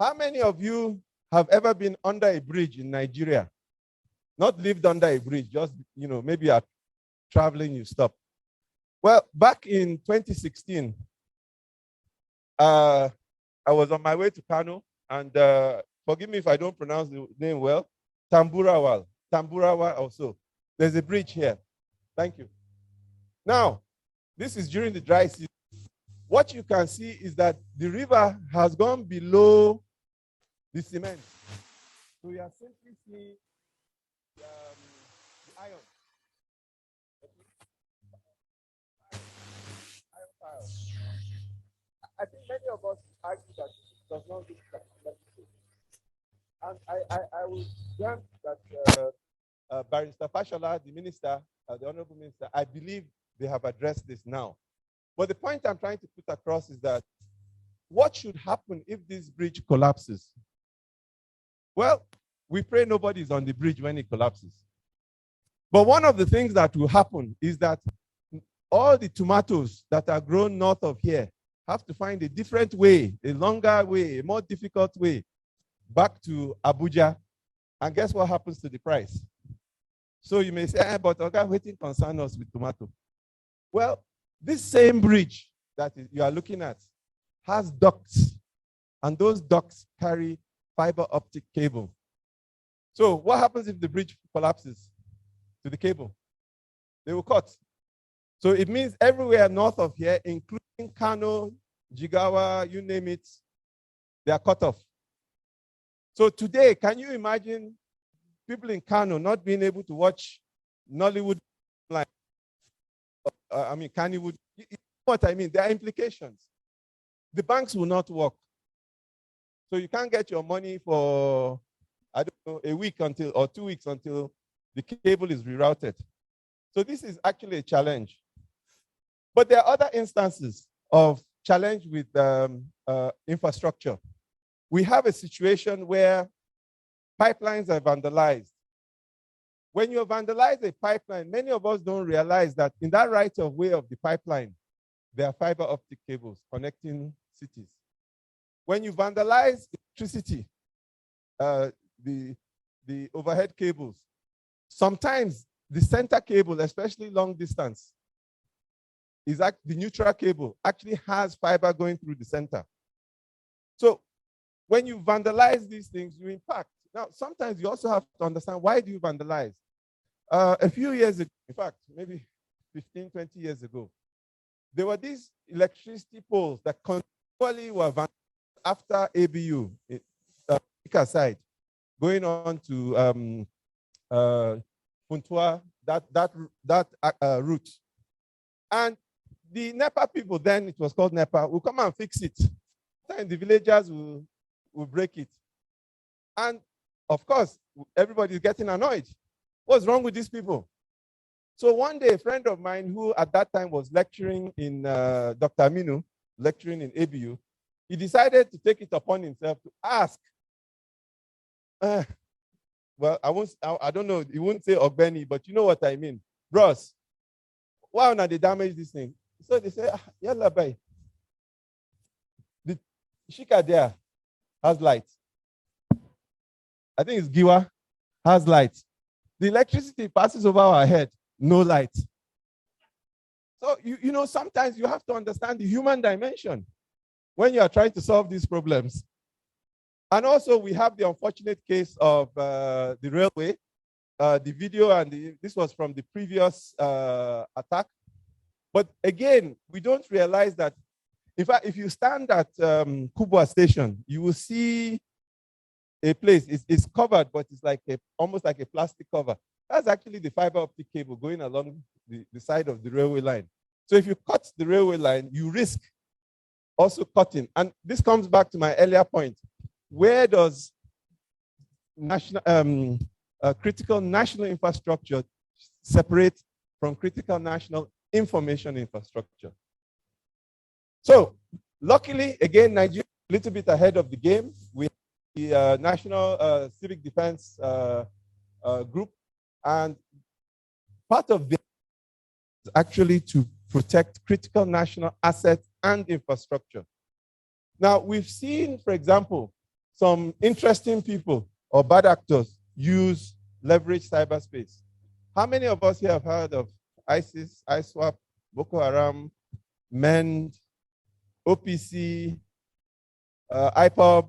how many of you have ever been under a bridge in Nigeria? Not lived under a bridge, just, you know, maybe you're traveling, you stop. Well, back in 2016, I was on my way to Kano, and forgive me if I don't pronounce the name well, Tamburawa also. There's a bridge here. Thank you. Now, this is during the dry season. What you can see is that the river has gone below the cement. So you are simply seeing the iron. I think many of us argue that this does not look like it. And I will grant that Barrister Fashola, the minister, the honorable minister, I believe they have addressed this now. But the point I'm trying to put across is that what should happen if this bridge collapses? Well, we pray nobody's on the bridge when it collapses. But one of the things that will happen is that all the tomatoes that are grown north of here have to find a different way, a longer way, a more difficult way back to Abuja. And guess what happens to the price? So you may say, but okay, waiting concern us with tomato. Well, this same bridge that you are looking at has ducts, and those ducts carry fiber optic cable. So what happens if the bridge collapses to the cable? They will cut. So it means everywhere north of here, including Kano, Jigawa, you name it, they are cut off. So today, can you imagine people in Kano not being able to watch Nollywood? Kannywood. You know what I mean? There are implications. The banks will not work. So you can't get your money for, I don't know, a week until, or 2 weeks until the cable is rerouted. So this is actually a challenge. But there are other instances of challenge with infrastructure. We have a situation where pipelines are vandalized. When you vandalize a pipeline, many of us don't realize that in that right of way of the pipeline, there are fiber optic cables connecting cities. When you vandalize electricity, the overhead cables, sometimes the center cable, especially long distance, is the neutral cable actually has fiber going through the center. So when you vandalize these things, you impact. Now, sometimes you also have to understand, why do you vandalize? A few years ago, in fact, maybe 15, 20 years ago, there were these electricity poles that continually were vandalized after ABU, side, going on to Funtua, that route. And the NEPA people, then it was called NEPA, will come and fix it. And the villagers will we break it. And of course, everybody's getting annoyed. What's wrong with these people? So one day, a friend of mine who at that time was lecturing in Dr. Aminu, lecturing in ABU, he decided to take it upon himself to ask, well, I don't know, he won't say Ogbeni, but you know what I mean. Bros, why not they damage this thing? So they say, yalla bye. The Shika there has light. I think it's Giwa, has light. The electricity passes over our head, no light. So, you know, sometimes you have to understand the human dimension when you are trying to solve these problems. And also, we have the unfortunate case of the railway. The video, and this was from the previous attack. But again, we don't realize that, in fact, if you stand at Kubwa station, you will see a place. It's covered, but it's like almost like a plastic cover. That's actually the fiber optic cable going along the side of the railway line. So if you cut the railway line, you risk also cutting. And this comes back to my earlier point. Where does critical national infrastructure separate from critical national information infrastructure? So luckily, again, Nigeria is a little bit ahead of the game. We have the National Civic Defense Group, and part of this is actually to protect critical national assets and infrastructure. Now, we've seen, for example, some interesting people or bad actors leverage cyberspace. How many of us here have heard of ISIS, ISWAP, Boko Haram, MEND, OPC, IPOB?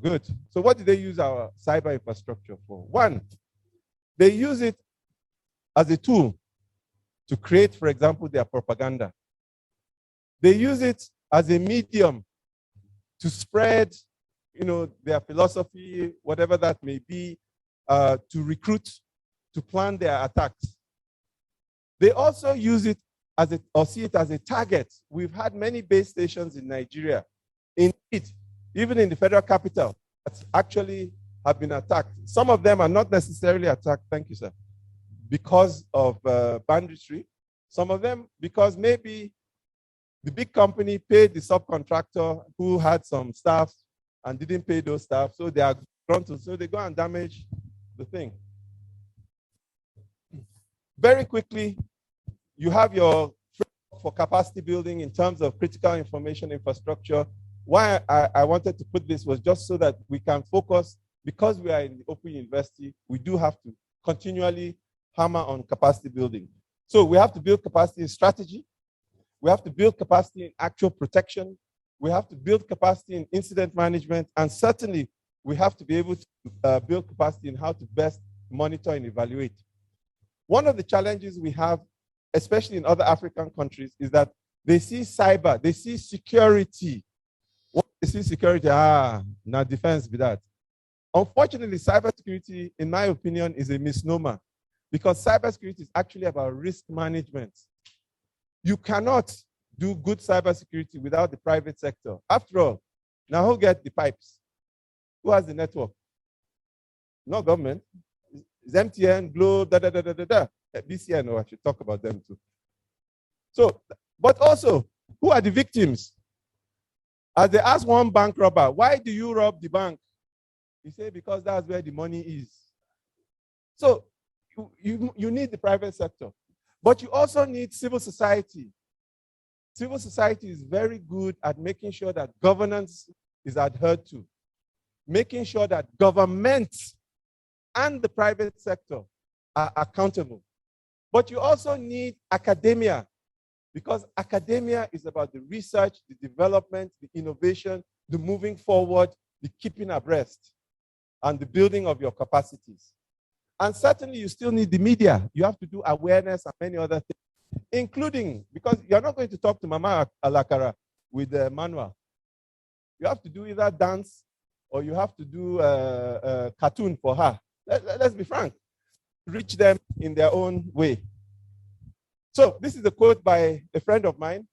Good. So what do they use our cyber infrastructure for? One, they use it as a tool to create, for example, their propaganda. They use it as a medium to spread, you know, their philosophy, whatever that may be, to recruit, to plan their attacks. They also use it as or see it as a target. We've had many base stations in Nigeria, indeed, even in the federal capital, that actually have been attacked. Some of them are not necessarily attacked, thank you, sir, because of banditry. Some of them because maybe the big company paid the subcontractor who had some staff and didn't pay those staff, so they are drawn to, so they go and damage the thing. Very quickly, you have your framework for capacity building in terms of critical information infrastructure. Why I wanted to put this was just so that we can focus, because we are in the Open University, we do have to continually hammer on capacity building. So we have to build capacity in strategy. We have to build capacity in actual protection. We have to build capacity in incident management. And certainly, we have to be able to build capacity in how to best monitor and evaluate. One of the challenges we have, especially in other African countries, is that they see cyber, they see security. What they see security, now defense be that. Unfortunately, cybersecurity, in my opinion, is a misnomer, because cybersecurity is actually about risk management. You cannot do good cybersecurity without the private sector. After all, now who gets the pipes? Who has the network? No government. It's MTN, Glo, BCN, or I should talk about them too. So, but also, who are the victims? As they ask one bank robber, why do you rob the bank? He say, because that's where the money is. So you need the private sector, but you also need civil society. Civil society is very good at making sure that governance is adhered to, making sure that government and the private sector are accountable. But you also need academia, because academia is about the research, the development, the innovation, the moving forward, the keeping abreast, and the building of your capacities. And certainly you still need the media. You have to do awareness and many other things, including, because you're not going to talk to Mama Alakara with the manual. You have to do either dance or you have to do a cartoon for her. Let's be frank. Reach them in their own way. So this is a quote by a friend of mine,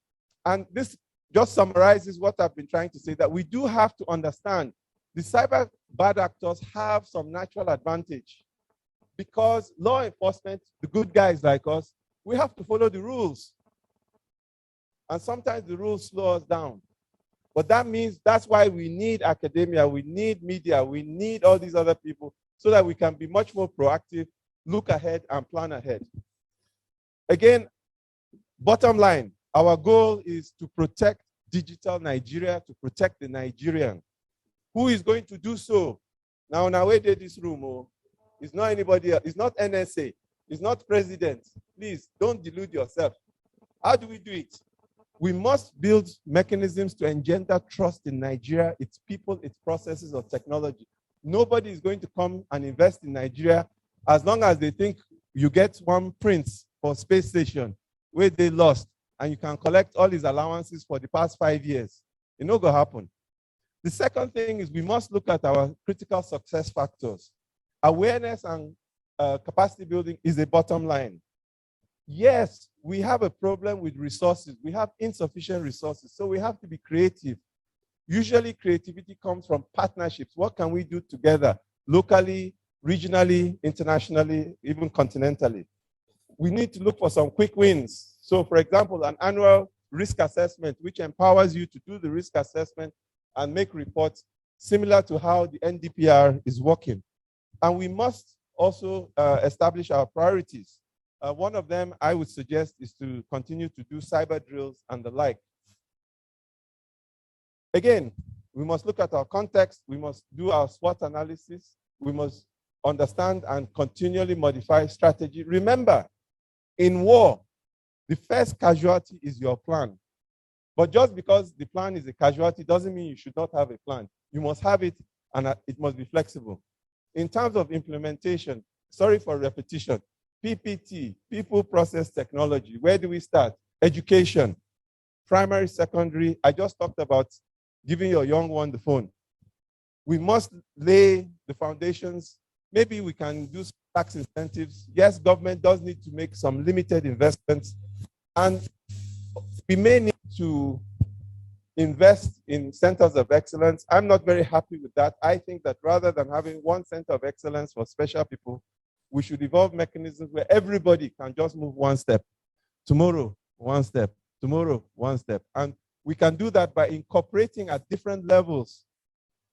and this just summarizes what I've been trying to say, that we do have to understand the cyber bad actors have some natural advantage because law enforcement, the good guys like us, we have to follow the rules. And sometimes the rules slow us down. But that means that's why we need academia, we need media, we need all these other people so that we can be much more proactive, look ahead and plan ahead. Again, bottom line, our goal is to protect digital Nigeria, to protect the Nigerian. Who is going to do so? Now we did this room. Oh, it's not anybody else. It's not NSA. It's not president. Please don't delude yourself. How do we do it? We must build mechanisms to engender trust in Nigeria, its people, its processes or technology. Nobody is going to come and invest in Nigeria as long as they think you get one prince for space station where they lost and you can collect all his allowances for the past 5 years. It's not going to happen. The second thing is we must look at our critical success factors. Awareness and capacity building is a bottom line. Yes, we have a problem with resources. We have insufficient resources, so we have to be creative. Usually creativity comes from partnerships. What can we do together, locally, regionally, internationally, even continentally? We need to look for some quick wins. So for example, an annual risk assessment, which empowers you to do the risk assessment and make reports similar to how the NDPR is working. And we must also establish our priorities. One of them I would suggest is to continue to do cyber drills and the like. Again, we must look at our context. We must do our SWOT analysis. We must understand and continually modify strategy. Remember, in war, the first casualty is your plan. But just because the plan is a casualty doesn't mean you should not have a plan. You must have it, and it must be flexible. In terms of implementation, sorry for repetition, PPT, people, process, technology. Where do we start? Education, primary, secondary. I just talked about giving your young one the phone. We must lay the foundations. Maybe we can do tax incentives. Yes, government does need to make some limited investments, and we may need to invest in centers of excellence. I'm not very happy with that. I think that rather than having one center of excellence for special people, we should evolve mechanisms where everybody can just move one step. Tomorrow, one step. Tomorrow, one step. And we can do that by incorporating at different levels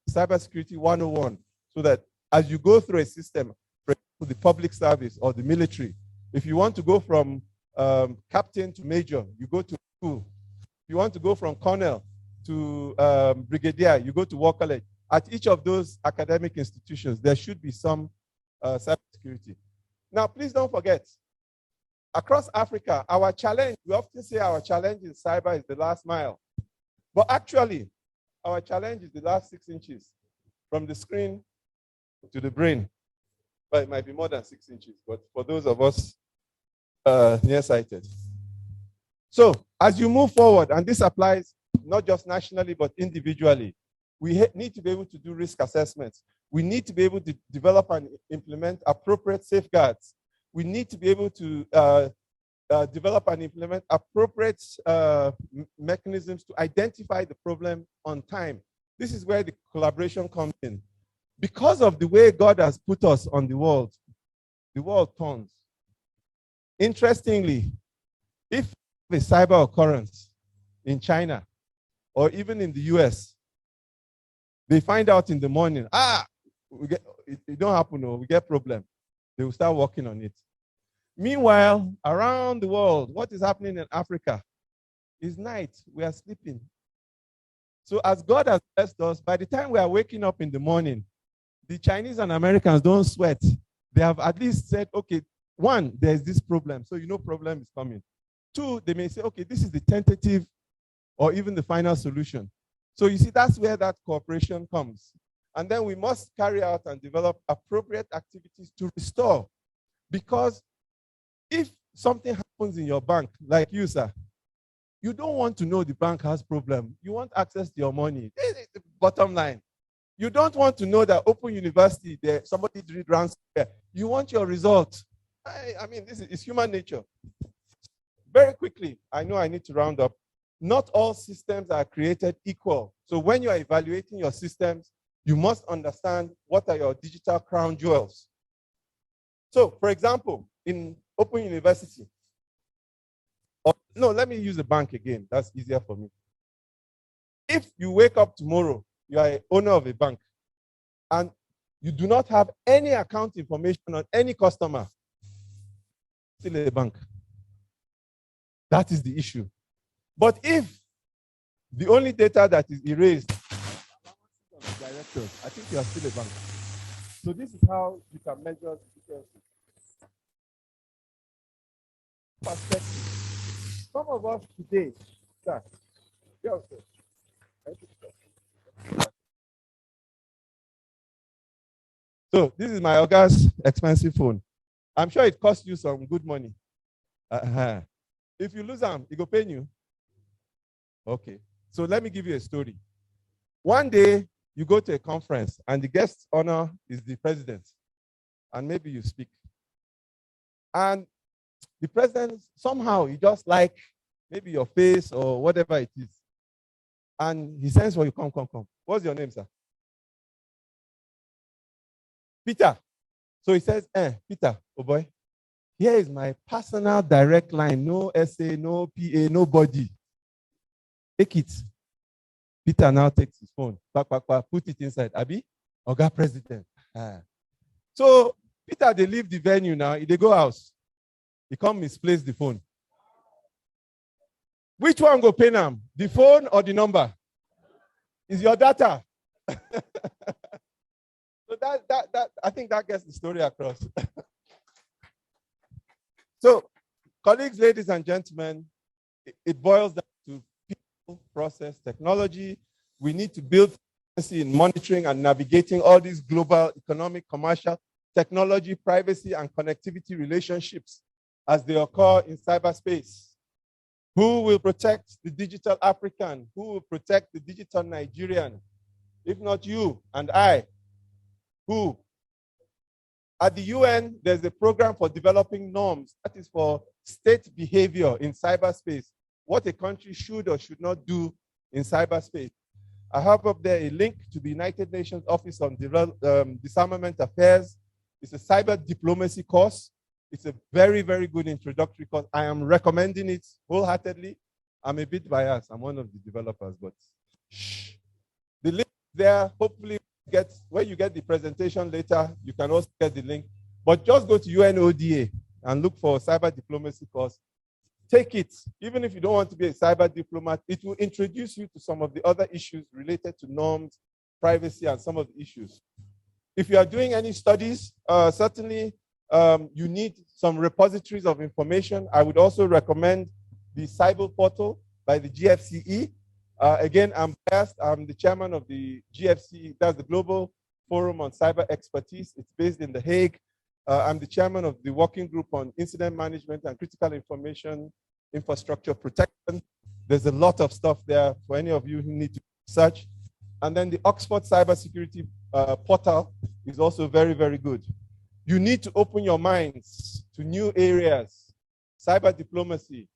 Cybersecurity 101, so that as you go through a system, for example, the public service or the military, if you want to go from captain to major, you go to school. If you want to go from colonel to brigadier, you go to war college. At each of those academic institutions, there should be some cybersecurity. Now, please don't forget, across Africa, our challenge, we often say our challenge in cyber is the last mile. But actually, our challenge is the last 6 inches from the screen to the brain. But it might be more than 6 inches, but for those of us nearsighted. So as you move forward, and this applies not just nationally, but individually, we need to be able to do risk assessments. We need to be able to develop and implement appropriate safeguards. We need to be able to develop and implement appropriate mechanisms to identify the problem on time. This is where the collaboration comes in. Because of the way God has put us on the world turns. Interestingly, if a cyber occurrence in China or even in the US, they find out in the morning, it don't happen, no, we get problem. They will start working on it. Meanwhile, around the world, what is happening in Africa is night. We are sleeping. So as God has blessed us, by the time we are waking up in the morning, the Chinese and Americans don't sweat. They have at least said, okay, one, there's this problem, so you know problem is coming. Two, they may say, okay, this is the tentative or even the final solution. So you see, that's where that cooperation comes. And then we must carry out and develop appropriate activities to restore. Because if something happens in your bank, like you, sir, you don't want to know the bank has problem. You want access to your money. This is the bottom line. You don't want to know that Open University, somebody did ransomware. You want your result. I mean, this is human nature. Very quickly, I know I need to round up. not all systems are created equal. So when you are evaluating your systems, you must understand what are your digital crown jewels. So, for example, in Open University, no, let me use the bank again. That's easier for me. If you wake up tomorrow, you are an owner of a bank, and you do not have any account information on any customer, still a bank. That is the issue. But if the only data that is erased is directors, I think you are still a bank. So this is how you can measure the differences. Perspective. Some of us today, sir, so this is my August expensive phone. I'm sure it cost you some good money. If you lose them, it will pay you. Okay. So let me give you a story. One day, you go to a conference, and the guest honor is the president. And maybe you speak. And the president, somehow, he just like maybe your face or whatever it is. And he sends for you, come. What's your name, sir? Peter. So he says, Peter, oh boy, here is my personal direct line. No SA, no PA, nobody. Take it. Peter now takes his phone, put it inside. Abi, Oga President. So Peter, they leave the venue now. They go house. He come misplace the phone. Which one go pay them? The phone or the number? Is your data. So that I think that gets the story across. So, colleagues, ladies and gentlemen, it boils down to people, process, technology. We need to build in monitoring and navigating all these global economic, commercial, technology, privacy, and connectivity relationships as they occur in cyberspace. Who will protect the digital African? Who will protect the digital Nigerian? If not you and I, who? At the UN, there's a program for developing norms. That is for state behavior in cyberspace, what a country should or should not do in cyberspace. I have up there a link to the United Nations Office on Disarmament Affairs. It's a cyber diplomacy course. It's a very, very good introductory course. I am recommending it wholeheartedly. I'm a bit biased. I'm one of the developers, but shh. The link there, hopefully, when you get the presentation later, you can also get the link. But just go to UNODA and look for a cyber diplomacy course. Take it. Even if you don't want to be a cyber diplomat, it will introduce you to some of the other issues related to norms, privacy, and some of the issues. If you are doing any studies, certainly you need some repositories of information. I would also recommend the Cyber Portal by the GFCE. Again, I'm biased. I'm the chairman of the GFCE, that's the Global Forum on Cyber Expertise. It's based in The Hague. I'm the chairman of the Working Group on Incident Management and Critical Information Infrastructure Protection. There's a lot of stuff there for any of you who need to search. And then the Oxford Cybersecurity portal is also very, very good. You need to open your minds to new areas, cyber diplomacy,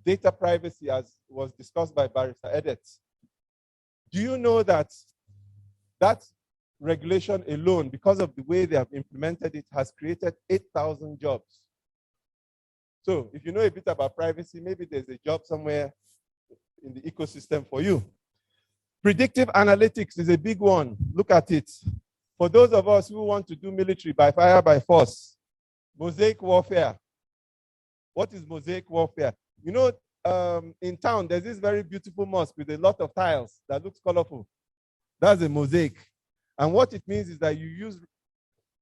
data privacy, as was discussed by Barrister Edet. Do you know that that regulation alone, because of the way they have implemented it, has created 8,000 jobs? So if you know a bit about privacy, maybe there's a job somewhere in the ecosystem for you. Predictive analytics is a big one. Look at it. For those of us who want to do military by fire, by force, mosaic warfare. What is mosaic warfare? You know, in town, there's this very beautiful mosque with a lot of tiles that looks colorful. That's a mosaic. And what it means is that you use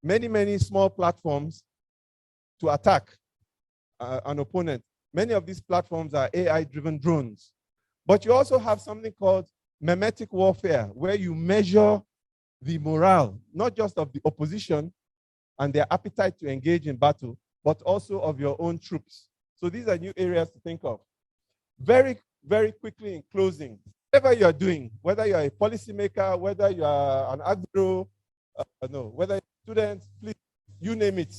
many, many small platforms to attack an opponent. Many of these platforms are AI-driven drones. But you also have something called memetic warfare, where you measure the morale, not just of the opposition and their appetite to engage in battle, but also of your own troops. So these are new areas to think of. Very, very quickly in closing, whatever you're doing, whether you're a policymaker, whether you are an agro, whether you're a student, please, you name it.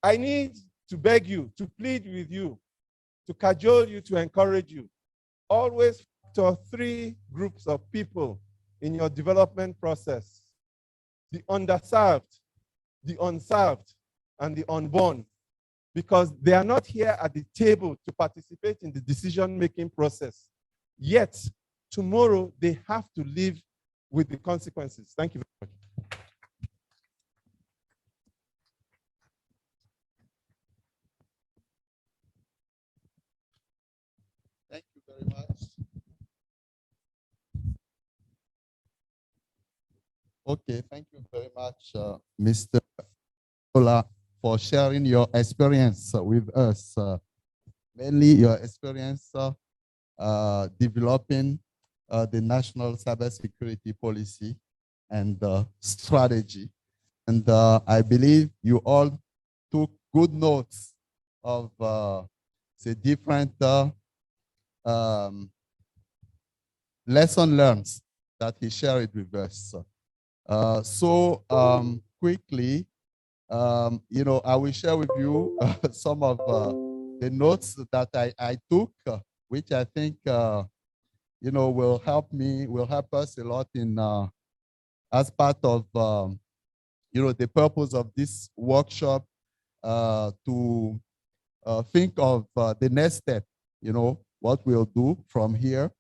I need to beg you, to plead with you, to cajole you, to encourage you. always factor 3 groups of people in your development process: the underserved, the unserved, and the unborn, because they are not here at the table to participate in the decision-making process. Yet, tomorrow, they have to live with the consequences. Thank you very much. Thank you very much. Okay, thank you very much, Mr. Ola, for sharing your experience with us, mainly your experience developing the national cybersecurity policy and strategy. And I believe you all took good notes of the different lesson learned that he shared with us. Quickly, you know, I will share with you some of the notes that I took, which I think, you know, will help us a lot in, as part of, you know, the purpose of this workshop, to think of the next step, you know, what we'll do from here.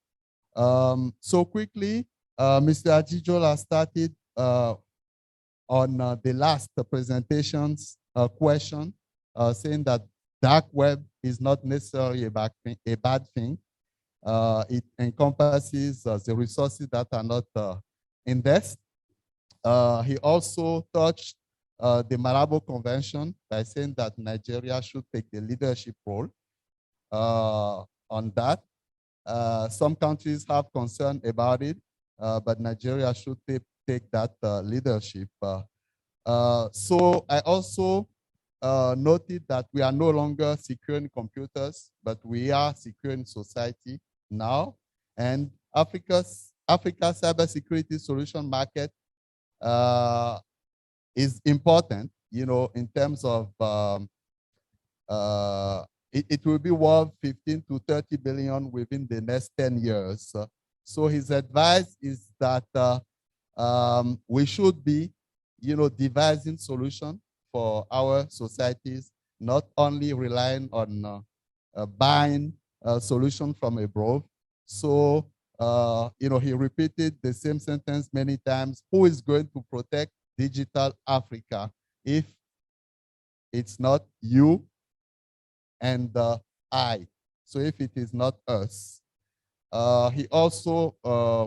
So quickly, Mr. Ajijola started on the last presentation's question, saying that dark web is not necessarily a bad thing. It encompasses the resources that are not indexed. He also touched the Malabo Convention by saying that Nigeria should take the leadership role on that. Some countries have concern about it, but Nigeria should take that leadership. So I also noted that we are no longer securing computers, but we are securing society now. And Africa's cybersecurity solution market is important, you know, in terms of it will be worth 15 to 30 billion within the next 10 years. So his advice is that we should be, you know, devising solutions for our societies, not only relying on buying a solution from abroad. So, you know, he repeated the same sentence many times: who is going to protect digital Africa if it's not you and I? So if it is not us. He also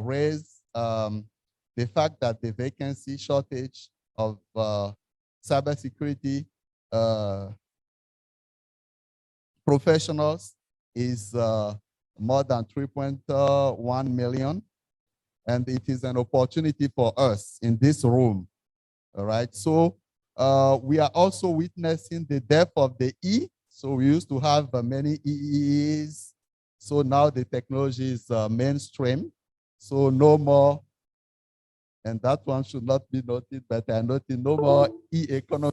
raised the fact that the vacancy shortage of cybersecurity professionals is more than 3.1 million. And it is an opportunity for us in this room, all right? So we are also witnessing the death of the E. So we used to have many EEs. So now the technology is mainstream. So no more, and that one should not be noted, but I noted no more e-economy,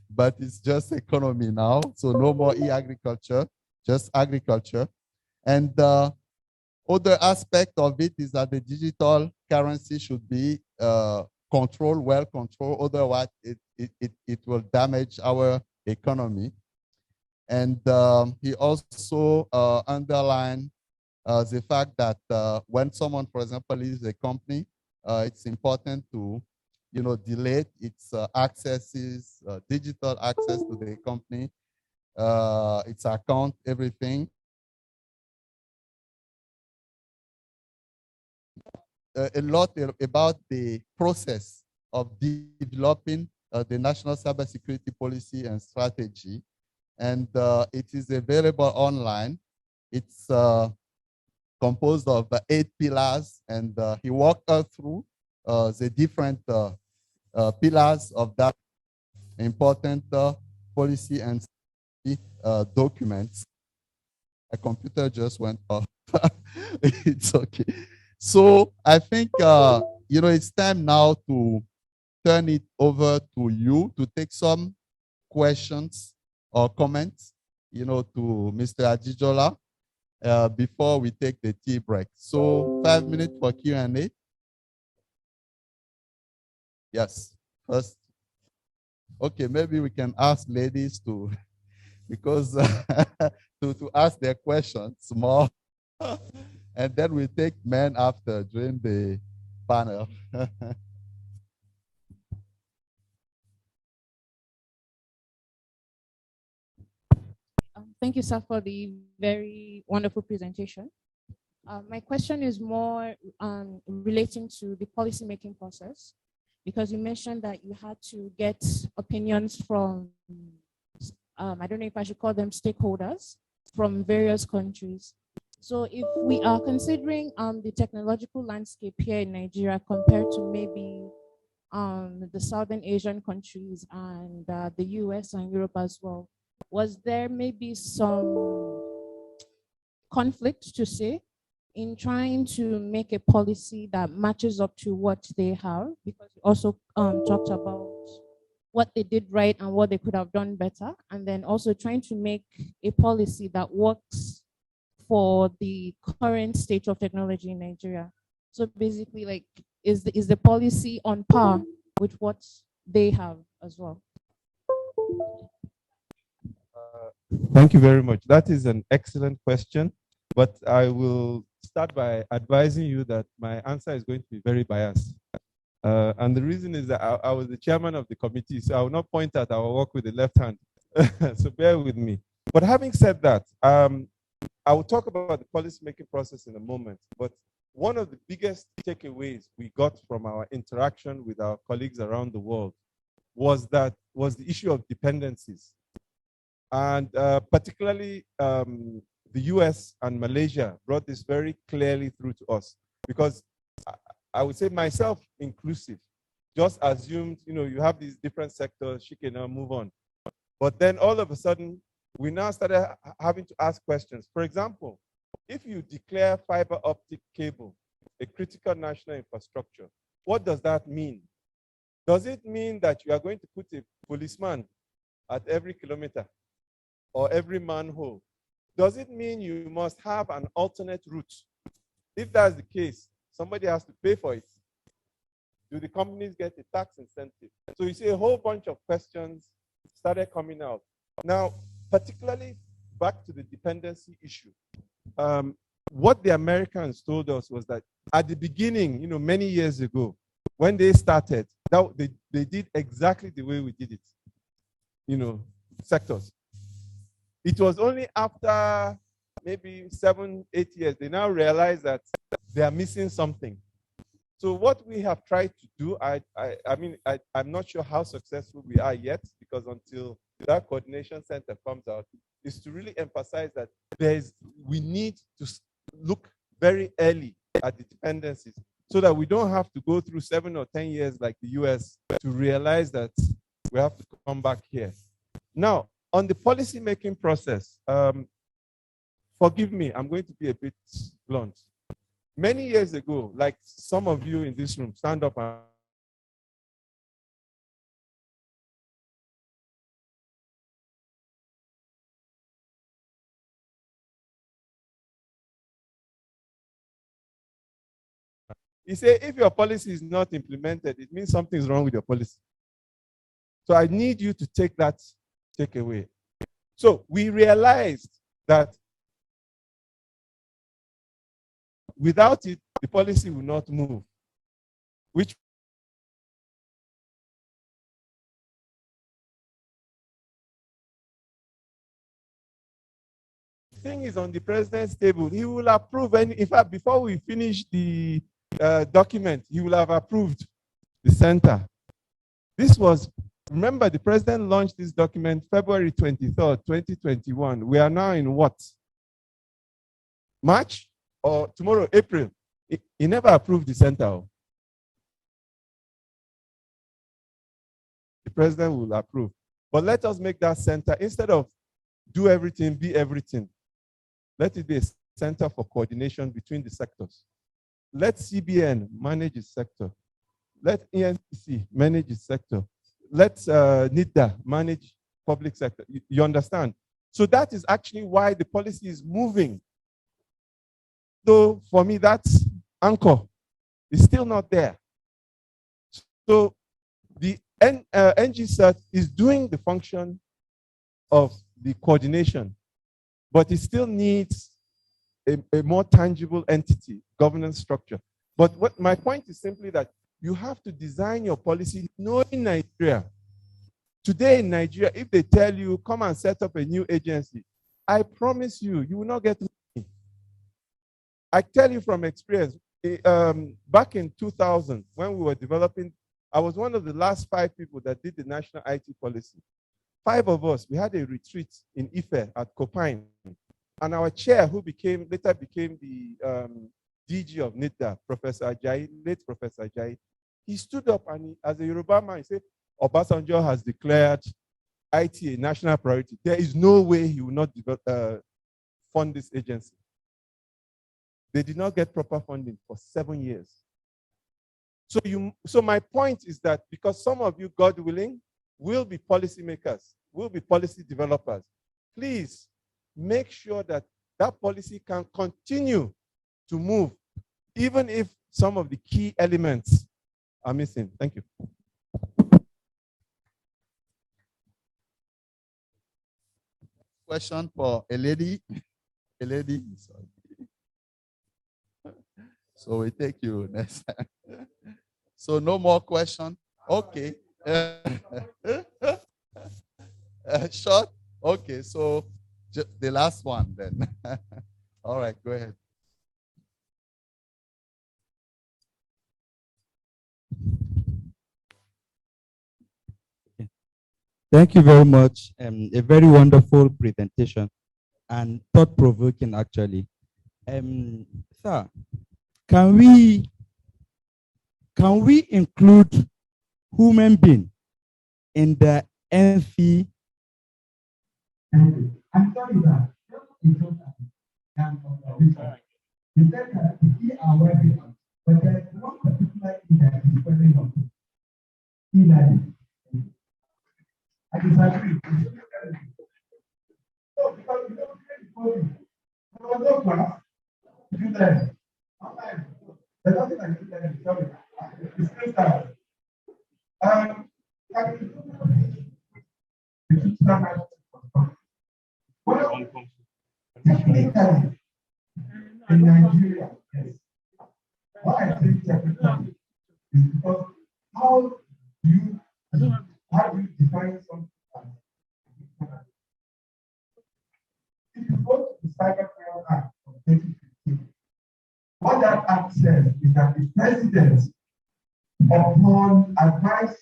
but it's just economy now. So no more e-agriculture, just agriculture. And other aspect of it is that the digital currency should be controlled, well controlled. Otherwise, it will damage our economy. And he also underlined the fact that when someone, for example, leaves a company, it's important to, you know, delete its accesses, digital access to the company, its account, everything. A lot about the process of developing the national cybersecurity policy and strategy. And it is available online. It's composed of 8 pillars, and he walked us through the different pillars of that important policy and documents. A computer just went off. It's okay. So I think, you know, it's time now to turn it over to you to take some questions or comments, you know, to Mr. Ajijola. before we take the tea break. So 5 minutes for Q&A. Yes, first. Okay, maybe we can ask ladies to, because to ask their questions more. And then we take men after during the panel. Thank you, sir, for the very wonderful presentation. My question is more relating to the policy-making process, because you mentioned that you had to get opinions from, I don't know if I should call them stakeholders, from various countries. So if we are considering the technological landscape here in Nigeria compared to maybe the Southern Asian countries and the US and Europe as well, was there maybe some conflict, to say, in trying to make a policy that matches up to what they have? Because you also talked about what they did right and what they could have done better, and then also trying to make a policy that works for the current state of technology in Nigeria. So basically, like, is the policy on par with what they have as well? Thank you very much. That is an excellent question, but I will start by advising you that my answer is going to be very biased. And the reason is that I was the chairman of the committee, so I will not point at, I will work with the left hand. So bear with me. But having said that, I will talk about the policy-making process in a moment, but one of the biggest takeaways we got from our interaction with our colleagues around the world was the issue of dependencies. And particularly the US and Malaysia brought this very clearly through to us, because I would say myself inclusive, just assumed, you have these different sectors, she can now move on. But then all of a sudden, we now started having to ask questions. For example, if you declare fiber optic cable a critical national infrastructure, what does that mean? Does it mean that you are going to put a policeman at every kilometer or every manhole? Does it mean you must have an alternate route? If that's the case, somebody has to pay for it. Do the companies get a tax incentive? So you see a whole bunch of questions started coming out. Now, particularly back to the dependency issue. What the Americans told us was that at the beginning, many years ago, when they started, they did exactly the way we did it, sectors. It was only after maybe 7, 8 years, they now realize that they are missing something. So what we have tried to do, I'm not sure how successful we are yet, because until that coordination center comes out, is to really emphasize that we need to look very early at the dependencies, so that we don't have to go through 7 or 10 years like the US to realize that we have to come back here. Now, on the policy-making process, forgive me, I'm going to be a bit blunt. Many years ago, like some of you in this room, stand up and he said, if your policy is not implemented, it means something is wrong with your policy. So I need you to take that takeaway. So we realized that without it, the policy will not move, which thing is on the president's table. He will approve, and in fact, before we finish the document, he will have approved the center. This was, remember, the president launched this document February 23rd, 2021. We are now in what? March? Or tomorrow, April? He never approved the center. The president will approve. But let us make that center, instead of do everything, be everything, let it be a center for coordination between the sectors. Let CBN manage its sector. Let ENPC manage its sector. Let NIDA manage public sector. You understand? So that is actually why the policy is moving though for me that anchor is still not there. So the NG-CERT is doing the function of the coordination, but it still needs a more tangible entity, governance structure. But what my point is simply that you have to design your policy knowing Nigeria. Today in Nigeria, if they tell you, come and set up a new agency, I promise you, you will not get money. I tell you from experience, back in 2000, when we were developing, I was one of the last 5 people that did the national IT policy. 5 of us, we had a retreat in Ife at Copine. And our chair, who later became the DG of NIDA, Professor Ajayi, late Professor Ajayi, he stood up and as a Yoruba man, he said, Obasanjo has declared IT a national priority. There is no way he will not fund this agency. They did not get proper funding for 7 years. So my point is that because some of you, God willing, will be policymakers, will be policy developers, please make sure that that policy can continue to move, even if some of the key elements are missing. Thank you. Question for a lady. A lady. Sorry. So we take you next time. So no more question. Okay. Short. Okay. So the last one then. All right. Go ahead. Thank you very much. A very wonderful presentation and thought-provoking, actually. Sir, can we include human being in the NC? I'm sorry that you said that we are working on, but there's one particular thing that is very on. I disagree. So, because you don't create coding, there was no class, you learn. There's nothing like you learn, sorry. It's still start. Well, technically, in Nigeria, yes. Why I think technically is because how do you define something? If you go to the Cybersecurity Act of 2015, what that act says is that the president, upon advice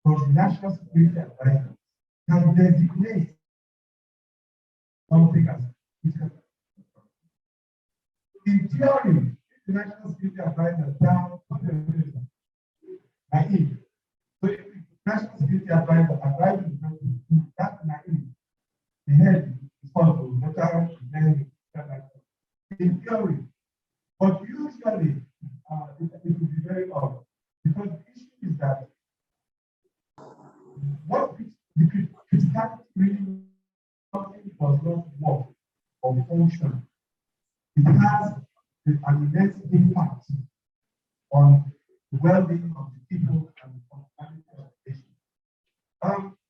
from the National Security Advisor, can designate something as critical. In theory, the National Security Advisor down naive. So if the National Security Advisor advises that naive, the head is possible, in theory. But usually, it will be very odd. Because the issue is that what the criticality really something does not work or function, it has an immense impact on the well-being of the people and on family organization.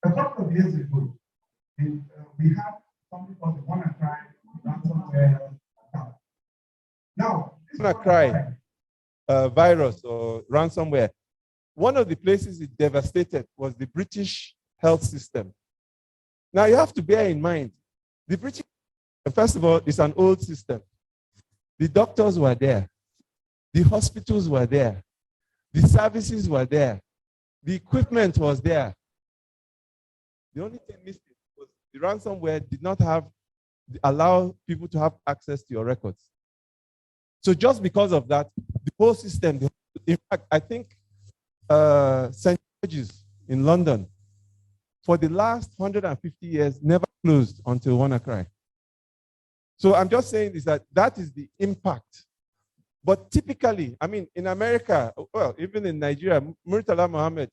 A couple of years ago, we had something called the WannaCry ransomware attack. Now, this WannaCry virus or ransomware, one of the places it devastated was the British health system. Now you have to bear in mind, the British, first of all, it's an old system. The doctors were there. The hospitals were there. The services were there. The equipment was there. The only thing missing was the ransomware did not allow people to have access to your records. So just because of that, the whole system, in fact, I think St. George's in London, for the last 150 years, never closed until WannaCry. So I'm just saying is that is the impact. But typically, I mean, in America, well, even in Nigeria, Murtala Mohammed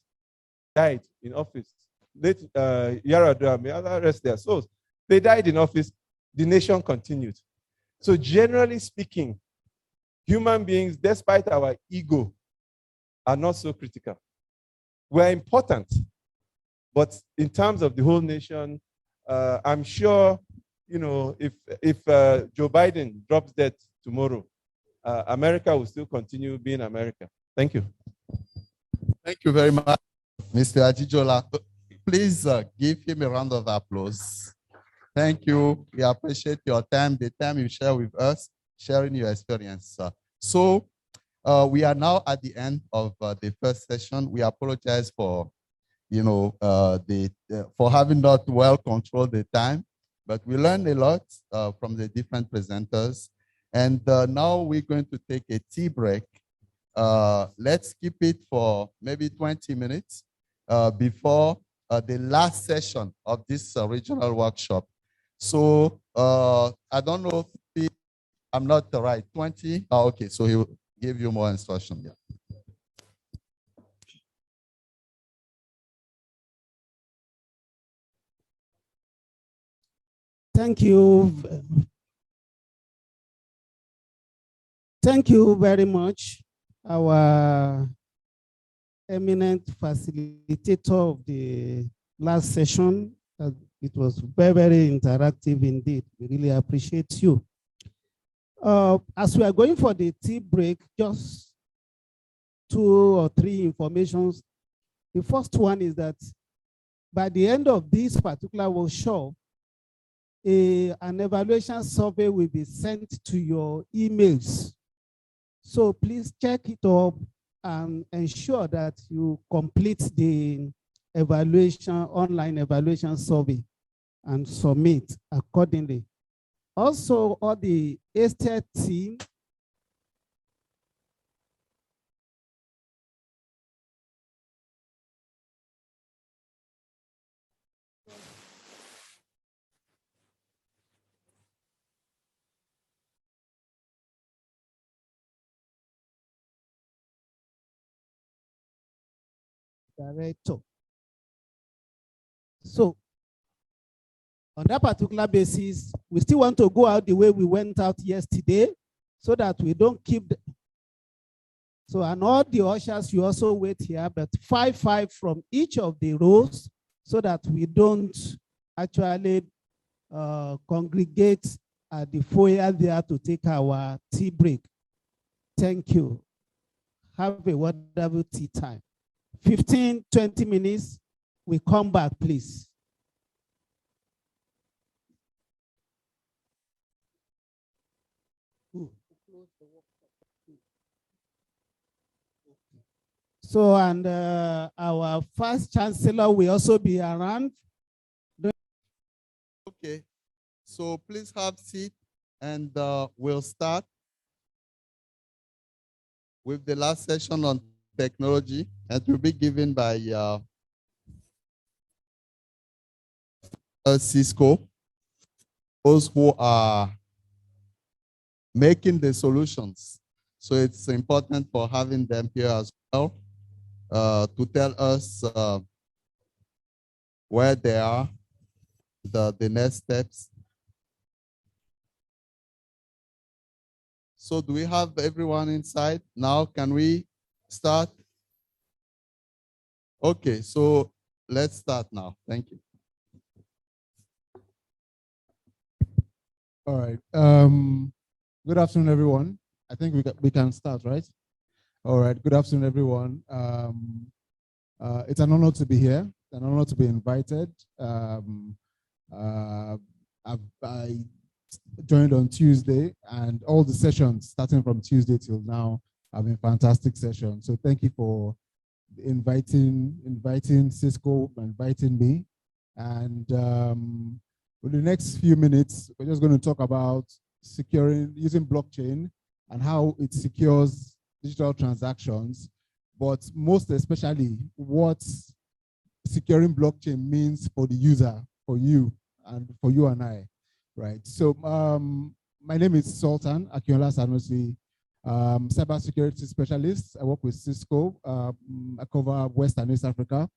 died in office. Late Yaradua, may Allah rest their souls. They died in office. The nation continued. So generally speaking, human beings, despite our ego, are not so critical. We're important, but in terms of the whole nation, I'm sure, you know, if Joe Biden drops dead tomorrow, America will still continue being America. Thank you. Thank you very much, Mr. Ajijola. Please give him a round of applause. Thank you. We appreciate your time, the time you share with us, sharing your experience. So we are now at the end of the first session. We apologize for, you know, for having not well controlled the time, but we learned a lot from the different presenters. And now we're going to take a tea break. Let's keep it for maybe 20 minutes before the last session of this regional workshop. So I don't know if I'm not right, 20? Oh, okay, so he will give you more instruction. Yeah. Thank you. Thank you very much, our eminent facilitator of the last session. It was very, very interactive indeed. We really appreciate you. As we are going for the tea break, just 2 or 3 informations. The first one is that by the end of this particular workshop, an evaluation survey will be sent to your emails. So please check it up and ensure that you complete the evaluation, online evaluation survey and submit accordingly. Also, all the estate team, director. So on that particular basis, we still want to go out the way we went out yesterday so that we don't keep the, so, and all the ushers, you also wait here, but 5 from each of the rows so that we don't actually congregate at the foyer there to take our tea break. Thank you. Have a wonderful tea time. 15, 20 minutes, we come back, please. So, and our first chancellor will also be around. Okay, so please have a seat and we'll start with the last session on technology, and will be given by Cisco, those who are making the solutions. So it's important for having them here as well to tell us where they are, the next steps. So do we have everyone inside? Now, can we start? Okay, so let's start now. Thank you. All right. Good afternoon, everyone. I think we can start, right? All right. Good afternoon, everyone. It's an honor to be here. An honor to be invited. I joined on Tuesday, and all the sessions starting from Tuesday till now have been fantastic sessions. So thank you for inviting Cisco, inviting me. And for the next few minutes, we're just going to talk about using blockchain and how it secures digital transactions, but most especially what securing blockchain means for the user, for you and I, right? So my name is Sultan Akinola Sanusi, cybersecurity specialist. I work with Cisco. I cover West and East Africa,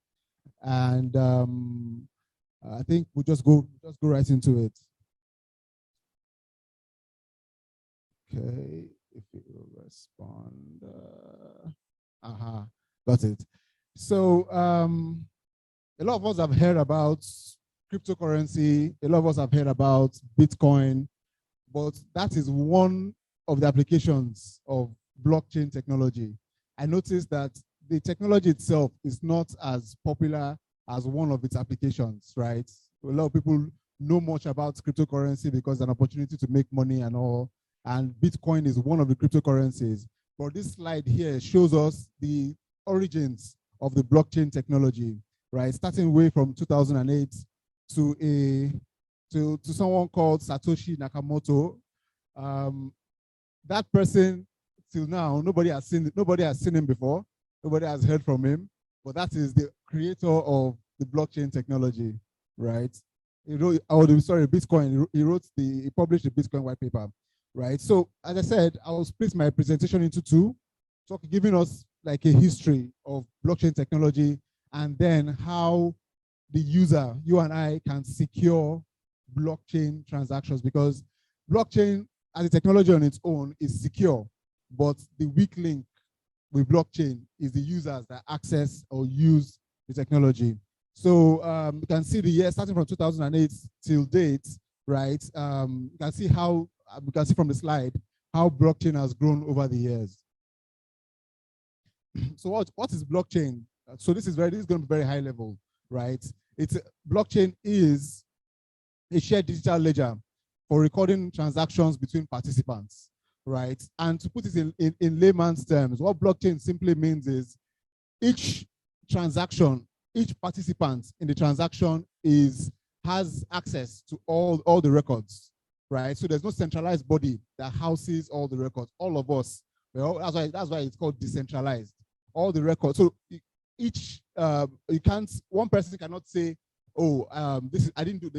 and I think we'll just go right into it. Okay, if it will respond. Got it. So a lot of us have heard about cryptocurrency. A lot of us have heard about Bitcoin, but that is one of the applications of blockchain technology. I noticed that the technology itself is not as popular as one of its applications, right? A lot of people know much about cryptocurrency because it's an opportunity to make money and all, and Bitcoin is one of the cryptocurrencies. But this slide here shows us the origins of the blockchain technology, right? Starting way from 2008 to someone called Satoshi Nakamoto. That person, till now, nobody has seen him before. Nobody has heard from him, but that is the creator of the blockchain technology, right? He wrote, Bitcoin. He published the Bitcoin white paper, right? So as I said, I will split my presentation into two, so giving us like a history of blockchain technology and then how the user, you and I, can secure blockchain transactions, because blockchain as a technology on its own is secure, but the weak link with blockchain is the users that access or use the technology. So you can see the year starting from 2008 till date, right? You can see how, you can see from the slide, how blockchain has grown over the years. So what is blockchain? So this is going to be very high level, right? Blockchain is a shared digital ledger for recording transactions between participants, right? And to put it in layman's terms, what blockchain simply means is each transaction, each participant in the transaction has access to all the records, right? So there's no centralized body that houses all the records. All of us, well, that's why it's called decentralized. All the records. So each one person cannot say, oh, I didn't do.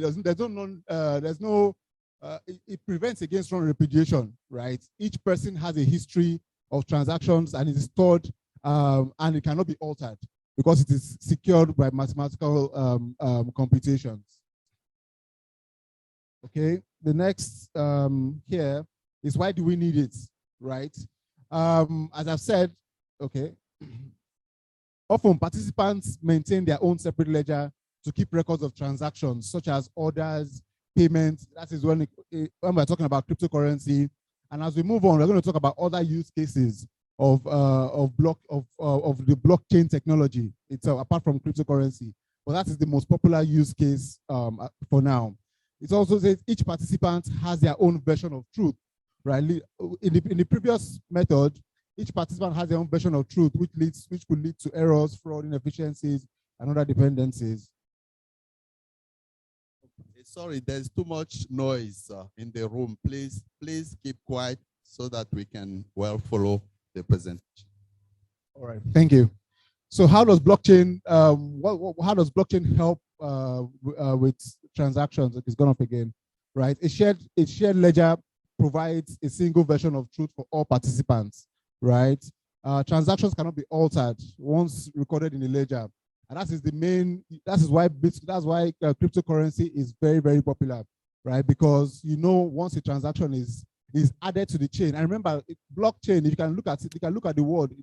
It prevents against wrong repudiation, right? Each person has a history of transactions and it is stored, and it cannot be altered because it is secured by mathematical computations. Okay, the next here is, why do we need it, right? As I've said, okay, often participants maintain their own separate ledger to keep records of transactions such as orders, payments. That is when we're talking about cryptocurrency. And as we move on, we're going to talk about other use cases of the blockchain technology itself, apart from cryptocurrency. But that is the most popular use case for now. It also says each participant has their own version of truth, right? In the previous method, each participant has their own version of truth, which could lead to errors, fraud, inefficiencies, and other dependencies. Sorry, there's too much noise in the room. Please keep quiet so that we can well follow the presentation. All right, thank you. So how does blockchain help with transactions? It's gone up again, right? A shared ledger provides a single version of truth for all participants, right? Transactions cannot be altered once recorded in the ledger. And that is why cryptocurrency is very, very popular, right? Because once a transaction is added to the chain, and remember, blockchain, if you can look at it, you can look at the word.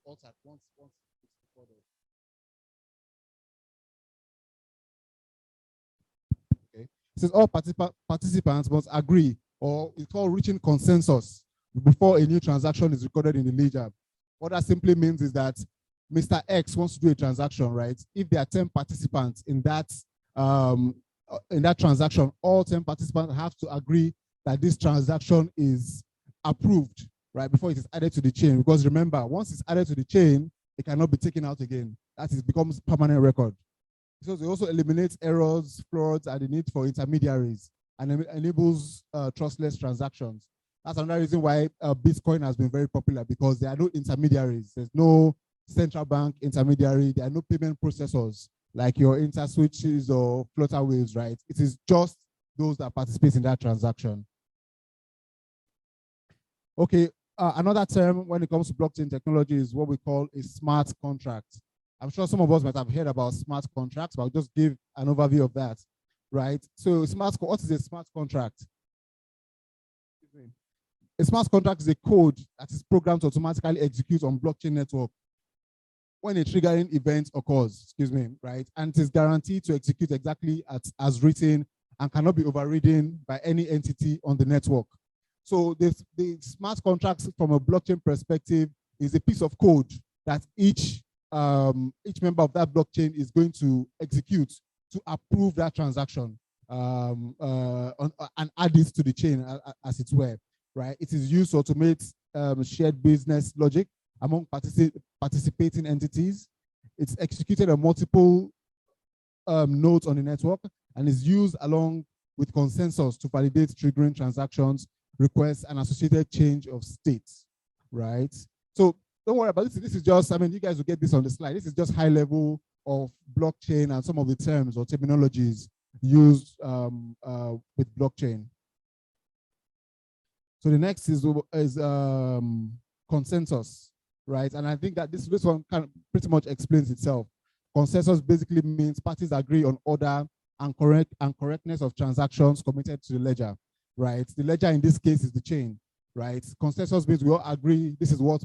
Altered once it's recorded. Okay. It says all participants must agree, or it's called reaching consensus before a new transaction is recorded in the ledger. What that simply means is that Mr. X wants to do a transaction, right? If there are 10 participants in that transaction, all 10 participants have to agree that this transaction is approved, right, before it is added to the chain. Because remember, once it's added to the chain, it cannot be taken out again. That becomes permanent record. So it also eliminates errors, frauds, and the need for intermediaries, and enables trustless transactions. That's another reason why Bitcoin has been very popular, because there are no intermediaries. There's no central bank intermediary. There are no payment processors like your interswitches or Flutterwaves, right? It is just those that participate in that transaction. Okay, another term when it comes to blockchain technology is what we call a smart contract. I'm sure some of us might have heard about smart contracts, but I'll just give an overview of that, right? So what is a smart contract? A smart contract is a code that is programmed to automatically execute on blockchain network when a triggering event occurs, right? And it is guaranteed to execute exactly as written and cannot be overridden by any entity on the network. So the smart contract from a blockchain perspective is a piece of code that each member of that blockchain is going to execute to approve that transaction and add it to the chain as it were, right? It is used to automate shared business logic among participating entities. It's executed on multiple nodes on the network and is used along with consensus to validate triggering transactions, requests, and associated change of states, right? So don't worry about this. This is just, you guys will get this on the slide. This is just high level of blockchain and some of the terms or terminologies used with blockchain. So the next is consensus, right? And I think that this one kind of pretty much explains itself. Consensus basically means parties agree on order and correctness of transactions committed to the ledger, right? The ledger in this case is the chain, right? Consensus means we all agree, this is what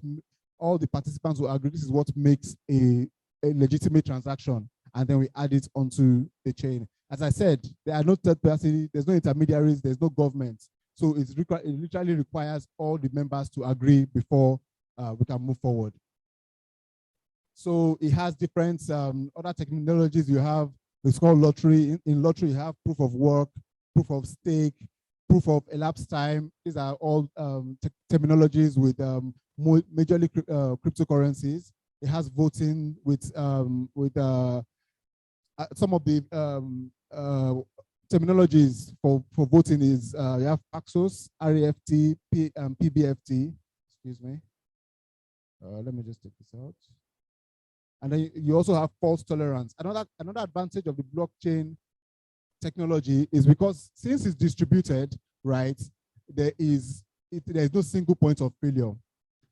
all the participants will agree, this is what makes a legitimate transaction, and then we add it onto the chain. As I said, there are no third party, there's no intermediaries, there's no government. So it literally requires all the members to agree before we can move forward. So it has different other technologies. You have, it's called lottery. In lottery, you have proof of work, proof of stake, proof of elapsed time. These are all terminologies with majorly cryptocurrencies. It has voting with some of the terminologies for voting is you have Paxos, REFT, PBFT. Excuse me. Let me just take this out. And then you also have fault tolerance. Another advantage of the blockchain technology is because since it's distributed, right, there is no single point of failure,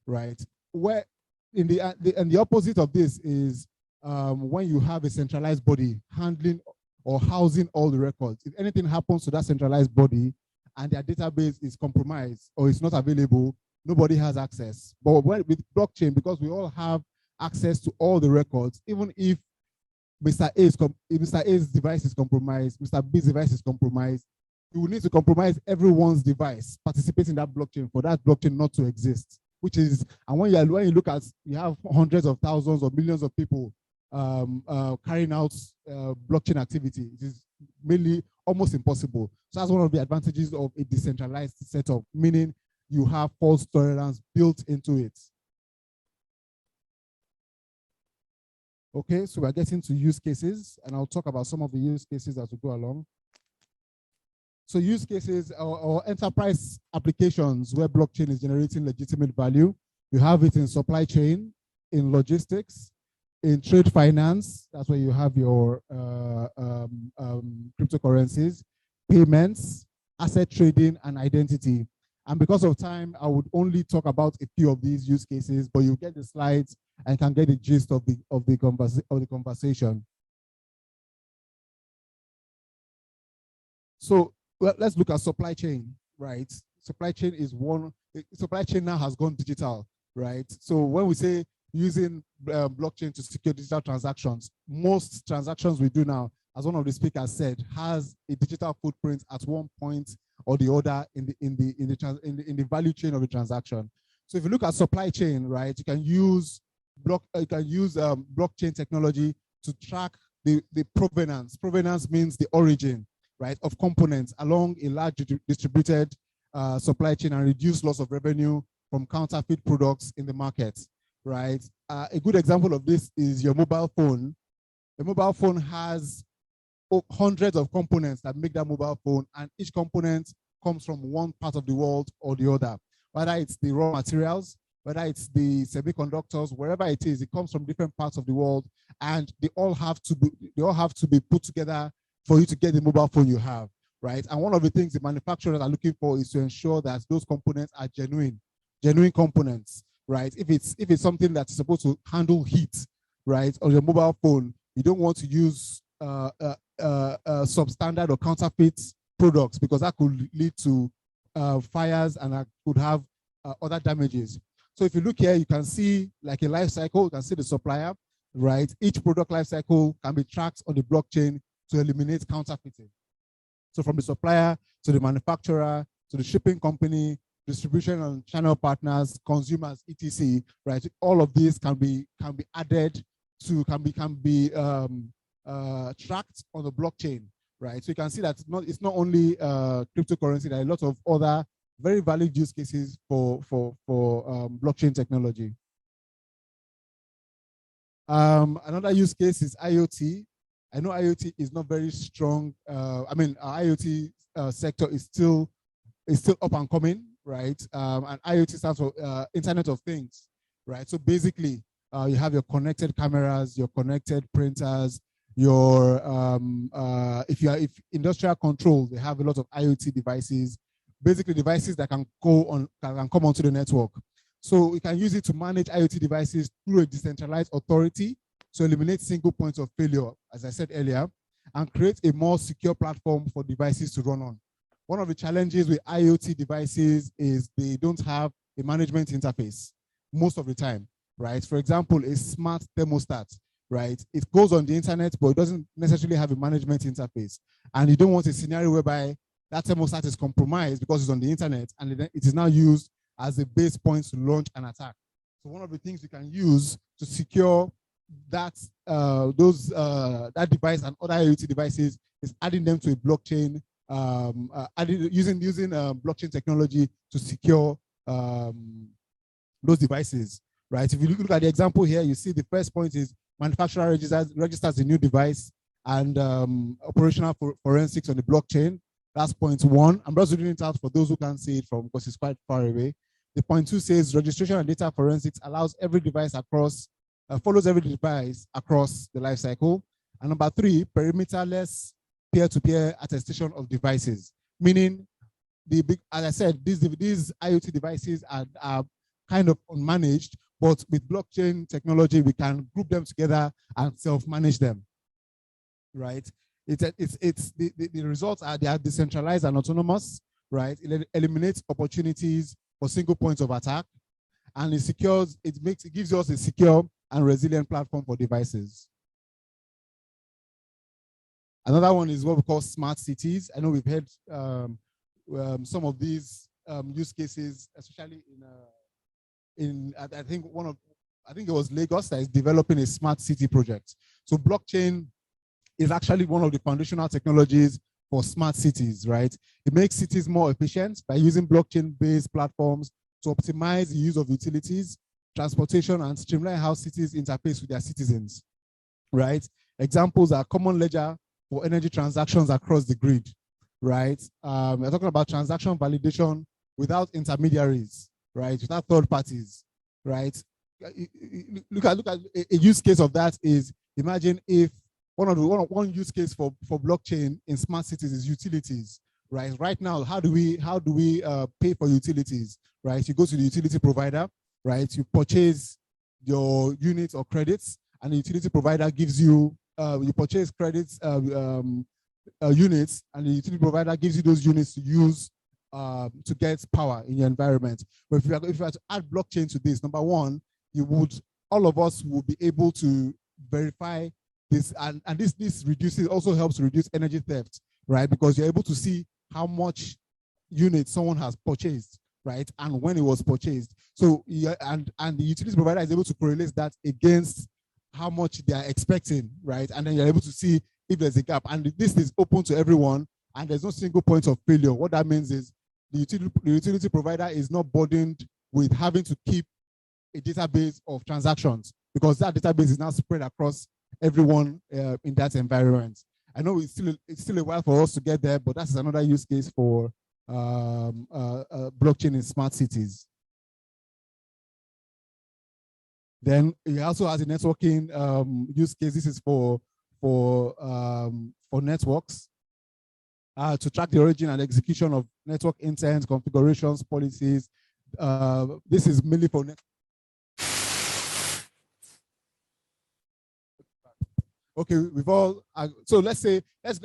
right? Where in the opposite of this is when you have a centralized body handling or housing all the records. If anything happens to that centralized body and their database is compromised or is not available, nobody has access. But with blockchain, because we all have access to all the records, even if Mr. A's device is compromised, Mr. B's device is compromised, you will need to compromise everyone's device participating in that blockchain for that blockchain not to exist. Which is, and when you look at, you have hundreds of thousands or millions of people carrying out blockchain activity. It is mainly almost impossible. So that's one of the advantages of a decentralized setup, meaning you have fault tolerance built into it. Okay, so we're getting to use cases, and I'll talk about some of the use cases as we go along. So use cases or enterprise applications where blockchain is generating legitimate value. You have it in supply chain, in logistics, in trade finance. That's where you have your cryptocurrencies, payments, asset trading, and identity. And because of time, I would only talk about a few of these use cases, but you get the slides and can get the gist of the conversation. So let's look at supply chain, right? Supply chain is supply chain now has gone digital, right? So when we say using blockchain to secure digital transactions, most transactions we do now, as one of the speakers said, has a digital footprint at one point or the other in the value chain of the transaction. So if you look at supply chain, right, you can use blockchain technology to track the provenance. Provenance means the origin, right, of components along a large distributed supply chain and reduce loss of revenue from counterfeit products in the market, right? A good example of this is your mobile phone. A mobile phone has hundreds of components that make that mobile phone, and each component comes from one part of the world or the other. Whether it's the raw materials, whether it's the semiconductors, wherever it is, it comes from different parts of the world, and they all have to be put together for you to get the mobile phone you have. right? And one of the things the manufacturers are looking for is to ensure that those components are genuine components, right? If it's something that's supposed to handle heat, right, on your mobile phone, you don't want to use substandard or counterfeit products because that could lead to fires and could have other damages. So if you look here, you can see like a life cycle, you can see the supplier, right? Each product life cycle can be tracked on the blockchain to eliminate counterfeiting. So from the supplier to the manufacturer to the shipping company, distribution and channel partners, consumers, etc. Right? All of these can be added to can be tracked on the blockchain, right? So you can see that it's not only cryptocurrency. There are a lot of other very valid use cases for blockchain technology. Another use case is IoT. I know IoT is not very strong. I mean, our IoT sector is still up and coming, right? And IoT stands for Internet of Things, right? So basically, you have your connected cameras, your connected printers, your if industrial control, they have a lot of IoT devices, basically devices that can come onto the network. So we can use it to manage IoT devices through a decentralized authority to eliminate single points of failure, as I said earlier, and create a more secure platform for devices to run on. One of the challenges with IoT devices is they don't have a management interface most of the time, right? For example, a smart thermostat, right? It goes on the internet, but it doesn't necessarily have a management interface. And you don't want a scenario whereby that thermostat is compromised because it's on the internet and it is now used as a base point to launch an attack. So one of the things you can use to secure that that device and other IoT devices is adding them to a blockchain, using blockchain technology to secure those devices, right? If you look at the example here, you see the first point is manufacturer registers a new device and operational forensics on the blockchain. That's point one. I'm just reading it out for those who can't see it from because it's quite far away. The point two says registration and data forensics allows every device across, follows every device across the life cycle. And number three, perimeterless peer-to-peer attestation of devices, meaning as I said, these IoT devices are kind of unmanaged, but with blockchain technology, we can group them together and self-manage them, right? The results are they are decentralized and autonomous, right? It eliminates opportunities for single points of attack, and it gives us a secure and resilient platform for devices. Another one is what we call smart cities. I know we've heard some of these use cases, especially I think it was Lagos that is developing a smart city project. So blockchain is actually one of the foundational technologies for smart cities, right? It makes cities more efficient by using blockchain-based platforms to optimize the use of utilities, transportation, and streamline how cities interface with their citizens, right? Examples are common ledger for energy transactions across the grid, right? We're talking about transaction validation without intermediaries, right? Without third parties, right? Look at a use case of that is, imagine if one use case for blockchain in smart cities is utilities, right? Right now, how do we pay for utilities, right? You go to the utility provider, right? You purchase your units or credits, and the utility provider gives you you purchase credits units, and the utility provider gives you those units to use to get power in your environment. But if you were to add blockchain to this, number one, all of us will be able to verify this, and this also helps to reduce energy theft, right? Because you're able to see how much units someone has purchased, right, and when it was purchased. So and the utility provider is able to correlate that against how much they are expecting, right? And then you're able to see if there's a gap. And this is open to everyone, and there's no single point of failure. What that means is the utility provider is not burdened with having to keep a database of transactions, because that database is now spread across everyone in that environment. I know it's still a while for us to get there, but that's another use case for blockchain in smart cities. Then it also has a networking use case. This is for networks. to track the origin and execution of network intents, configurations, policies. This is mainly for okay, we've all so let's say let's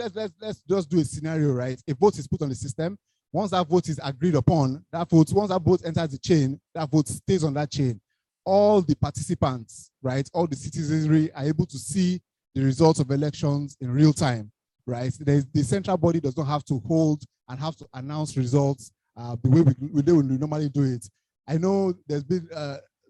just do a scenario, right? A vote is put on the system. Once that vote is agreed upon, once that vote enters the chain, that vote stays on that chain. All the participants, right, all the citizenry are able to see the results of elections in real time, right? The central body does not have to hold and have to announce results the way we normally do it. I know there's been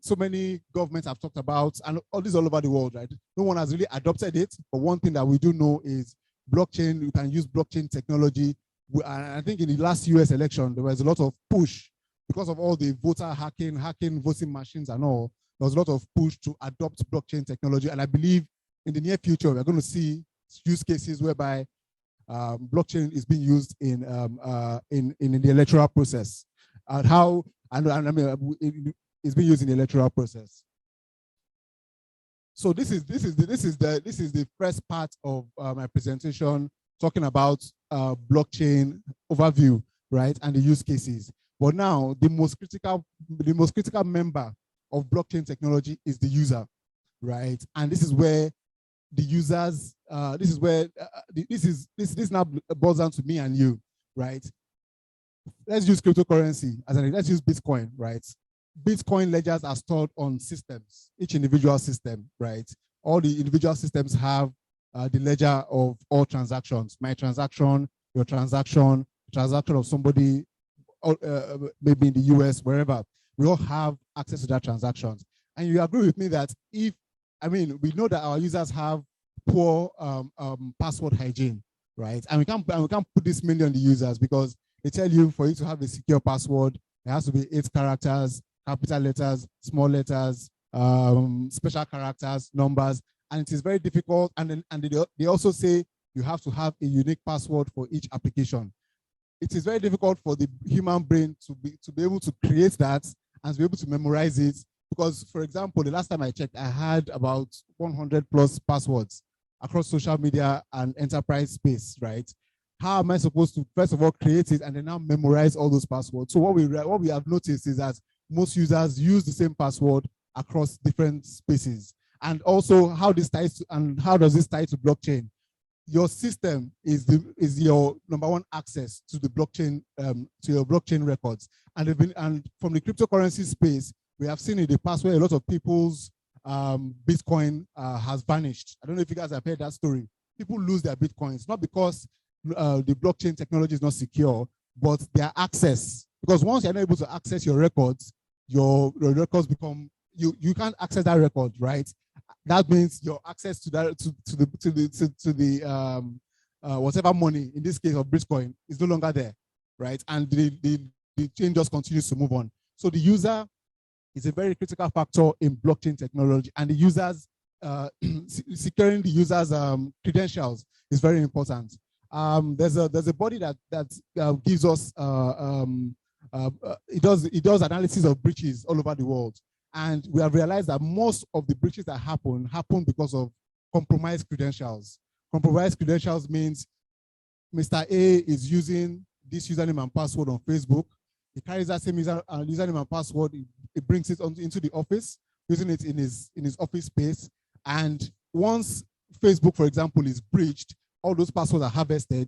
so many governments have talked about, and all this all over the world, right? No one has really adopted it, but one thing that we do know is blockchain. You can use blockchain technology. I think in the last US election, there was a lot of push because of all the voter hacking voting machines and all. There was a lot of push to adopt blockchain technology, and I believe in the near future we're going to see use cases whereby blockchain is being used in the electoral process, and how I mean it's being used in the electoral process. So this is the first part of my presentation, talking about blockchain overview, right, and the use cases. But now the most critical member of blockchain technology is the user, right? And this is where the users, this now boils down to me and you, right? Let's use cryptocurrency let's use Bitcoin, right? Bitcoin ledgers are stored on systems, each individual system, right? All the individual systems have the ledger of all transactions, my transaction, your transaction, transaction of somebody, maybe in the US, wherever. We all have access to that transactions. And you agree with me that we know that our users have poor password hygiene, right? And we can't put this mainly on the users, because they tell you for you to have a secure password, it has to be 8 characters, capital letters, small letters, special characters, numbers, and it is very difficult. And they also say you have to have a unique password for each application. It is very difficult for the human brain to be able to create that and to be able to memorize it. Because, for example, the last time I checked, I had about 100 plus passwords across social media and enterprise space, right? How am I supposed to, first of all, create it and then now memorize all those passwords? So what we have noticed is that most users use the same password across different spaces. And also how this ties to, and how does this tie to blockchain? Your system is your number one access to the blockchain, to your blockchain records. And from the cryptocurrency space, we have seen in the past where a lot of people's Bitcoin has vanished. I don't know if you guys have heard that story. People lose their Bitcoins, not because the blockchain technology is not secure, but their access. Because once you're not able to access your records, your records become, you can't access that record, right? That means your access to that to the whatever money, in this case of Bitcoin, is no longer there, right? And the chain just continues to move on. So the user is a very critical factor in blockchain technology, and the users securing the users' credentials is very important. There's a body that gives us it does analysis of breaches all over the world. And we have realized that most of the breaches that happen because of compromised credentials. Compromised credentials means Mr. A is using this username and password on Facebook. He carries that same username and password. He brings it into the office, using it in his office space. And once Facebook, for example, is breached, all those passwords are harvested.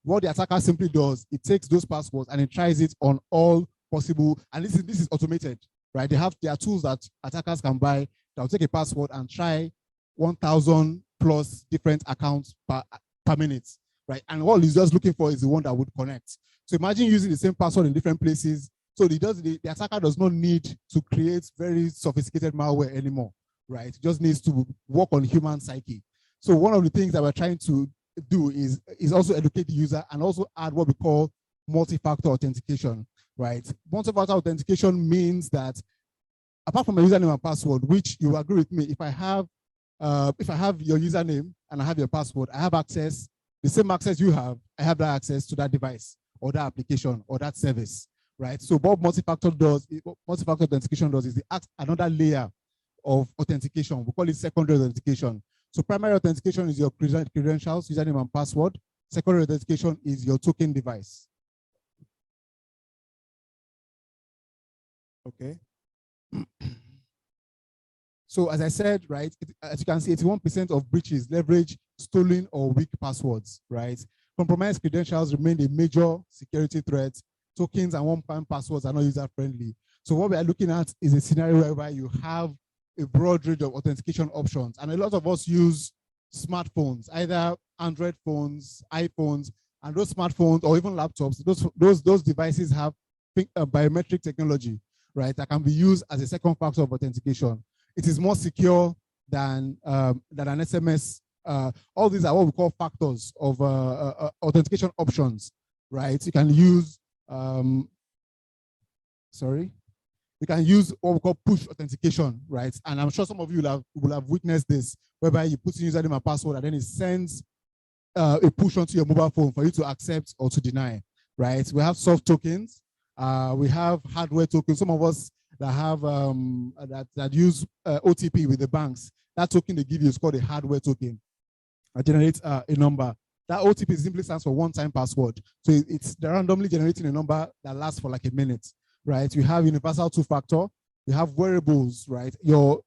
What the attacker simply does, it takes those passwords and it tries it on all possible. And this is automated. Right, there are tools that attackers can buy that will take a password and try 1,000 plus different accounts per minute, right? And all he's just looking for is the one that would connect. So imagine using the same password in different places. So the attacker does not need to create very sophisticated malware anymore, right? It just needs to work on human psyche. So one of the things that we're trying to do is also educate the user and also add what we call multi-factor authentication. Right, multi-factor authentication means that apart from a username and password, which you agree with me, if I have your username and I have your password, I have access, the same access you have, I have that access to that device or that application or that service, right? So what multi-factor authentication does is it adds another layer of authentication. We call it secondary authentication. So primary authentication is your credentials, username and password. secondary authentication is your token device. Okay. So as I said, right, as you can see, 81% of breaches leverage stolen or weak passwords, right? Compromised credentials remain a major security threat. Tokens and one-time passwords are not user-friendly. So what we are looking at is a scenario whereby you have a broad range of authentication options. And a lot of us use smartphones, either Android phones, iPhones, and those smartphones or even laptops, those devices have biometric technology, right, that can be used as a second factor of authentication. It is more secure than an SMS. All these are what we call factors of authentication options, right? You can use, you can use what we call push authentication, right? And I'm sure some of you will have witnessed this, whereby you put in username and password and then it sends a push onto your mobile phone for you to accept or to deny, right? We have soft tokens, we have hardware tokens. Some of us that have that use OTP with the banks, that token they give you is called a hardware token. It generates a number. That OTP simply stands for one-time password. So it's randomly generating a number that lasts for like a minute, right? You have universal two-factor. You have wearables, right? Your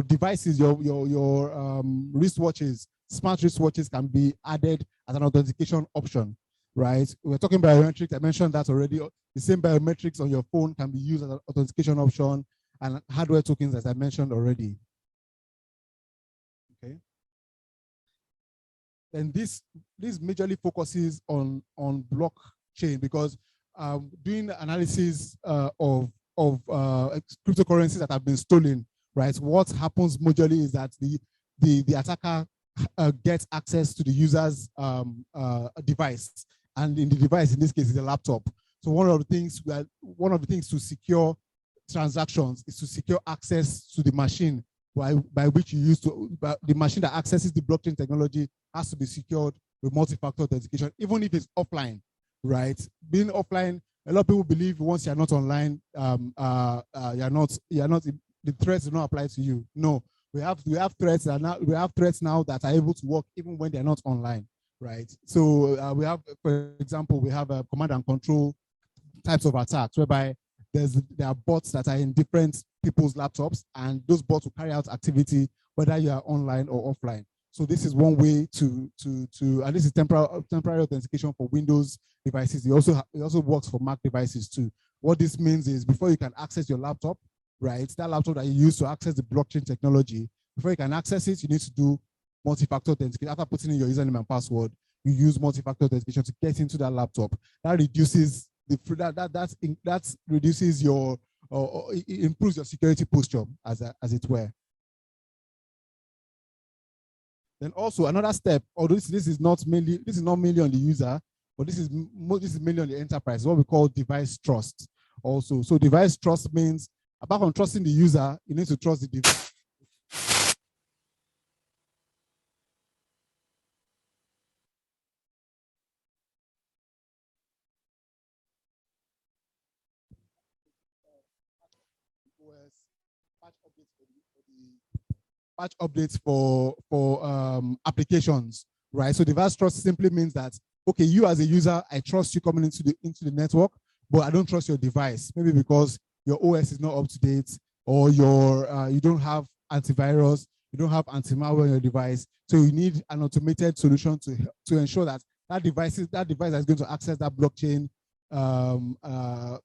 devices, your wristwatches, smart wristwatches can be added as an authentication option, right? We're talking biometrics. I mentioned that already. The same biometrics on your phone can be used as an authentication option, and hardware tokens, as I mentioned already. Okay. And this majorly focuses on blockchain, because doing the analysis of cryptocurrencies that have been stolen, right? What happens majorly is that the attacker gets access to the user's device, and in the device, in this case, is a laptop. So one of the things to secure transactions is to secure access to the machine by which you use the machine that accesses the blockchain technology has to be secured with multi-factor authentication, even if it's offline, right? Being offline, a lot of people believe once you're not online, you're not the threats do not apply to you. No, we have threats now that are able to work even when they're not online, right? So we have, for example, we have a command and control types of attacks whereby there are bots that are in different people's laptops, and those bots will carry out activity whether you are online or offline. So this is one way to and this is temporary authentication for Windows devices. It also works for Mac devices too. What this means is before you can access your laptop, right, that laptop that you use to access the blockchain technology, before you can access it, you need to do multi-factor authentication. After putting in your username and password, you use multi-factor authentication to get into that laptop. That reduces that reduces your or it improves your security posture, as it were. Then also another step, although this is not mainly on the user, but this is mainly on the enterprise, what we call device trust. Also, so device trust means apart from trusting the user, you need to trust the device. Patch updates for applications, right? So device trust simply means that, okay, you as a user, I trust you coming into the network, but I don't trust your device. Maybe because your OS is not up to date, or you don't have antivirus, you don't have anti-malware on your device. So you need an automated solution to ensure that device that is going to access that blockchain, that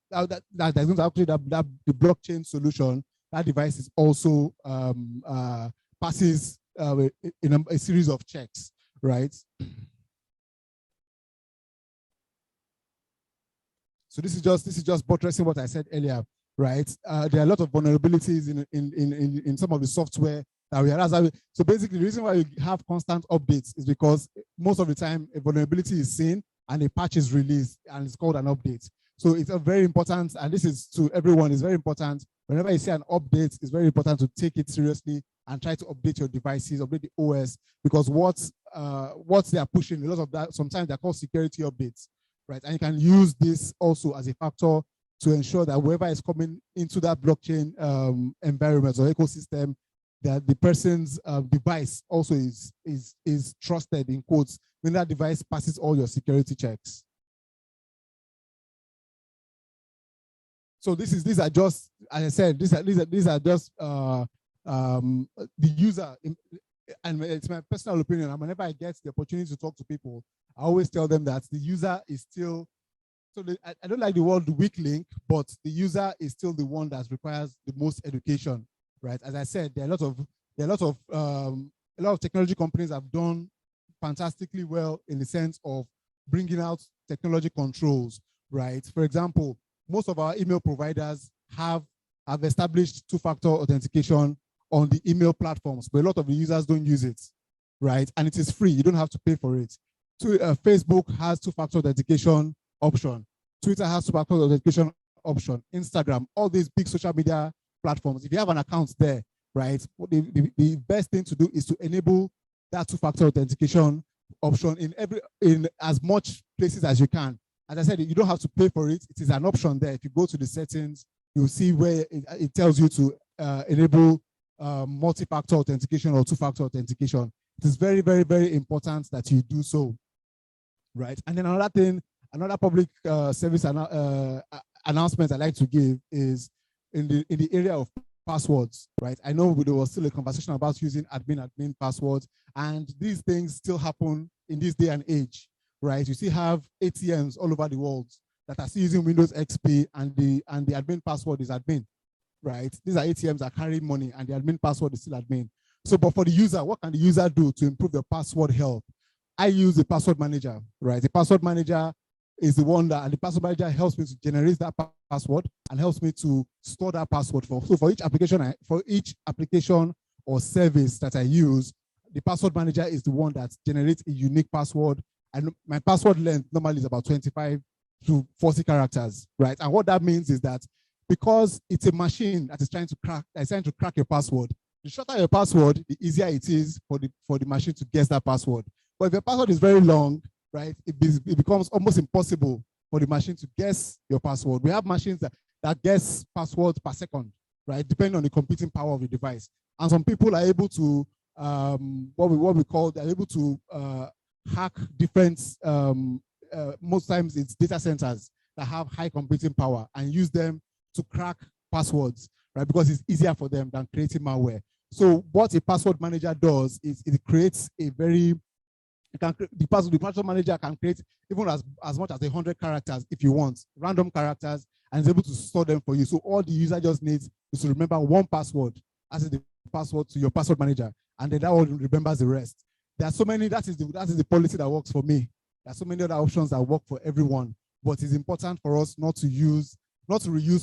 is going to access the blockchain solution. That device is also passes in a series of checks, right? So this is just buttressing what I said earlier, right? There are a lot of vulnerabilities in some of the software that we have. So basically, the reason why we have constant updates is because most of the time a vulnerability is seen and a patch is released and it's called an update. So it's a very important, and this is to everyone, it's very important. Whenever you see an update, it's very important to take it seriously and try to update your devices, update the OS, because what they are pushing, a lot of that, sometimes they're called security updates, right? And you can use this also as a factor to ensure that whoever is coming into that blockchain environment or ecosystem that the person's device also is trusted in quotes when that device passes all your security checks. So these are just, as I said, these are just the user. And it's my personal opinion. And whenever I get the opportunity to talk to people, I always tell them that the user is still. So I don't like the word weak link, but the user is still the one that requires the most education, right? As I said, a lot of technology companies have done fantastically well in the sense of bringing out technology controls, right? For example, most of our email providers have established two-factor authentication on the email platforms, but a lot of the users don't use it, right? And it is free, you don't have to pay for it. Facebook has two-factor authentication option. Twitter has two-factor authentication option. Instagram, all these big social media platforms, if you have an account there, right, the best thing to do is to enable that two-factor authentication option in as much places as you can. As I said, you don't have to pay for it. It is an option there. If you go to the settings, you'll see where it tells you to enable multi-factor authentication or two-factor authentication. It is very, very, very important that you do so, right? And then another thing, another public service announcement I like to give is in the area of passwords, right? I know there was still a conversation about using admin passwords, and these things still happen in this day and age, right? You still have ATMs all over the world that are still using Windows XP, and the admin password is admin, right? These are ATMs that carry money, and the admin password is still admin. So, but for the user, what can the user do to improve the password health? I use a password manager, right? The password manager is the one and the password manager helps me to generate that password and helps me to store that password so for each application or service that I use, the password manager is the one that generates a unique password, and my password length normally is about 25 to 40 characters, right? And what that means is that because it's a machine that is trying to crack your password, the shorter your password, the easier it is for the machine to guess that password. But if your password is very long, right, it becomes almost impossible for the machine to guess your password. We have machines that guess passwords per second, right, depending on the computing power of the device. And some people are able to, they're able to hack different, most times it's data centers that have high computing power and use them to crack passwords, right, because it's easier for them than creating malware. So what a password manager does is it creates a very the password manager can create even as much as 100 characters if you want, random characters, and is able to store them for you. So all the user just needs is to remember one password as the password to your password manager, and then that one remembers the rest. There are so many, that is the policy that works for me. There are so many other options that work for everyone, but it's important for us not to reuse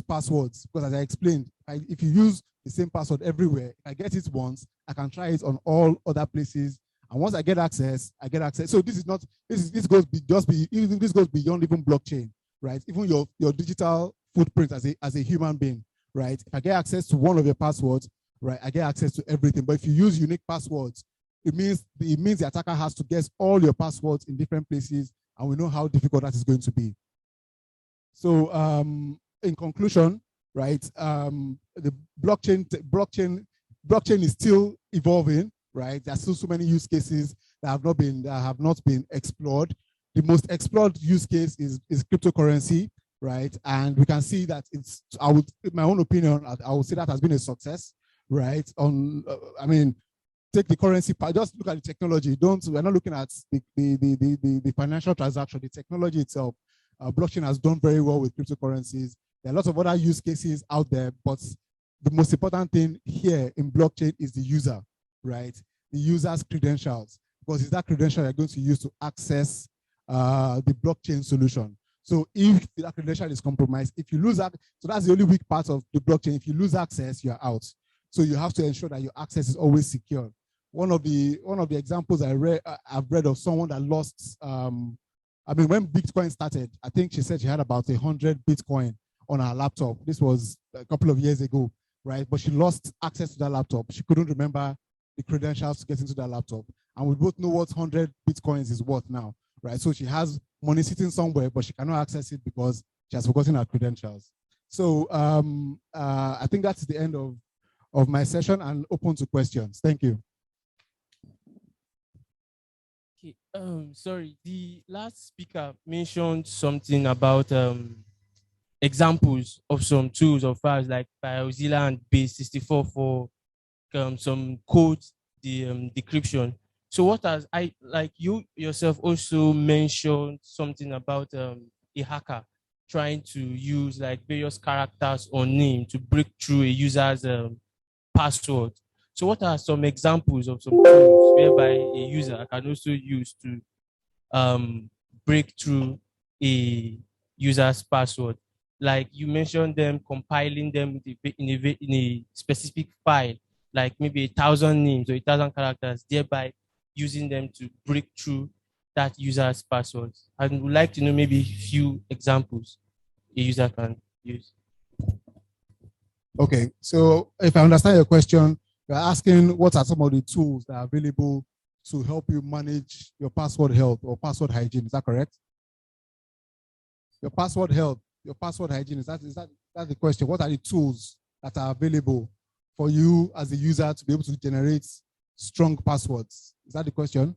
passwords, because as I explained, if you use the same password everywhere, if I get it once, I can try it on all other places. And once I get access, I get access. So this goes beyond even blockchain, right? Even your digital footprint as a human being, right? If I get access to one of your passwords, right, I get access to everything. But if you use unique passwords, it means the attacker has to guess all your passwords in different places, and we know how difficult that is going to be. So in conclusion, right, the blockchain is still evolving. Right, there's still so many use cases that have not been explored. The most explored use case is cryptocurrency, right? And we can see that in my own opinion, I would say that has been a success, right? Take the currency part, just look at the technology. We're not looking at the financial transaction, the technology itself. Blockchain has done very well with cryptocurrencies. There are lots of other use cases out there, but the most important thing here in blockchain is the user, right? The user's credentials, because it's that credential you're going to use to access the blockchain solution. So if that credential is compromised, if you lose that, so that's the only weak part of the blockchain. If you lose access, you're out. So you have to ensure that your access is always secure. One of the examples I've read of someone that lost, when Bitcoin started, I think she said she had about 100 Bitcoin on her laptop. This was a couple of years ago, right? But she lost access to that laptop. She couldn't remember the credentials to get into that laptop. And we both know what 100 Bitcoins is worth now, right? So she has money sitting somewhere, but she cannot access it because she has forgotten her credentials. So I think that's the end of of my session and open to questions. Thank you. Okay, sorry, the last speaker mentioned something about examples of some tools or files like FileZilla and Base64 for some code decryption. So what has like you yourself also mentioned something about a hacker trying to use like various characters or name to break through a user's password. So what are some examples of some tools whereby a user can also use to break through a user's password? Like you mentioned them compiling them in a specific file, like maybe 1,000 names or 1,000 characters, thereby using them to break through that user's passwords. I would like to know maybe a few examples a user can use. Okay, so if I understand your question, you're asking what are some of the tools that are available to help you manage your password health or password hygiene. Is that correct? Your password health, your password hygiene, is that the question? What are the tools that are available for you as a user to be able to generate strong passwords? Is that the question?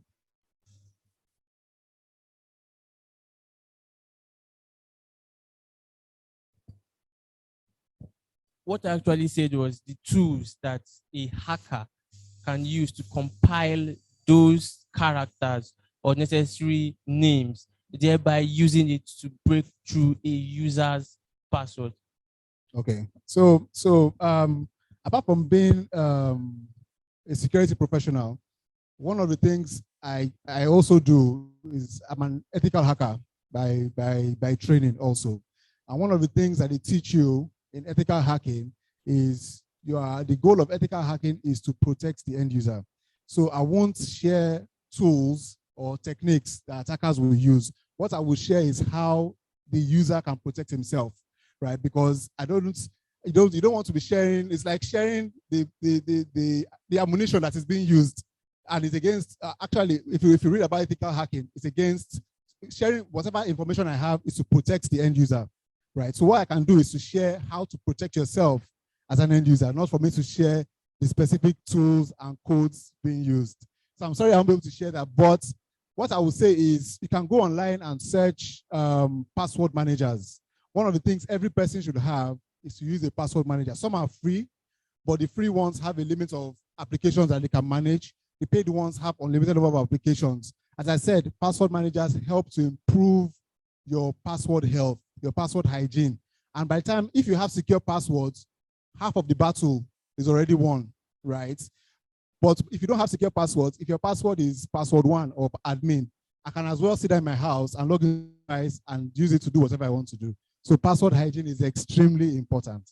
What I actually said was the tools that a hacker can use to compile those characters or necessary names, thereby using it to break through a user's password. Okay, so apart from being a security professional, one of the things I also do is I'm an ethical hacker by training also. And one of the things that they teach you in ethical hacking is the goal of ethical hacking is to protect the end user. So I won't share tools or techniques that attackers will use. What I will share is how the user can protect himself, right? Because you don't want to be sharing. It's like sharing the ammunition that is being used, and it's against actually. If you read about ethical hacking, it's against sharing whatever information I have is to protect the end user, right? So what I can do is to share how to protect yourself as an end user, not for me to share the specific tools and codes being used. So I'm sorry I won't be able to share that, but what I will say is you can go online and search password managers. One of the things every person should have is to use a password manager. Some are free, but the free ones have a limit of applications that they can manage. The paid ones have unlimited number of applications. As I said, password managers help to improve your password health, your password hygiene. And by the time, if you have secure passwords, half of the battle is already won, right? But if you don't have secure passwords, if your password is password 1 or admin, I can as well sit there in my house and log in and use it to do whatever I want to do. So password hygiene is extremely important.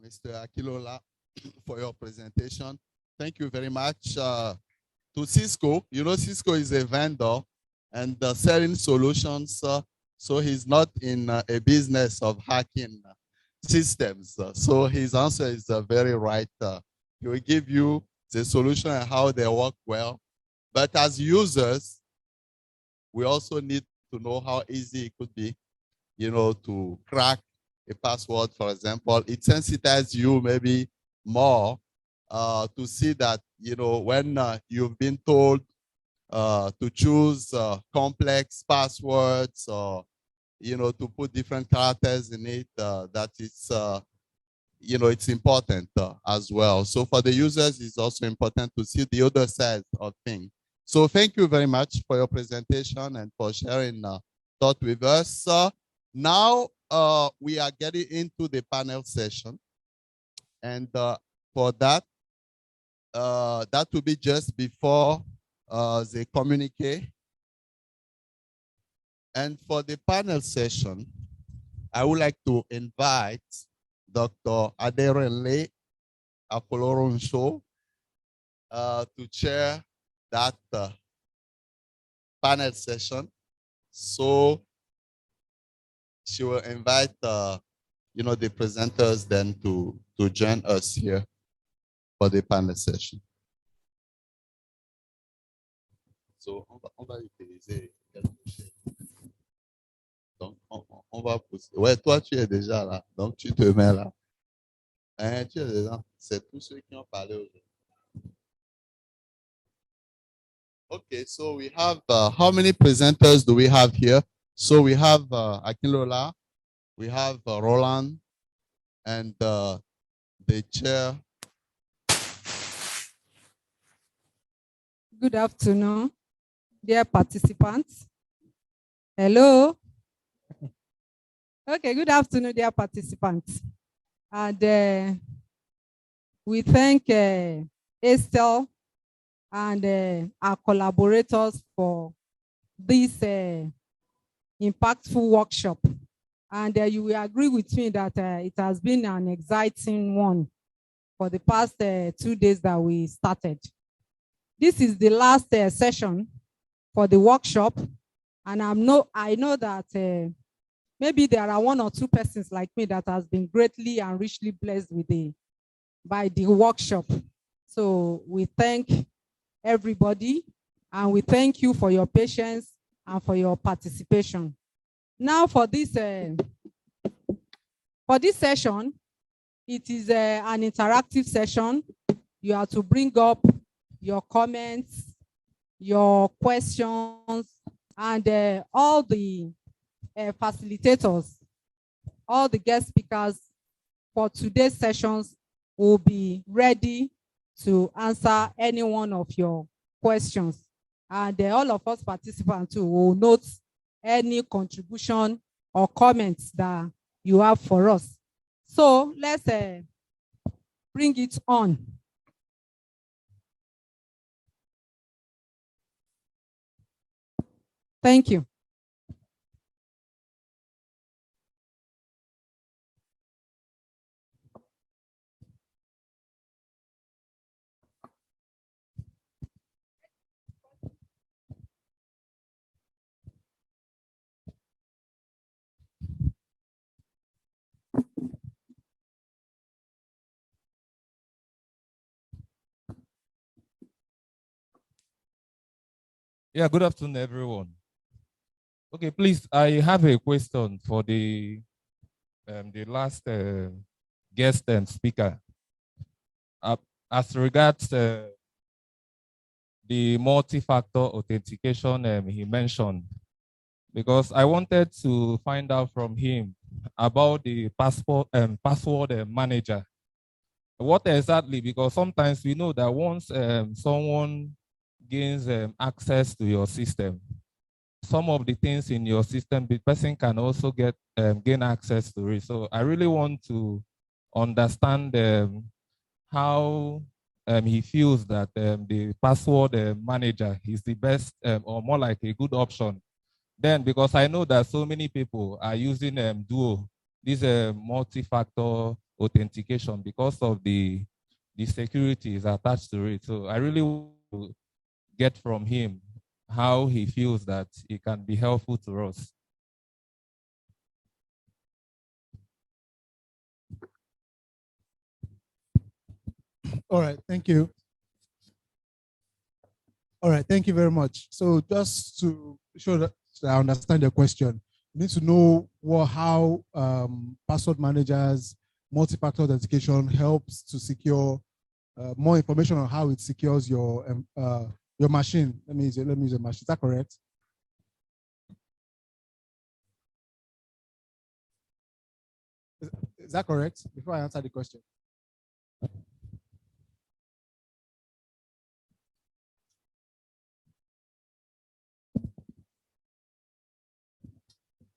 Mr. Akilola, for your presentation. Thank you very much to Cisco. You know, Cisco is a vendor and selling solutions. So he's not in a business of hacking systems. So his answer is very right. He will give you the solution and how they work well. But as users, we also need to know how easy it could be, you know, to crack a password, for example. It sensitizes you maybe more to see that, you know, when you've been told to choose complex passwords or, you know, to put different characters in it, that it's, you know, it's important as well. So for the users, it's also important to see the other side of things. So thank you very much for your presentation and for sharing thought with us. Now we are getting into the panel session. And for that, that will be just before the communique. And for the panel session, I would like to invite Dr. Aderenle Akoloronsho to chair that panel session. So she will invite you know, the presenters then to join us here for the panel session. So on va utiliser quelque chose. Donc on va pousser. Ouais, toi, tu es déjà là, donc tu te mets là. Hein, tu es déjà. C'est tous ceux qui ont parlé aujourd'hui. Okay, so we have, how many presenters do we have here? So we have Akinlola, we have Roland, and the chair. Good afternoon, dear participants. Hello. Okay, good afternoon, dear participants. And we thank Estelle and our collaborators for this impactful workshop. And you will agree with me that it has been an exciting one for the past 2 days that we started. This is the last session for the workshop, and I know that maybe there are 1 or 2 persons like me that has been greatly and richly blessed by the workshop. So we thank everybody, and we thank you for your patience and for your participation. Now for this session, it is an interactive session. You have to bring up your comments, your questions, and all the facilitators, all the guest speakers for today's sessions will be ready to answer any one of your questions. And all of us participants too will note any contribution or comments that you have for us. So let's bring it on. Thank you. Yeah, good afternoon, everyone. Okay, please, I have a question for the last guest and speaker. As regards the multi-factor authentication he mentioned, because I wanted to find out from him about the password manager. What exactly? Because sometimes we know that once someone gains access to your system, some of the things in your system, the person can also gain access to it. So I really want to understand how he feels that the password manager is the best or more like a good option. Then, because I know that so many people are using Duo, this multi-factor authentication, because of the security is attached to it. So I really want to get from him how he feels that it can be helpful to us. All right, thank you. All right, thank you very much. So just to show that I understand your question, you need to know how password managers, multi-factor authentication helps to secure more information on how it secures your machine. Let me use a machine. Is that correct? Is that correct? Before I answer the question.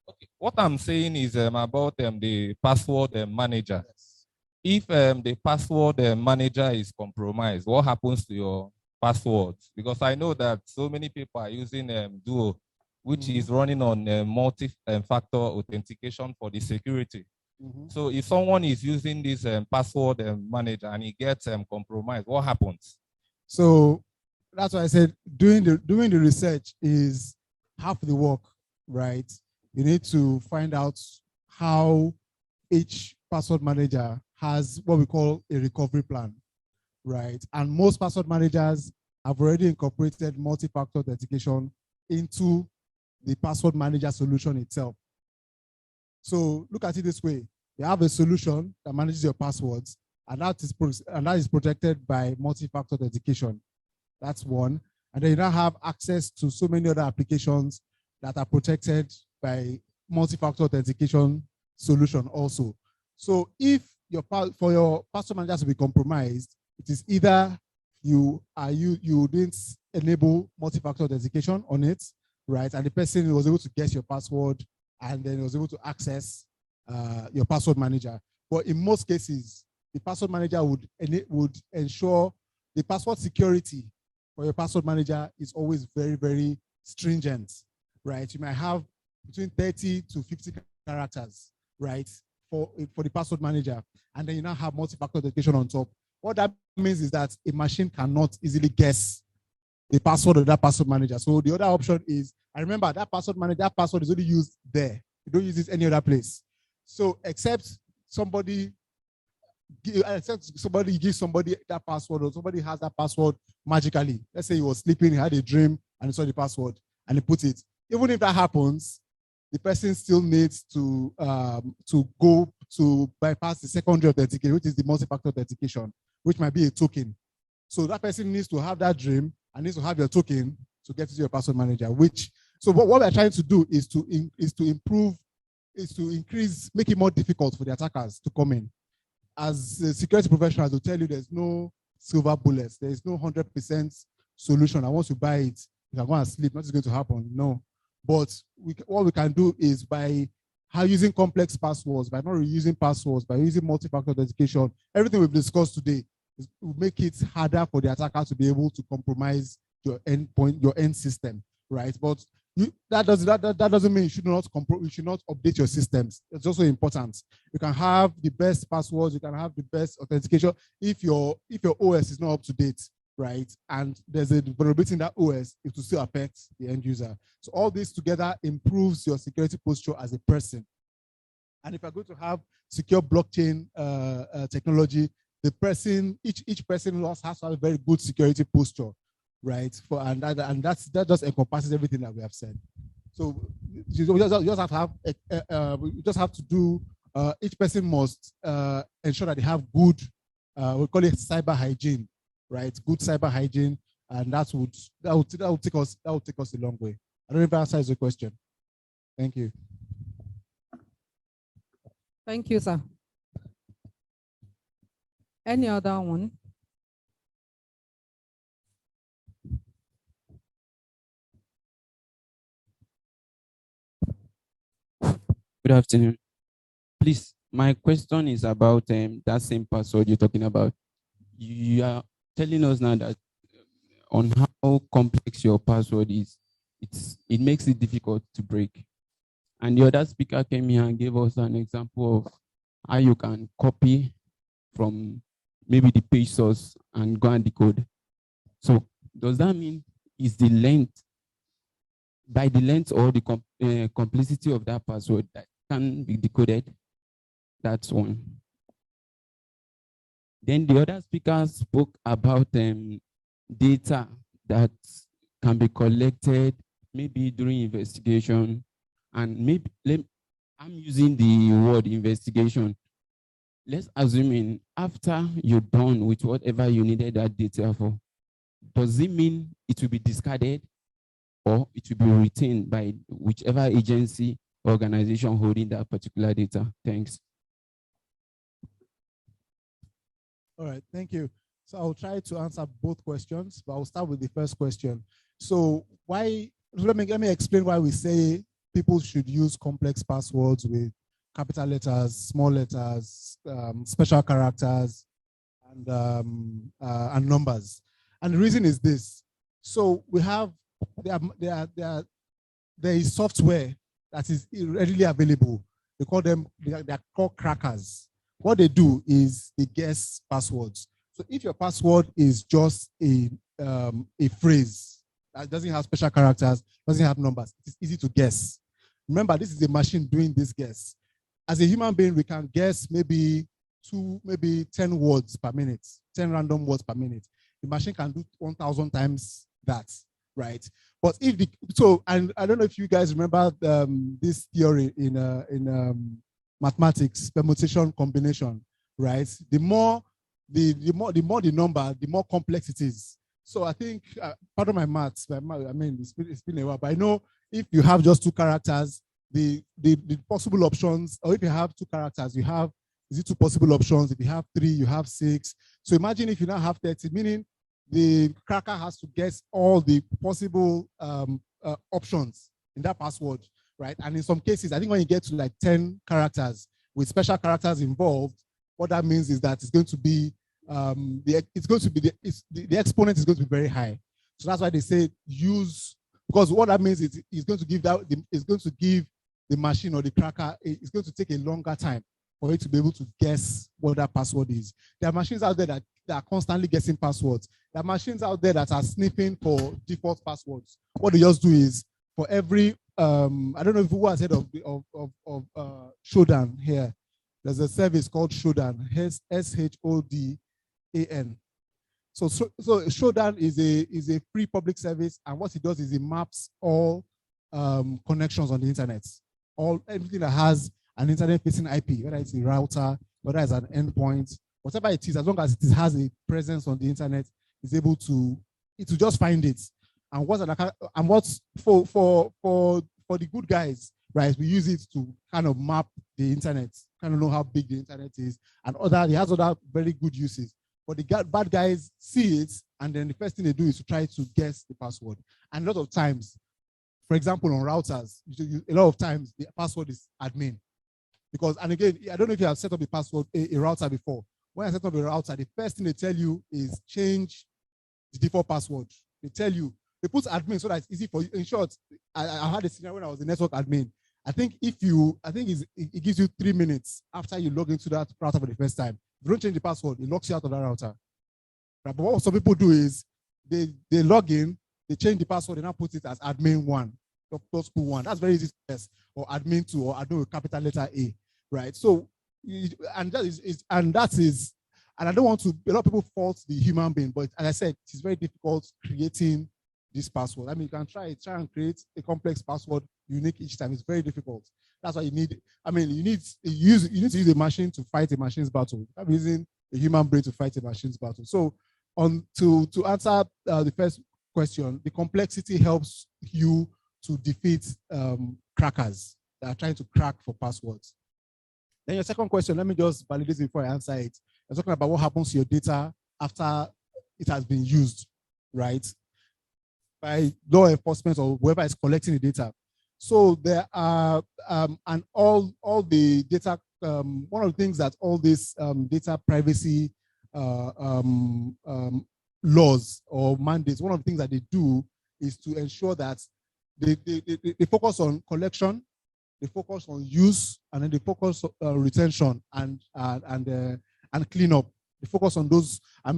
Okay. What I'm saying is about the password manager. Yes. If the password manager is compromised, what happens to your passwords? Because I know that so many people are using Duo, which is running on multi-factor authentication for the security. So if someone is using this password manager and he gets compromised, what happens? So that's why I said doing the research is half the work, right? You need to find out how each password manager has what we call a recovery plan, right? And most password managers have already incorporated multi-factor authentication into the password manager solution itself. So look at it this way. You have a solution that manages your passwords, and that is protected by multi-factor authentication. That's one. And then you now have access to so many other applications that are protected by multi-factor authentication solution also. So if for your password manager to be compromised, it is either you didn't enable multi-factor authentication on it, right? And the person was able to guess your password and then was able to access your password manager. But in most cases, the password manager would ensure the password security for your password manager is always very, very stringent, right? You might have between 30 to 50 characters, right, for the password manager. And then you now have multi-factor authentication on top. What that means is that a machine cannot easily guess the password of that password manager. So the other option is, I remember that password manager, that password is only used there. You don't use it any other place. So except somebody gives somebody that password, or somebody has that password magically. Let's say he was sleeping, he had a dream, and he saw the password, and he put it. Even if that happens, the person still needs to go to bypass the secondary authentication, which is the multi-factor authentication, which might be a token. So that person needs to have that dream and needs to have your token to get to your password manager. So what we're trying to do is to increase, make it more difficult for the attackers to come in. As security professionals will tell you, there's no silver bullets. There is no 100% solution. And once you buy it, you can go and sleep. Nothing's going to happen. No. But what we can do is by using complex passwords, by not reusing passwords, by using multi-factor authentication, everything we've discussed today will make it harder for the attacker to be able to compromise your endpoint, your end system, right? But that doesn't mean you should not update your systems. It's also important. You can have the best passwords, you can have the best authentication. If your OS is not up to date, right, and there's a vulnerability in that OS, it will still affect the end user. So all this together improves your security posture as a person. And if you're going to have secure blockchain technology, each person has to have a very good security posture, right? That just encompasses everything that we have said. So you just have to do. Each person must ensure that they have good. We call it cyber hygiene, right? Good cyber hygiene, and that will take us a long way. I don't know if that answers your question. Thank you. Thank you, sir. Any other one? Good afternoon. Please, my question is about that same password you're talking about. You are telling us now that on how complex your password is, it makes it difficult to break. And the other speaker came here and gave us an example of how you can copy from maybe the page source and go and decode. So does that mean is the length, by the length or the complexity of that password that can be decoded? That's one. Then the other speaker spoke about data that can be collected maybe during investigation, and maybe I'm using the word investigation. Let's assume after you're done with whatever you needed that data for, does it mean it will be discarded or it will be retained by whichever agency or organization holding that particular data? Thanks. All right, thank you. So I'll try to answer both questions, but I'll start with the first question. So let me explain why we say people should use complex passwords with capital letters, small letters, special characters, and numbers. And the reason is this. So there is software that is readily available. They are called crackers. What they do is they guess passwords. So if your password is just a phrase that doesn't have special characters, doesn't have numbers, it's easy to guess. Remember, this is a machine doing this guess. As a human being, we can guess maybe 10 words per minute, 10 random words per minute. The machine can do 1,000 times that, right? But if the so, and I don't know if you guys remember this theory in mathematics, permutation combination, right? The more the number, the more complex it is. So I think part of my maths, I mean, it's been a while, but I know if you have just two characters, the possible options, or if you have two characters, you have, is it two possible options? If you have three, you have six. So imagine if you now have 30, meaning the cracker has to guess all the possible options in that password, right? And in some cases, I think when you get to like 10 characters with special characters involved, what that means is that it's going to be the exponent is going to be very high. So that's why they say use, because what that means is it's going to give the machine or the cracker, it's going to take a longer time for it to be able to guess what that password is. There are machines out there that are constantly guessing passwords. There are machines out there that are sniffing for default passwords. What they just do is for every I don't know if who has heard of Shodan here. There's a service called Shodan, SHODAN. So Shodan is a free public service, and what it does is it maps all connections on the internet, everything that has an internet-facing IP, whether it's a router, whether it's an endpoint, whatever it is, as long as it has a presence on the internet, it's able to just find it. And what's for the good guys, right? We use it to kind of map the internet, kind of know how big the internet is, and it has other very good uses. But the bad guys see it, and then the first thing they do is to try to guess the password. And a lot of times, for example, on routers, a lot of times the password is admin. Because, and again, I don't know if you have set up a password, a router before. When I set up a router, the first thing they tell you is change the default password. They tell you, they put admin so that it's easy for you. In short, I had a scenario when I was a network admin. I think it gives you 3 minutes after you log into that router for the first time. If you don't change the password, it locks you out of that router. Right? But what some people do is they log in, they change the password, and now put it as admin1, school 1. That's very easy to guess. Or admin 2, or admin with capital letter A, right? So, and I don't want to, a lot of people fault the human being, but as I said, it's very difficult creating this password. I mean, you can try and create a complex password, unique each time. It's very difficult. That's why you need to use a machine to fight a machine's battle. I'm using a human brain to fight a machine's battle. So, to answer the first question, the complexity helps you to defeat crackers that are trying to crack for passwords. Then your second question, let me just validate it before I answer it. You're talking about what happens to your data after it has been used, right? By law enforcement or whoever is collecting the data. So there are, and all the data, one of the things that all these data privacy laws or mandates, one of the things that they do is to ensure that they focus on collection, they focus on use, and then they focus on retention and cleanup. They focus on those. I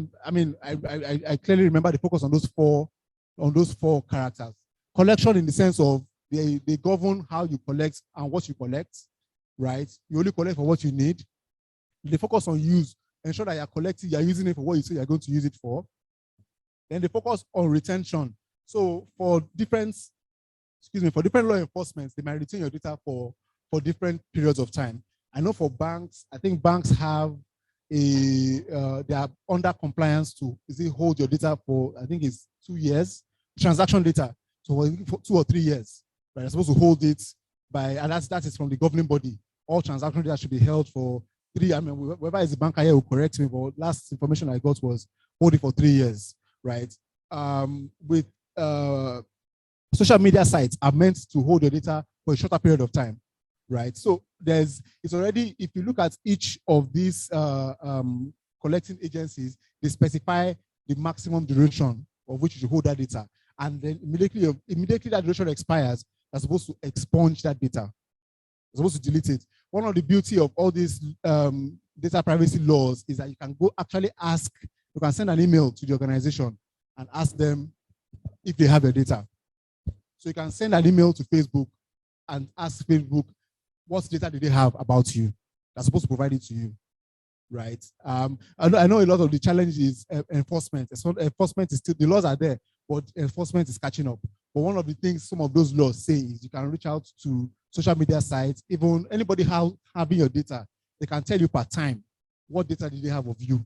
clearly remember they focus on those four characters. Collection in the sense of they govern how you collect and what you collect, right? You only collect for what you need. They focus on use, ensure that you're collecting, you're using it for what you say you're going to use it for. Then they focus on retention. So for different law enforcement, they might retain your data for different periods of time. I know for banks, I think banks have they are under compliance to hold your data for, I think it's 2 years, transaction data, so for 2 or 3 years, right? They're supposed to hold it and that is from the governing body. All transaction data should be held for 3. I mean, whoever is the banker here will correct me, but last information I got was hold it for 3 years, right? With social media sites are meant to hold your data for a shorter period of time, right? So it's already, if you look at each of these collecting agencies, they specify the maximum duration of which you should hold that data. And then immediately that duration expires, they're supposed to expunge that data. They're supposed to delete it. One of the beauty of all these data privacy laws is that you can you can send an email to the organization and ask them if they have your data. So you can send an email to Facebook and ask Facebook, what data do they have about you? They're supposed to provide it to you, right? I know a lot of the challenge is enforcement. Enforcement is still, the laws are there, but enforcement is catching up. But one of the things some of those laws say is you can reach out to social media sites, even anybody having your data, they can tell you per time what data did they have of you,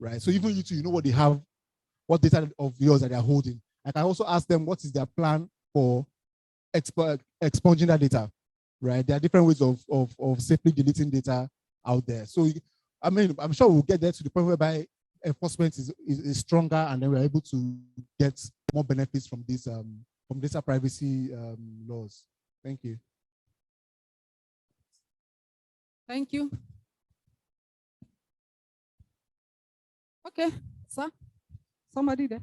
right? So even you too, you know what they have, what data of yours that they are holding. I can also ask them what is their plan for expunging that data, right? There are different ways of safely deleting data out there. So, I mean, I'm sure we'll get there to the point whereby enforcement is stronger, and then we're able to get more benefits from this from data privacy laws. Thank you. Thank you. Okay, sir. Somebody there.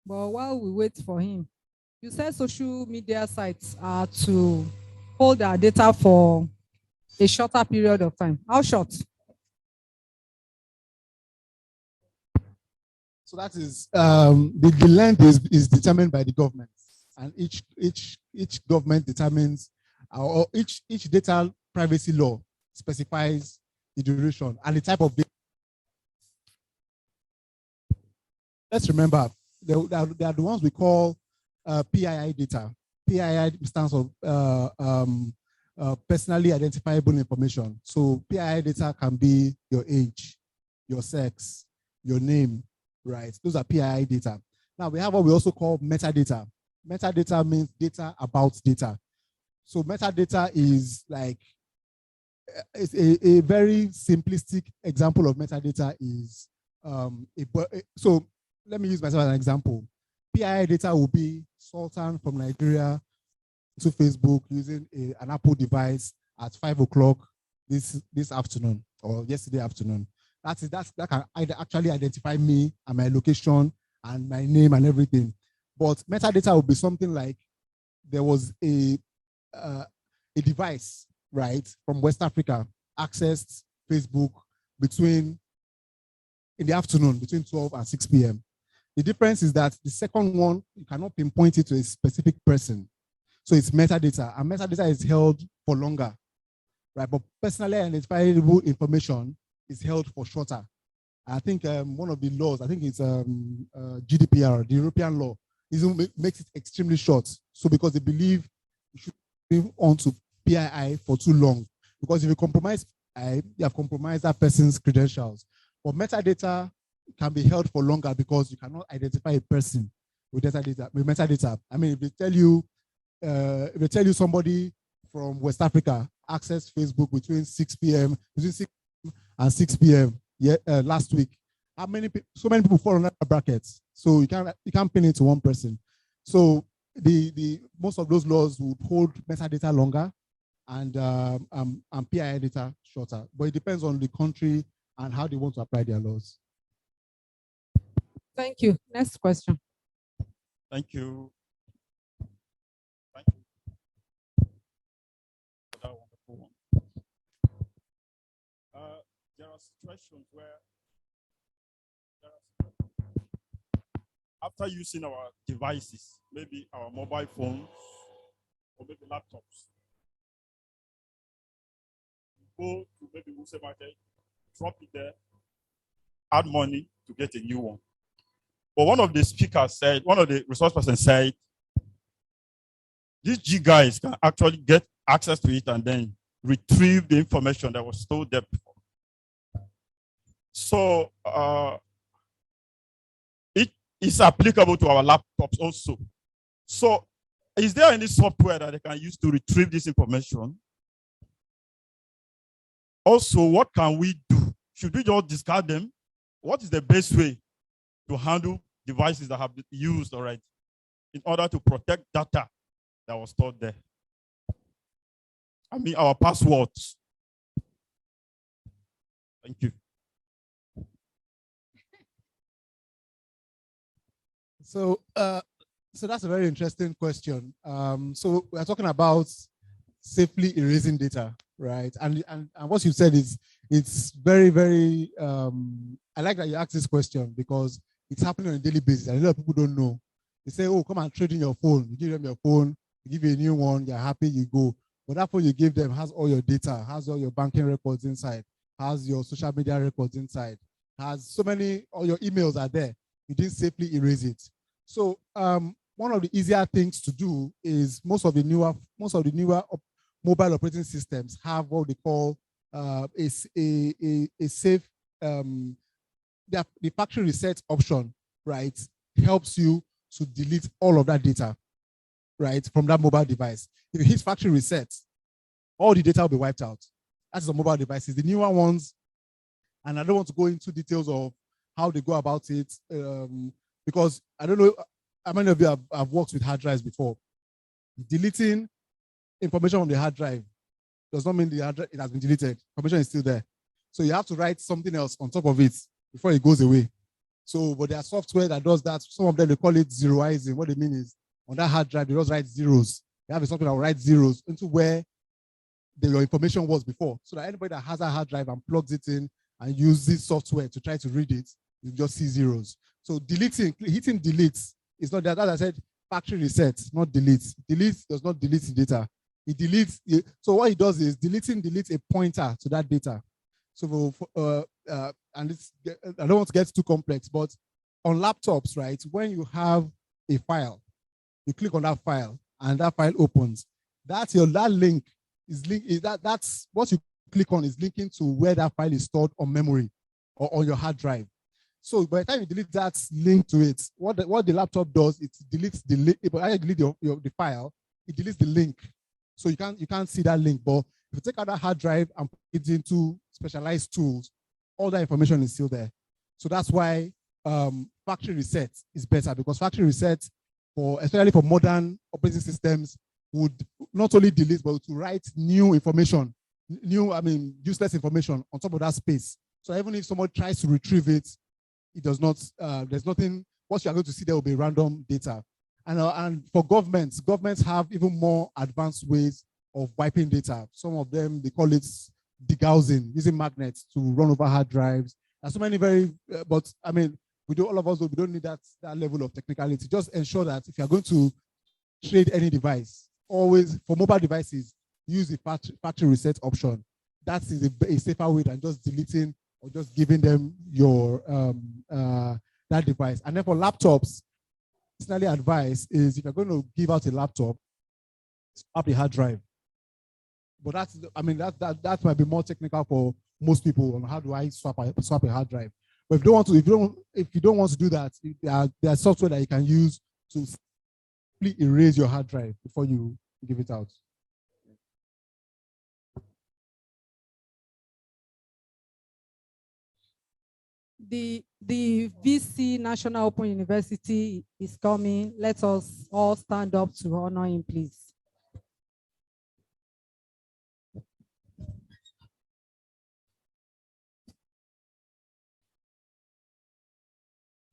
But while we wait for him, you said social media sites are to hold our data for a shorter period of time. How short? So that is the length is determined by the government, and each government determines, or each data privacy law specifies the duration and the type of data. Let's remember, they are the ones we call PII data. PII stands for personally identifiable information. So PII data can be your age, your sex, your name, right? Those are PII data. Now we have what we also call metadata. Metadata means data about data. So metadata is like, it's a very simplistic example of metadata is, so let me use myself as an example. PII data will be Sultan from Nigeria to Facebook using an Apple device at 5 o'clock this afternoon or yesterday afternoon. That can actually identify me and my location and my name and everything. But metadata will be something like there was a device, right, from West Africa accessed Facebook in the afternoon between 12 and 6 p.m. The difference is that the second one, you cannot pinpoint it to a specific person. So it's metadata, and metadata is held for longer, right? But personally identifiable information is held for shorter. I think one of the laws, I think it's GDPR, the European law, makes it extremely short. So because they believe you should move on to PII for too long. Because if you compromise PII, you have compromised that person's credentials. But metadata can be held for longer because you cannot identify a person with metadata. I mean, if they tell you somebody from West Africa accessed Facebook between 6 p.m. and 6 p.m. Last week, so many people fall on that brackets. So you can't pin it to one person. So the most of those laws would hold metadata longer and PII data shorter. But it depends on the country and how they want to apply their laws. Thank you. Next question. Thank you. For that wonderful one. There are situations where after using our devices, maybe our mobile phones or maybe laptops, go to maybe Wuse Market, drop it there, add money to get a new one. But one of the speakers said, one of the resource persons said, these G guys can actually get access to it and then retrieve the information that was stored there before. So it is applicable to our laptops also. So is there any software that they can use to retrieve this information? Also, what can we do? Should we just discard them? What is the best way to handle devices that have been used already in order to protect data that was stored there? I mean, our passwords. Thank you. So that's a very interesting question. So we're talking about safely erasing data, right? And what you said is, it's very, very, I like that you asked this question because it's happening on a daily basis and a lot of people don't know. They say, oh, come and trade in your phone. You give them your phone, you give you a new one, you're happy, you go. But that phone you give them has all your data, has all your banking records inside, has your social media records inside. has so many, all your emails are there. You didn't safely erase it. So one of the easier things to do is most of the newer mobile operating systems have what they call a safe, the factory reset option, right, helps you to delete all of that data, right, from that mobile device. If you hit factory reset, all the data will be wiped out. That's the mobile devices. The newer ones, and I don't want to go into details of how they go about it, because I don't know how many of you have worked with hard drives before. Deleting information from the hard drive does not mean the hard drive, it has been deleted. Information is still there. So you have to write something else on top of it before it goes away. So, but there are software that does that. Some of them, they call it zeroizing. What they mean is on that hard drive, they just write zeros. They have a software that will write zeros into where your information was before. So that anybody that has a hard drive and plugs it in and uses software to try to read it, you just see zeros. So hitting delete is not that. As I said, factory reset, not delete. Delete does not delete the data. It deletes. So what it does is deletes a pointer to that data. So and I don't want to get too complex, but on laptops, right, when you have a file, you click on that file and that file opens. That link is that's what you click on is linking to where that file is stored on memory or on your hard drive. So by the time you delete that link to it, what the laptop does, it deletes the link. But I delete the file, it deletes the link. So you can't see that link. But if you take out that hard drive and put it into specialized tools, all that information is still there. So that's why factory reset is better, because factory reset, especially for modern operating systems, would not only delete but to write new information, useless information on top of that space. So even if someone tries to retrieve it, it does not. There's nothing. What you are going to see there will be random data. And for governments have even more advanced ways of wiping data. Some of them, they call it degaussing, using magnets to run over hard drives. There's so many but I mean, all of us, we don't need that level of technicality. Just ensure that if you're going to trade any device, always, for mobile devices, use the factory reset option. That is a safer way than just deleting or just giving them your that device. And then for laptops, personally advice is if you're going to give out a laptop, swap the hard drive. But that might be more technical for most people on how do I swap a hard drive. But if you don't want to do that, there are software that you can use to simply erase your hard drive before you give it out. The VC National Open University is coming. Let us all stand up to honor him, please.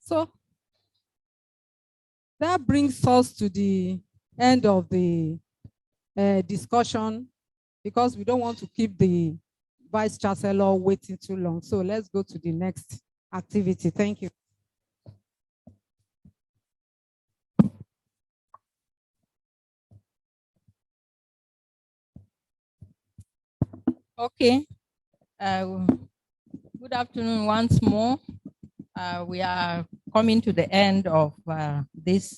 So that brings us to the end of the discussion, because we don't want to keep the Vice Chancellor waiting too long. So let's go to the next activity. Thank you. Okay. Good afternoon once more. We are coming to the end of this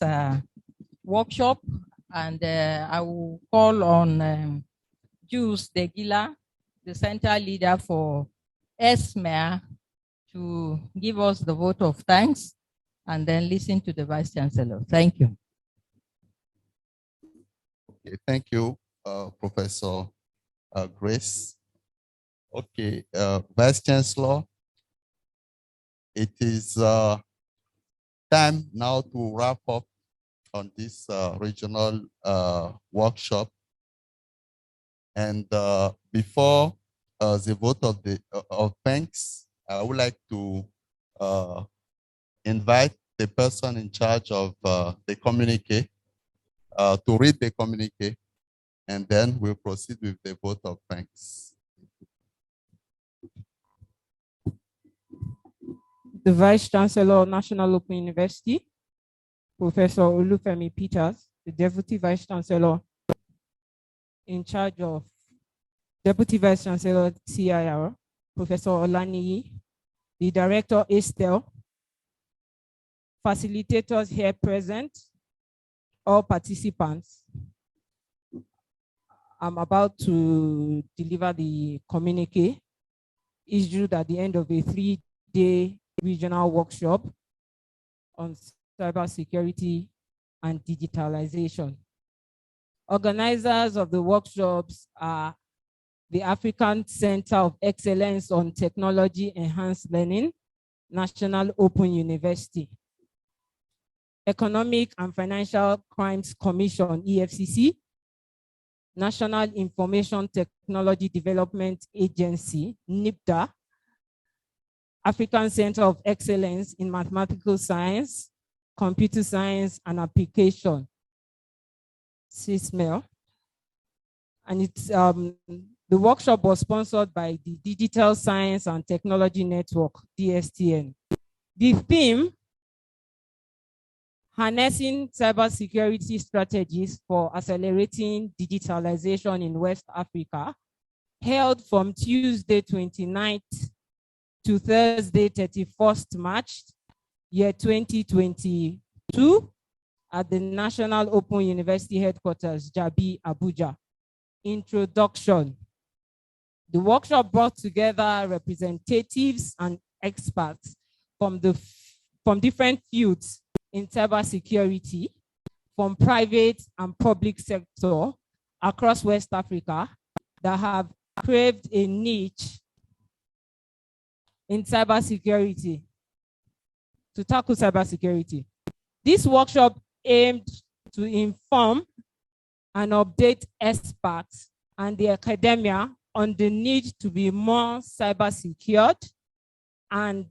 workshop, and I will call on Jules Degila, the center leader for ESMER, to give us the vote of thanks and then listen to the Vice Chancellor. Thank you. Okay, thank you, Professor Grace. Okay, Vice Chancellor, it is time now to wrap up on this regional workshop. And before the vote of thanks, I would like to invite the person in charge of the communique to read the communique, and then we'll proceed with the vote of thanks. The Vice Chancellor of National Open University, Professor Olufemi Peters, the Deputy Vice Chancellor in charge of Deputy Vice Chancellor CIR, Professor Olaniyi, the director Estelle, facilitators here present, all participants. I'm about to deliver the communique issued at the end of a 3-day regional workshop on cybersecurity and digitalization. Organizers of the workshops are the African Center of Excellence on Technology Enhanced Learning, National Open University, Economic and Financial Crimes Commission, EFCC, National Information Technology Development Agency, NIPDA, African Center of Excellence in Mathematical Science, Computer Science and Application, CISMEL. And it's, the workshop was sponsored by the Digital Science and Technology Network, DSTN. The theme, harnessing cybersecurity strategies for accelerating digitalization in West Africa, held from Tuesday 29th to Thursday 31st March, year 2022, at the National Open University Headquarters, Jabi, Abuja. Introduction. The workshop brought together representatives and experts from different fields in cybersecurity, from private and public sector across West Africa that have craved a niche in cybersecurity, to tackle cybersecurity. This workshop aimed to inform and update experts and the academia on the need to be more cyber secured and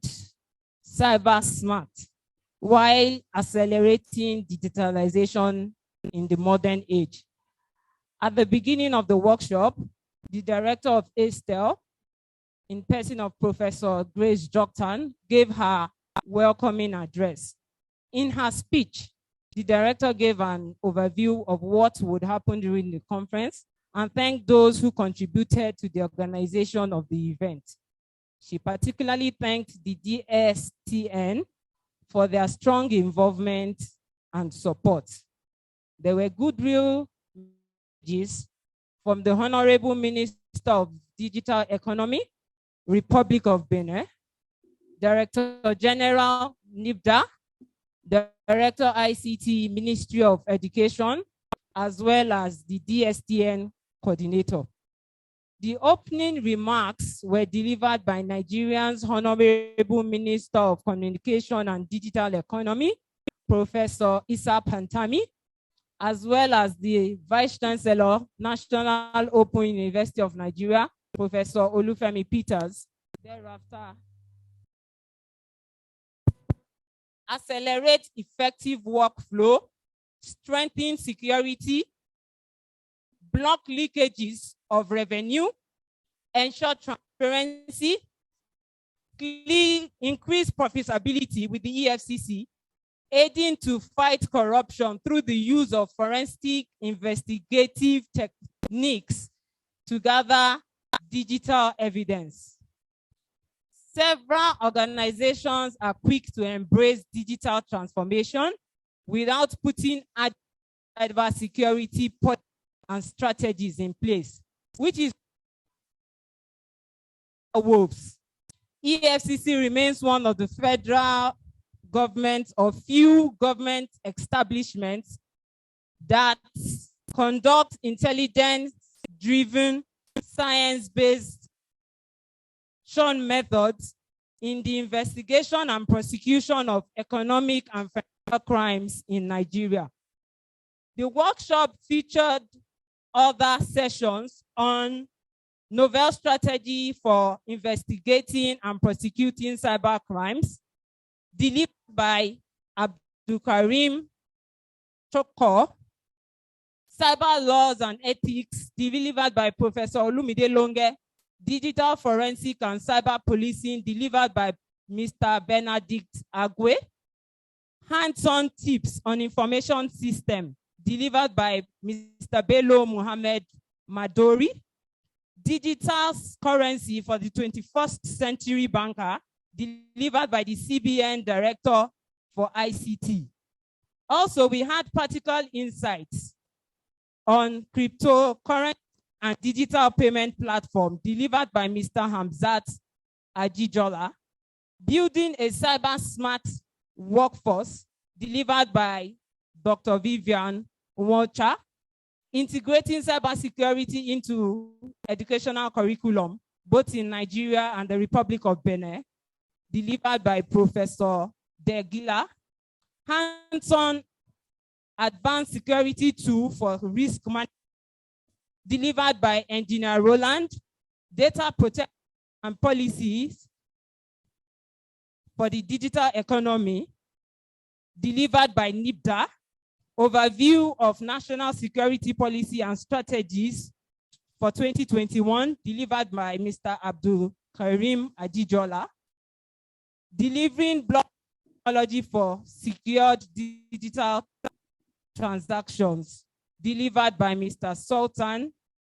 cyber smart while accelerating digitalization in the modern age. At the beginning of the workshop, the director of Estelle, in person of Professor Grace Joktan, gave her welcoming address. In her speech, the director gave an overview of what would happen during the conference and thanked those who contributed to the organization of the event. She particularly thanked the DSTN for their strong involvement and support. There were goodwill messages from the Honorable Minister of Digital Economy, Republic of Benin, Director General NIPDA, Director ICT, Ministry of Education, as well as the DSTN coordinator. The opening remarks were delivered by Nigeria's Honorable Minister of Communication and Digital Economy, Professor Issa Pantami, as well as the Vice Chancellor, National Open University of Nigeria, Professor Olufemi Peters. Thereafter, accelerate effective workflow, strengthen security, block leakages of revenue, ensure transparency, increase profitability with the EFCC, aiding to fight corruption through the use of forensic investigative techniques to gather digital evidence. Several organizations are quick to embrace digital transformation without putting cybersecurity and strategies in place, which is wolves. EFCC remains one of the federal government or few government establishments that conduct intelligence-driven, science-based methods in the investigation and prosecution of economic and financial crimes in Nigeria. The workshop featured other sessions on novel strategy for investigating and prosecuting cyber crimes, delivered by Abdul Karim Choko, cyber laws and ethics, delivered by Professor Olumide Longe, digital forensic and cyber policing, delivered by Mr. Benedict Agwe, hands-on tips on information system, delivered by Mr. Bello Muhammad Madori, digital currency for the 21st century banker, delivered by the CBN Director for ICT. Also, we had practical insights on cryptocurrency and digital payment platform delivered by Mr. Hamzat Ajijola, building a cyber smart workforce delivered by Dr. Vivian Umocha, integrating cybersecurity into educational curriculum, both in Nigeria and the Republic of Benin, delivered by Professor Degila, hands-on advanced security tool for risk management, delivered by Engineer Roland, data protection and policies for the digital economy, delivered by NIBDA, overview of national security policy and strategies for 2021, delivered by Mr. Abdul Karim Ajijola, delivering blockchain technology for secured digital transactions, delivered by Mr. Sultan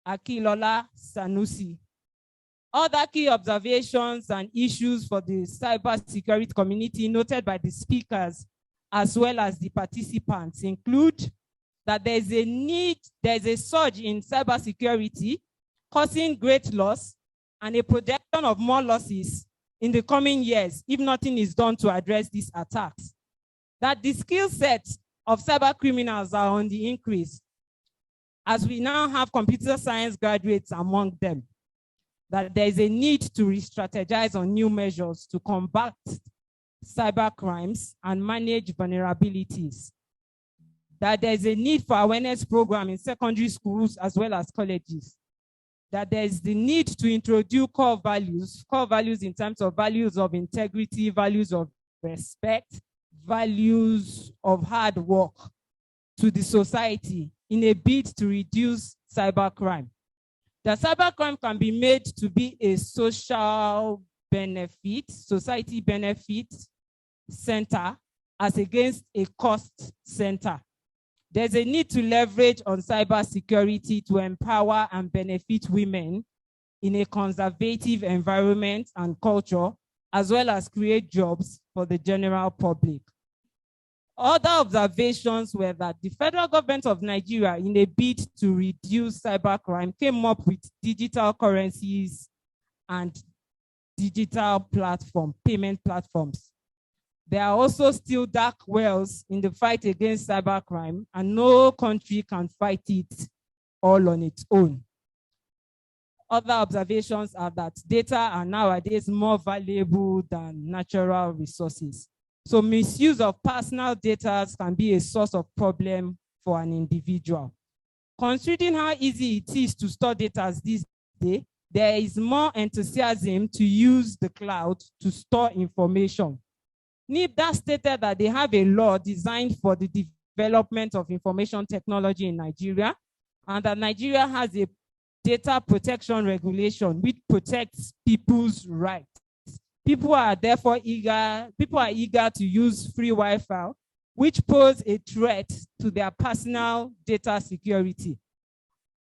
Akilola Sanusi. Other key observations and issues for the cybersecurity community noted by the speakers as well as the participants include that there's a surge in cybersecurity causing great loss and a projection of more losses in the coming years if nothing is done to address these attacks. That the skill sets of cyber criminals are on the increase, as we now have computer science graduates among them. That there is a need to re-strategize on new measures to combat cyber crimes and manage vulnerabilities. That there is a need for awareness program in secondary schools as well as colleges. That there is the need to introduce core values in terms of values of integrity, values of respect, values of hard work to the society in a bid to reduce cybercrime. The cybercrime can be made to be a social benefit, society benefit center as against a cost center. There's a need to leverage on cybersecurity to empower and benefit women in a conservative environment and culture, as well as create jobs for the general public. Other observations were that the federal government of Nigeria, in a bid to reduce cybercrime, came up with digital currencies and digital payment platforms. There are also still dark wells in the fight against cybercrime, and no country can fight it all on its own. Other observations are that data are nowadays more valuable than natural resources. So misuse of personal data can be a source of problem for an individual. Considering how easy it is to store data these days, there is more enthusiasm to use the cloud to store information. NIBDA stated that they have a law designed for the development of information technology in Nigeria, and that Nigeria has a data protection regulation which protects people's rights. People are eager to use free Wi-Fi, which pose a threat to their personal data security.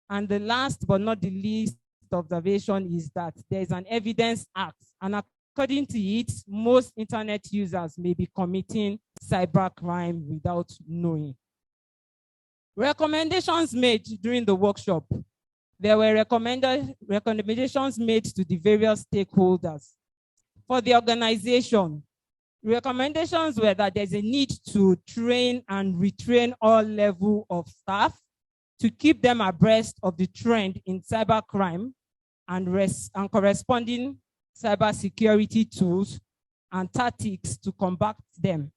And the last but not the least observation is that there is an Evidence Act, and according to it, most internet users may be committing cybercrime without knowing. Recommendations made during the workshop. There were recommendations made to the various stakeholders. For the organization, recommendations were that there's a need to train and retrain all levels of staff to keep them abreast of the trend in cybercrime and corresponding cybersecurity tools and tactics to combat them.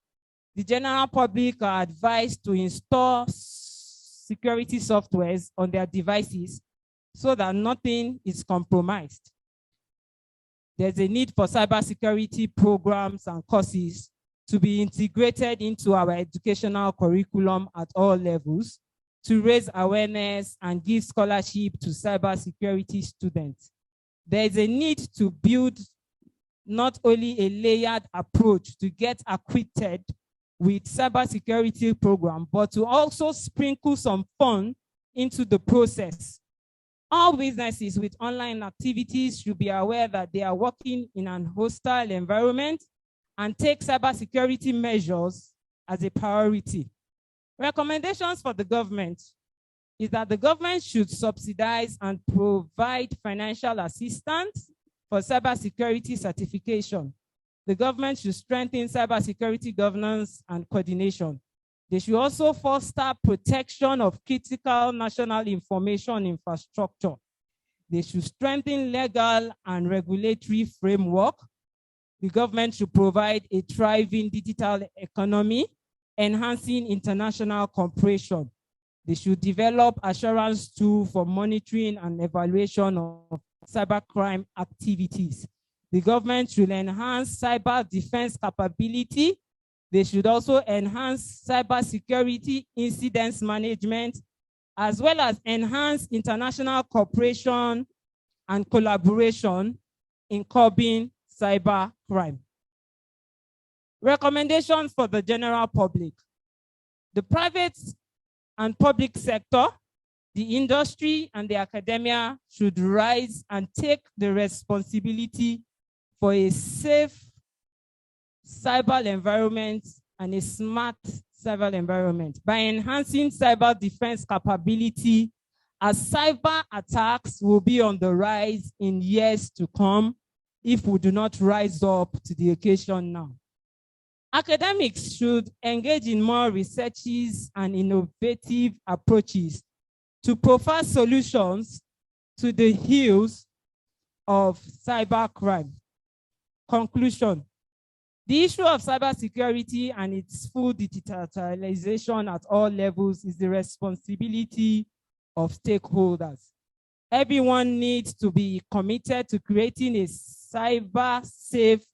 The general public are advised to install security softwares on their devices so that nothing is compromised. There's a need for cybersecurity programs and courses to be integrated into our educational curriculum at all levels to raise awareness and give scholarship to cybersecurity students. There's a need to build not only a layered approach to get acquitted with cybersecurity program, but to also sprinkle some fun into the process All businesses with online activities should be aware that they are working in an hostile environment and take cybersecurity measures as a priority. Recommendations for the government is that the government should subsidize and provide financial assistance for cybersecurity certification. The government should strengthen cybersecurity governance and coordination. They should also foster protection of critical national information infrastructure. They should strengthen legal and regulatory framework. The government should provide a thriving digital economy, enhancing international cooperation. They should develop assurance tools for monitoring and evaluation of cybercrime activities. The government should enhance cyber defense capability. They should also enhance cybersecurity incidents management, as well as enhance international cooperation and collaboration in curbing cybercrime. Recommendations for the general public. The private and public sector, the industry and the academia should rise and take the responsibility for a safe cyber environment and a smart cyber environment by enhancing cyber defense capability, as cyber attacks will be on the rise in years to come if we do not rise up to the occasion now. Academics should engage in more researches and innovative approaches to provide solutions to the ills of cybercrime. Conclusion. The issue of cybersecurity and its full digitalization at all levels is the responsibility of stakeholders. Everyone needs to be committed to creating a cyber-safe,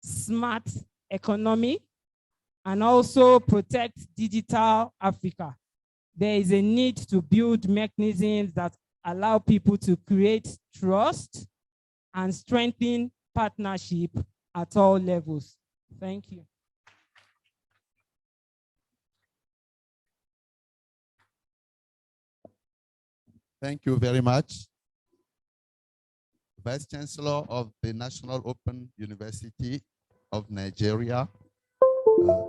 smart economy and also protect digital Africa. There is a need to build mechanisms that allow people to create trust and strengthen partnership at all levels. Thank you. Thank you very much. Vice Chancellor of the National Open University of Nigeria,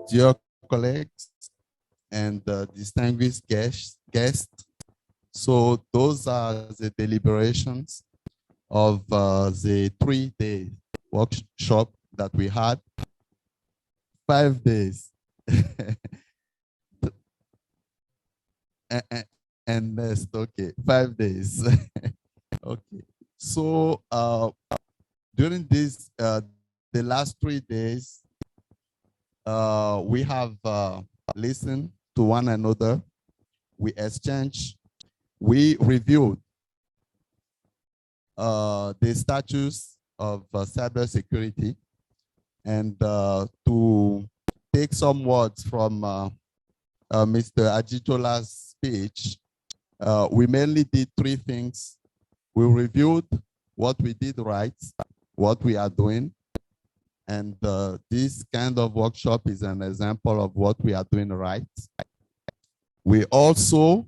dear colleagues and distinguished guests. So those are the deliberations of the 3-day workshop that we had. 5 days. and next, okay, 5 days. Okay. So during this, the last 3 days, we have listened to one another. We exchanged, we reviewed the status of cybersecurity, and to take some words from Mr. Ajitola's speech, we mainly did 3 things. We reviewed what we did right, what we are doing, and this kind of workshop is an example of what we are doing right. We also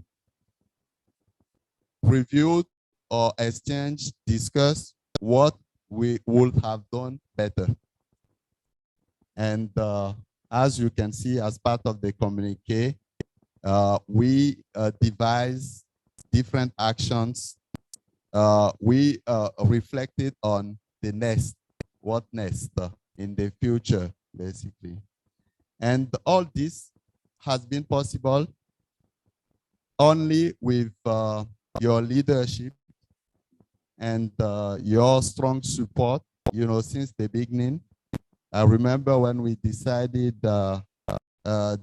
reviewed or exchanged, discussed what we would have done better. And as you can see, as part of the communique, we devised different actions. We reflected on the next, what next in the future, basically. And all this has been possible only with your leadership and your strong support, you know, since the beginning. I remember when we decided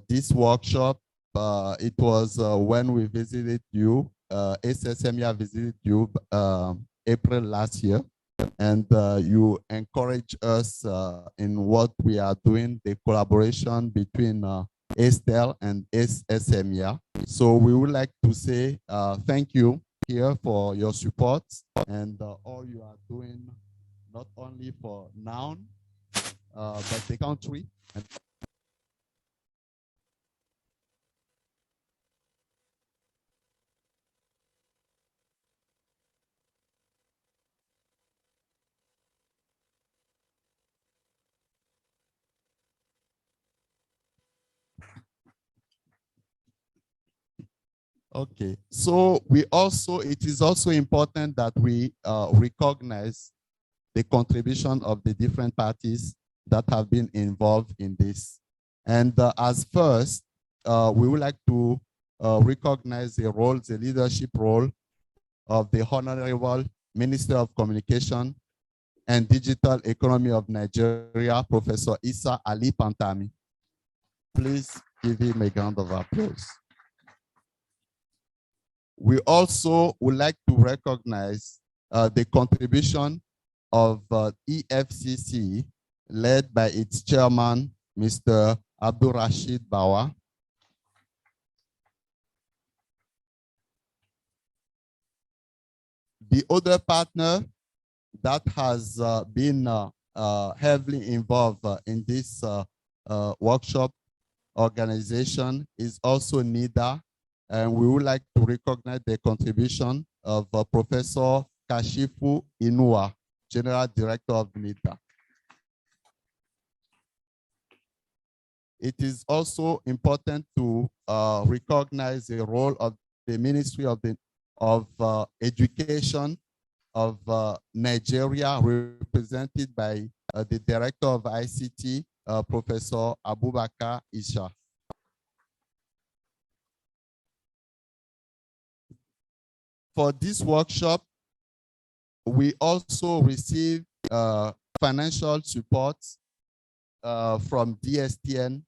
this workshop, it was when we visited you, SSMIA visited you April last year, and you encourage us in what we are doing, the collaboration between Estel and SSMIA. So we would like to say thank you here for your support and all you are doing, not only for now, but the country. And Okay, so it is also important that we recognize the contribution of the different parties that have been involved in this. And as first, we would like to recognize the leadership role of the Honorable Minister of Communication and Digital Economy of Nigeria, Professor Issa Ali Pantami. Please give him a round of applause. We also would like to recognize the contribution of EFCC, led by its chairman, Mr. Abdul Rashid Bawa. The other partner that has been heavily involved in this workshop organization is also NIDA, and we would like to recognize the contribution of Professor Kashifu Inua, General Director of NIDA. It is also important to recognize the role of the Ministry of Education of Nigeria, represented by the Director of ICT, Professor Abubakar Isha. For this workshop, we also received financial support from DSTN,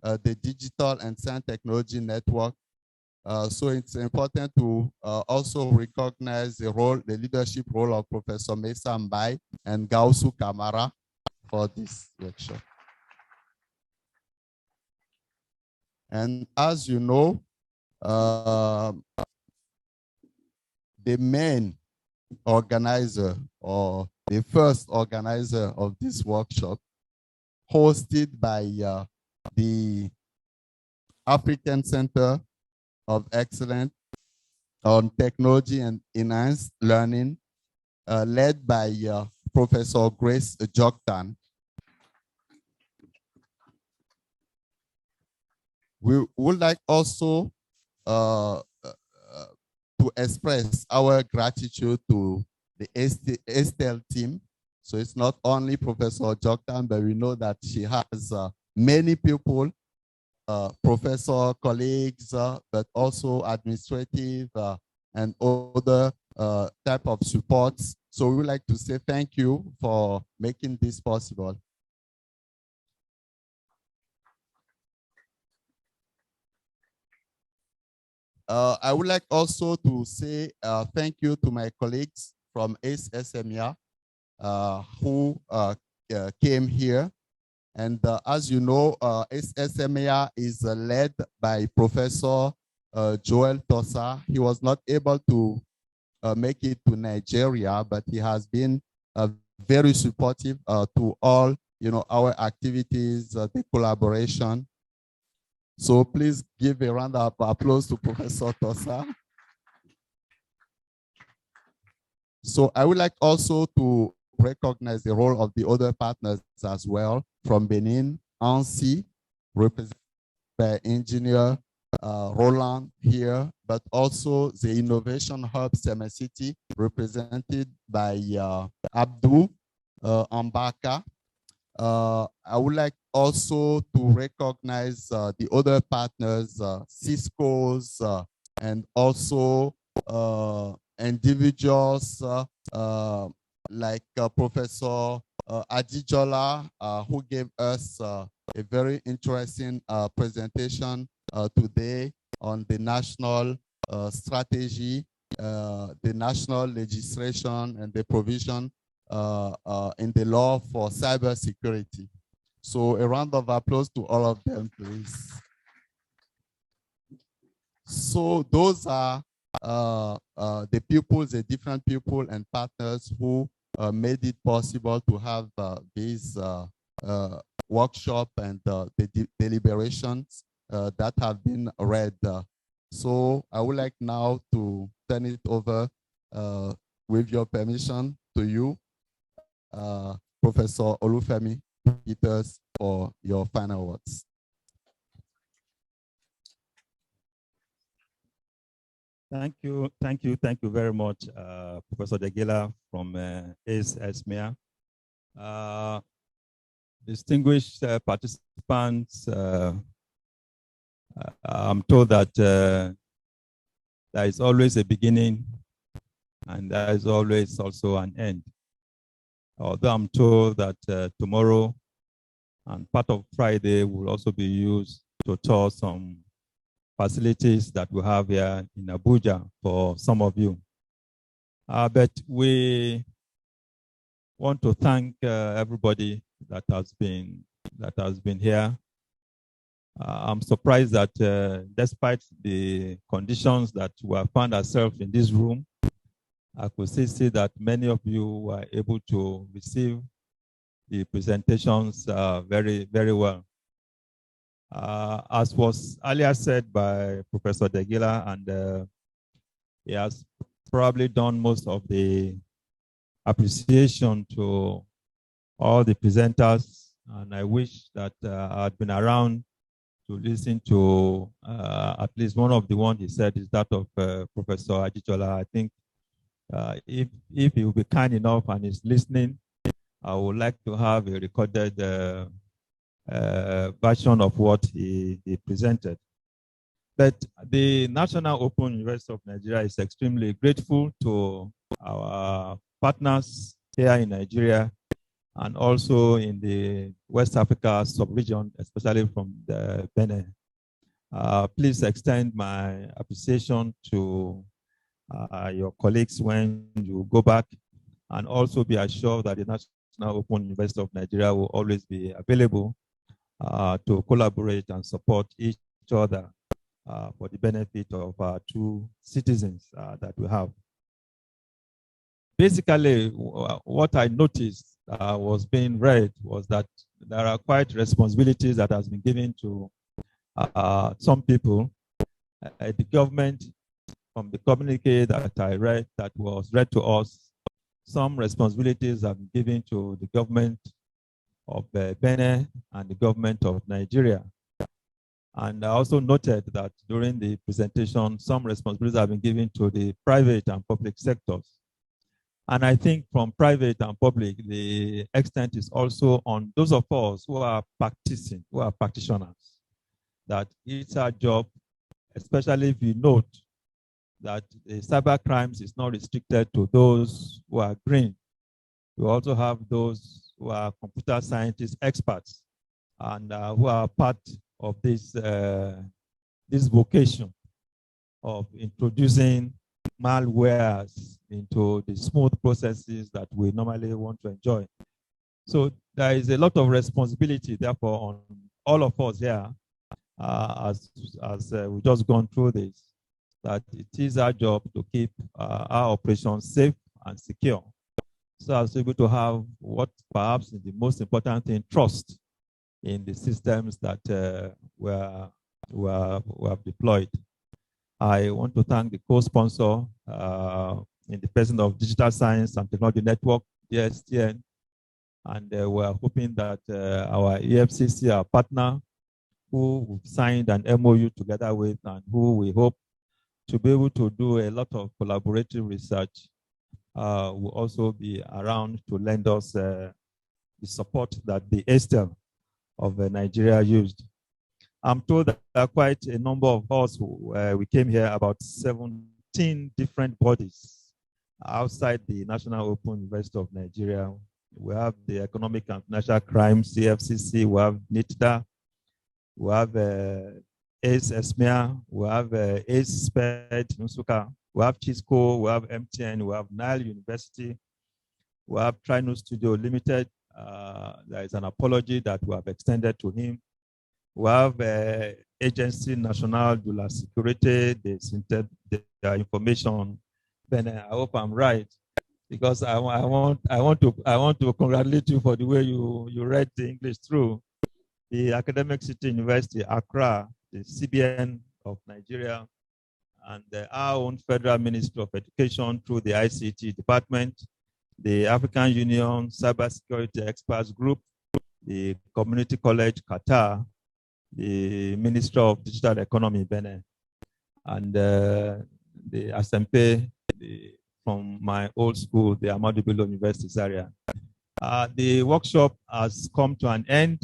the Digital and Science Technology Network. So it's important to also recognize the leadership role of Professor Mesa Mbai and Gausu Kamara for this workshop. And as you know, the main organizer, or the first organizer of this workshop, hosted by the African Center of Excellence on Technology and Enhanced Learning, led by Professor Grace Joktan. We would like also to express our gratitude to the Estelle team. So it's not only Professor Joktan, but we know that she has many people, professor colleagues, but also administrative and other type of supports. So we would like to say thank you for making this possible. I would like also to say thank you to my colleagues from SSMIA who came here. And as you know, SSMIA is led by Professor Joel Tosa. He was not able to make it to Nigeria, but he has been very supportive to all our activities, the collaboration. So please give a round of applause to Professor Tosa. So I would like also to recognize the role of the other partners as well. From Benin, ANSI, represented by Engineer Roland here, but also the Innovation Hub City, represented by Abdou Ambaka. I would like also to recognize the other partners, Cisco's, and also individuals like Professor Adijola, who gave us a very interesting presentation today on the national strategy, the national legislation, and the provision in the law for cybersecurity. So a round of applause to all of them, please. So those are the pupils, the different people and partners who made it possible to have this workshop and the deliberations that have been read. So I would like now to turn it over with your permission to you, Professor Olufemi Peters, for your final words. Thank you very much, Professor Degela from ACE Esmea. Distinguished participants, I'm told that there is always a beginning and there is always also an end. Although I'm told that tomorrow and part of Friday will also be used to tour some facilities that we have here in Abuja for some of you. But we want to thank everybody that has been here. I'm surprised that despite the conditions that we have found ourselves in this room, I could see that many of you were able to receive the presentations very, very well. As was earlier said by Professor Degila, and he has probably done most of the appreciation to all the presenters, and I wish that I had been around to listen to at least one of the ones he said is that of Professor Ajijola. I think if he will be kind enough and is listening, I would like to have a recorded version of what he presented. But the National Open University of Nigeria is extremely grateful to our partners here in Nigeria and also in the West Africa sub-region, especially from the Benin. Please extend my appreciation to your colleagues when you go back, and also be assured that the National Open University of Nigeria will always be available to collaborate and support each other for the benefit of our two citizens that we have. Basically, what I noticed was being read was that there are quite responsibilities that has been given to some people. The government, from the communique that I read, that was read to us, some responsibilities have been given to the government of Benin and the government of Nigeria. And I also noted that during the presentation, some responsibilities have been given to the private and public sectors. And I think from private and public, the extent is also on those of us who are practicing, who are practitioners, that it's our job, especially if you note that the cyber crimes is not restricted to those who are green. We also have those who are computer scientists experts and who are part of this, this vocation of introducing malwares into the smooth processes that we normally want to enjoy. So there is a lot of responsibility, therefore, on all of us here, as we've just gone through this, that it is our job to keep our operations safe and secure, so as to be able to have what perhaps is the most important thing, trust in the systems that we have deployed. I want to thank the co-sponsor in the person of Digital Science and Technology Network, DSTN, and we're hoping that our EFCC, our partner, who we've signed an MOU together with and who we hope to be able to do a lot of collaborative research, will also be around to lend us the support that the Estel of Nigeria used. I'm told that there are quite a number of us who we came here, about 17 different bodies outside the National Open University of Nigeria. We have the Economic and Financial Crimes, CFCC, we have NITDA, we have ACE Esmea, we have ACE SPED, Nusuka, we have Chisco, we have MTN, we have Nile University, we have Trino Studio Limited. There is an apology that we have extended to him. We have Agency Nationale de la Sécurité de Information. Ben, I hope I'm right, because I want to congratulate you for the way you read the English through. The Academic City University, Accra, the CBN of Nigeria, and our own Federal Ministry of Education through the ICT department, the African Union Cybersecurity Experts Group, the Community College Qatar, the Minister of Digital Economy, Benin, and the SMP, from my old school, the Ahmadu Bello University Zaria. The workshop has come to an end.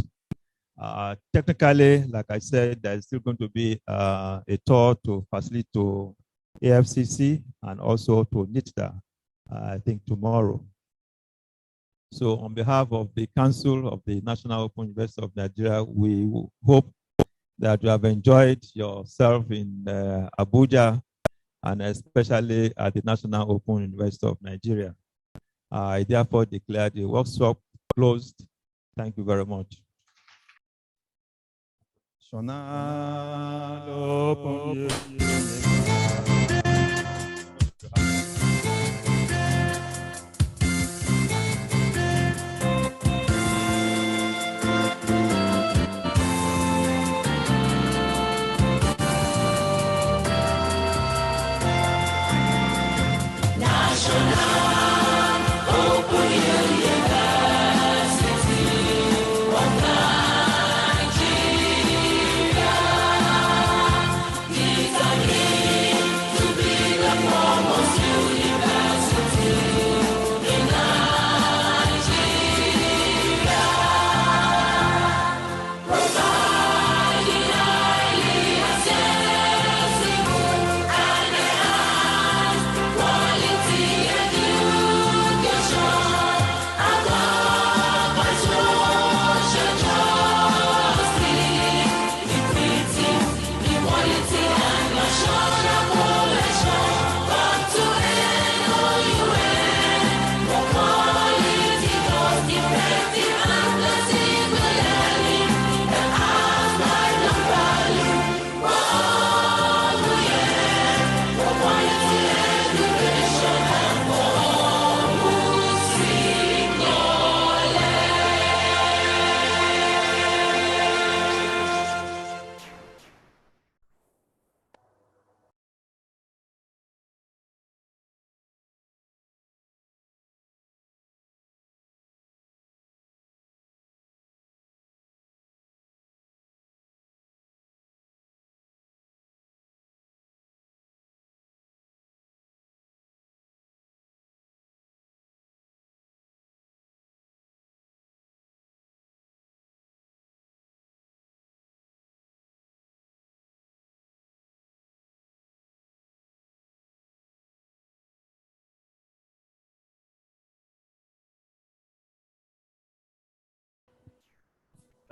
Technically, like I said, there's still going to be a tour to facilitate to AFCC and also to NITDA, I think tomorrow. So on behalf of the Council of the National Open University of Nigeria, we hope that you have enjoyed yourself in Abuja and especially at the National Open University of Nigeria. I therefore declare the workshop closed. Thank you very much.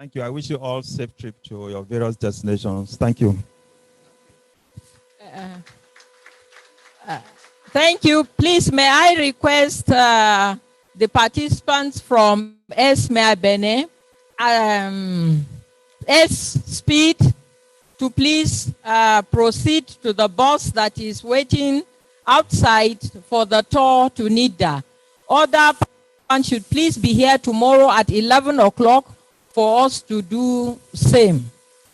Thank you. I wish you all safe trip to your various destinations. Thank you. Thank you. Please, may I request the participants from Esmea Bene, S-Speed, to please proceed to the bus that is waiting outside for the tour to NIDA. Other participants should please be here tomorrow at 11 o'clock for us to do same.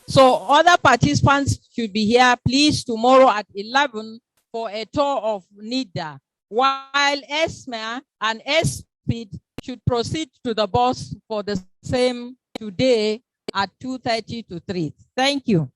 So other participants should be here, please, tomorrow at 11 for a tour of NIDA, while ESMA and S-Speed should proceed to the bus for the same today at 2:30 to 3. Thank you.